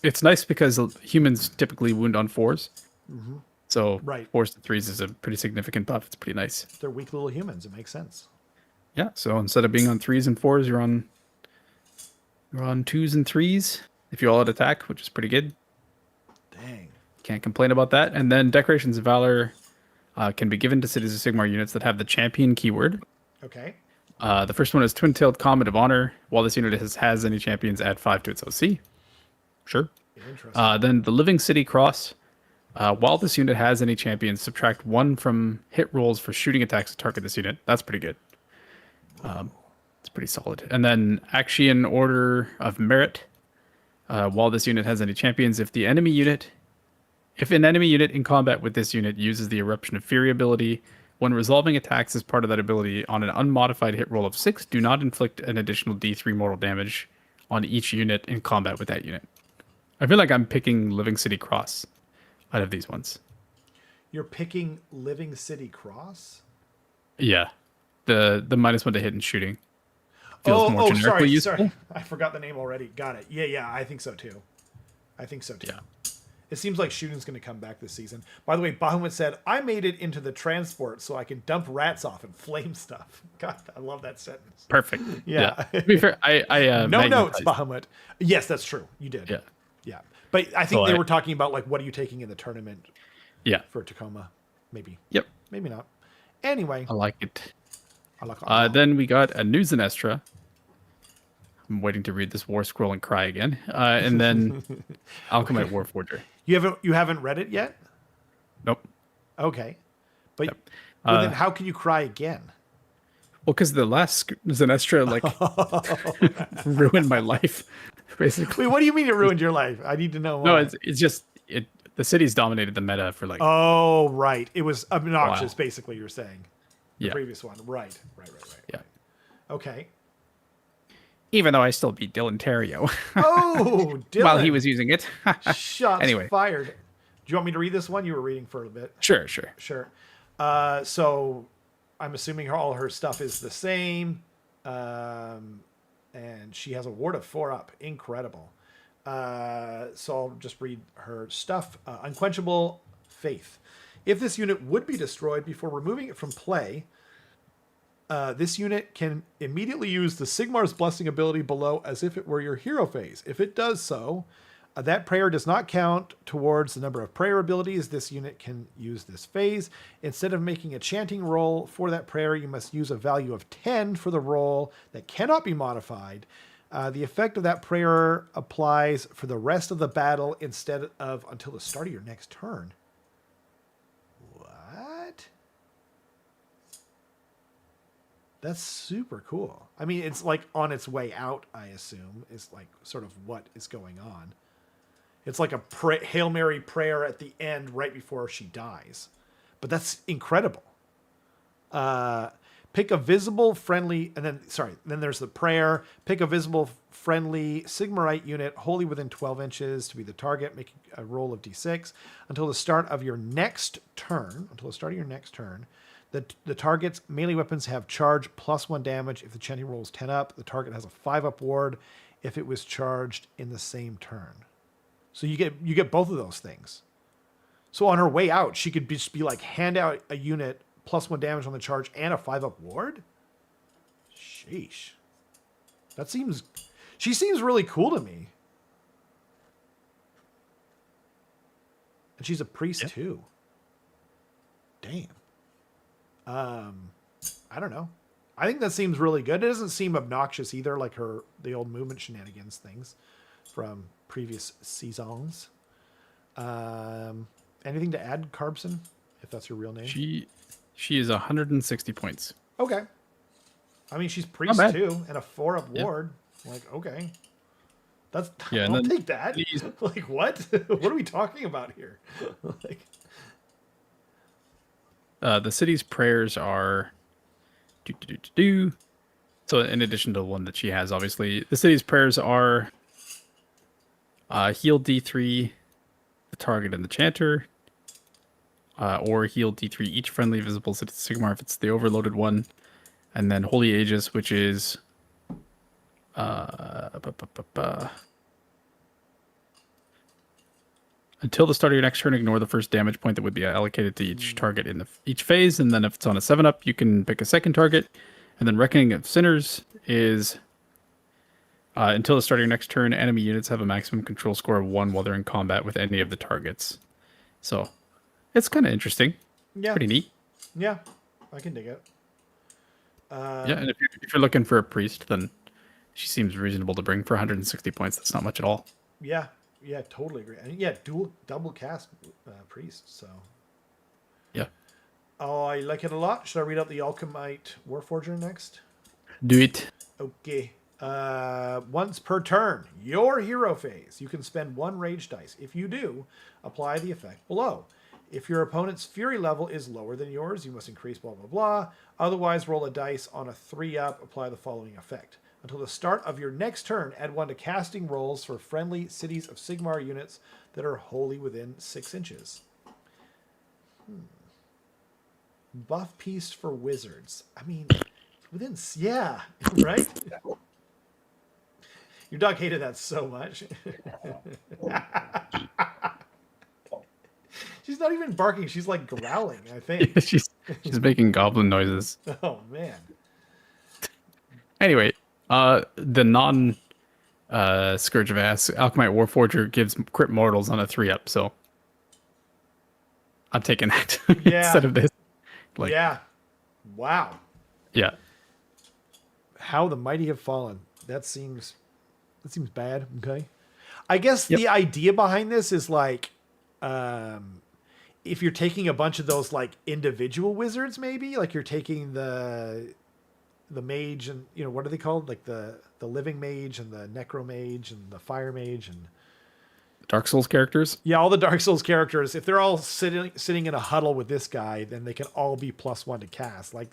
It's nice because humans typically wound on 4s. Mm-hmm. So Right. 4s to 3s is a pretty significant buff. It's pretty nice. They're weak little humans. It makes sense. Yeah. So instead of being on 3s and 4s, you're on 2s and 3s if you all out attack, which is pretty good. Dang. Can't complain about that. And then Decorations of Valor can be given to Cities of Sigmar units that have the champion keyword. Okay. The first one is Twin-Tailed Comet of Honor. While this unit has any champions, add 5 to its OC. Sure. Interesting. Then the Living City Cross. While this unit has any champions, subtract 1 from hit rolls for shooting attacks to target this unit. That's pretty good. It's pretty solid. And then Aqshy Order of Merit. While this unit has any champions, if an enemy unit in combat with this unit uses the Eruption of Fury ability, when resolving attacks as part of that ability on an unmodified hit roll of 6, do not inflict an additional D3 mortal damage on each unit in combat with that unit. I feel like I'm picking Living City Cross out of these ones. You're picking Living City Cross? Yeah. The -1 to hit and shooting feels more generically sorry, useful. sorry. I forgot the name already. Got it. Yeah, I think so too. Yeah. It seems like shooting's going to come back this season. By the way, Bahamut said, I made it into the transport so I can dump rats off and flame stuff. God, I love that sentence. Perfect. Yeah. To be fair, I No notes, magnetized. Bahamut. Yes, that's true. You did. Yeah. Yeah. But I think So they were talking about, like, what are you taking in the tournament Yeah. for Tacoma? Maybe. Yep. Maybe not. Anyway. I like it. I like Then we got a new Zenestra. I'm waiting to read this war scroll and cry again. And then Alchemite Warforger. You haven't read it yet? Nope. Okay. But, Yep. but then how can you cry again? Well, because the last Zenestra ruined my life, basically. Wait, what do you mean it ruined your life? I need to know No, why. it's just the city's dominated the meta for like Oh, right. It was obnoxious, Wow. basically, you're saying. The Yeah. previous one. Right. Yeah. Okay. Even though I still beat Dylan Terrio Oh, Dylan. while he was using it. Shots Anyway. fired. Do you want me to read this one? You were reading for a bit. Sure. Sure. So I'm assuming all her stuff is the same. And she has a ward of 4 up. Incredible. So I'll just read her stuff. Unquenchable Faith. If this unit would be destroyed before removing it from play, this unit can immediately use the Sigmar's Blessing ability below as if it were your hero phase. If it does so, that prayer does not count towards the number of prayer abilities this unit can use this phase. Instead of making a chanting roll for that prayer, you must use a value of 10 for the roll that cannot be modified. The effect of that prayer applies for the rest of the battle instead of until the start of your next turn. What? That's super cool. I mean, it's like on its way out, I assume, is like sort of what is going on. It's like a Hail Mary prayer at the end right before she dies. But that's incredible. Pick a visible, friendly, and then there's the prayer. Pick a visible, friendly Sigmarite unit wholly within 12 inches to be the target, making a roll of d6 until the start of your next turn. The target's melee weapons have charge +1 damage. If the chanting rolls 10 up, the target has a 5 up ward if it was charged in the same turn. So you get both of those things. So on her way out, she could just be like, hand out a unit +1 damage on the charge and a 5 up ward? Sheesh. She seems really cool to me. And she's a priest too. Damn. I don't know. I think that seems really good. It doesn't seem obnoxious either, like the old movement shenanigans things from previous seasons. Anything to add, Carbson, if that's your real name? She is 160 points. Okay. I mean, she's priest too, and a 4 up ward. Like, okay. I'll take that. Like, what? What are we talking about here? Like, the city's prayers are So in addition to the one that she has, obviously, the city's prayers are heal D3 the target and the chanter, or heal D3 each friendly visible Sigmar if it's the overloaded one, and then Holy Aegis, which is until the start of your next turn, ignore the first damage point that would be allocated to each target in each phase, and then if it's on a 7-up, you can pick a second target. And then Reckoning of Sinners is until the start of your next turn, enemy units have a maximum control score of 1 while they're in combat with any of the targets. So it's kind of interesting. Yeah. Pretty neat. Yeah, I can dig it. Yeah, and if you're looking for a priest, then she seems reasonable to bring for 160 points. That's not much at all. Yeah, totally agree. And yeah, double cast priest, so. Yeah. Oh, I like it a lot. Should I read out the Alchemite Warforger next? Do it. Okay. Once per turn, your hero phase, you can spend 1 rage dice. If you do, apply the effect below. If your opponent's fury level is lower than yours, you must increase blah, blah, blah. Otherwise, roll a dice on a 3-up, apply the following effect. Until the start of your next turn, add 1 to casting rolls for friendly Cities of Sigmar units that are wholly within 6 inches. Buff piece for wizards. I mean, yeah, right? Your dog hated that so much. She's not even barking. She's like growling, I think. she's making goblin noises. Oh, man. Anyway, the non Scourge of Ass Alchemite Warforger gives crit mortals on a 3-up, so I'm taking that instead of this. Like, yeah. Wow. Yeah. How the mighty have fallen. That seems bad. Okay. I guess the idea behind this is like, if you're taking a bunch of those like individual wizards, maybe like you're taking the mage and what are they called? Like the living mage and the necro mage and the fire mage and Dark Souls characters. Yeah, all the Dark Souls characters. If they're all sitting in a huddle with this guy, then they can all be +1 to cast. Like,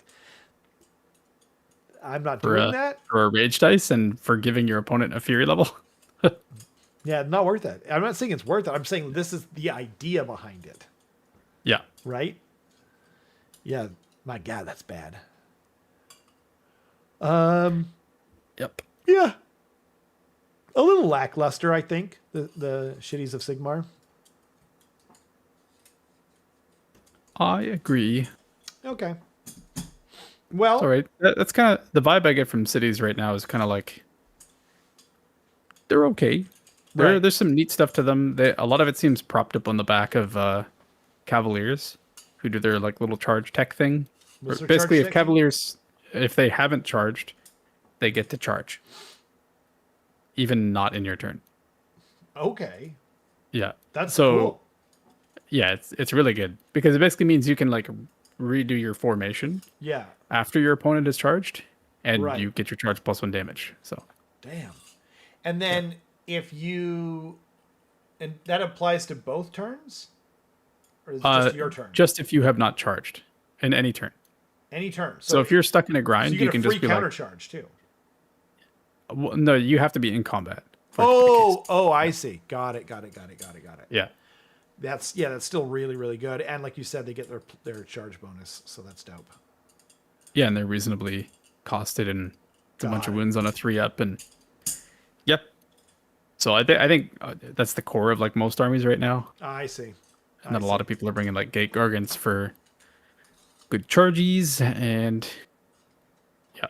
I'm not doing that. For a rage dice and for giving your opponent a fury level. Yeah, not worth it. I'm not saying it's worth it. I'm saying this is the idea behind it. Yeah. Right? Yeah. My God, that's bad. Yep. Yeah. A little lackluster, I think. The Shitties of Sigmar. I agree. Okay. Well, all right. That's kind of the vibe I get from cities right now. Is kind of like they're okay. There's some neat stuff to them. A lot of it seems propped up on the back of Cavaliers, who do their like little charge tech thing. Basically, if Cavaliers, if they haven't charged, they get to charge, even not in your turn. Okay. Yeah. That's so cool. Yeah, it's really good because it basically means you can like redo your formation. Yeah. After your opponent is charged, and you get your charge +1 damage. So. Damn. And then if you, and that applies to both turns, or is it just your turn? Just if you have not charged in any turn. Any turn. So if you're stuck in a grind, you can just be counter like charge too. Well, no, you have to be in combat. I see. Got it. Yeah. That's still really, really good. And like you said, they get their charge bonus, so that's dope. Yeah, and they're reasonably costed, and it's a bunch of wounds on a 3-up, and yep. So I think that's the core of like most armies right now. I see. And then a lot of people are bringing like Gate Gargants for good charges, and yeah.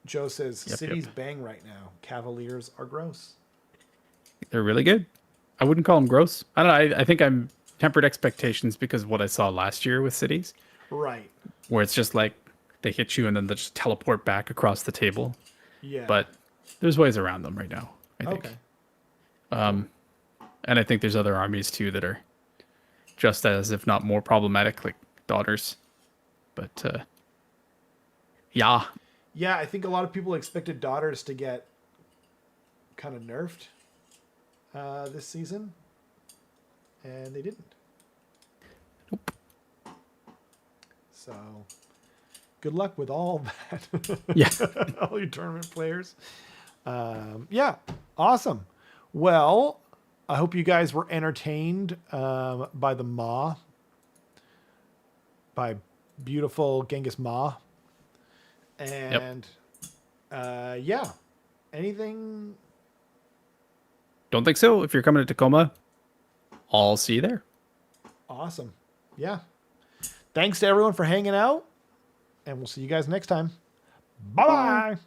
Joe says cities bang right now. Cavaliers are gross. They're really good. I wouldn't call them gross. I don't know. I think I'm tempered expectations because of what I saw last year with cities. Right. Where it's just like they hit you and then they just teleport back across the table. Yeah. But there's ways around them right now, I think. Okay. And I think there's other armies too that are just as, if not more problematic, like Daughters. But yeah. Yeah, I think a lot of people expected Daughters to get kind of nerfed this season, and they didn't. Nope. So, good luck with all that. Yeah. All your tournament players. Yeah, awesome. Well, I hope you guys were entertained by the MOAR, by beautiful Ghengis Mom. And yeah, anything? Don't think so. If you're coming to Tacoma, I'll see you there. Awesome. Yeah. Thanks to everyone for hanging out, and we'll see you guys next time. Bye-bye.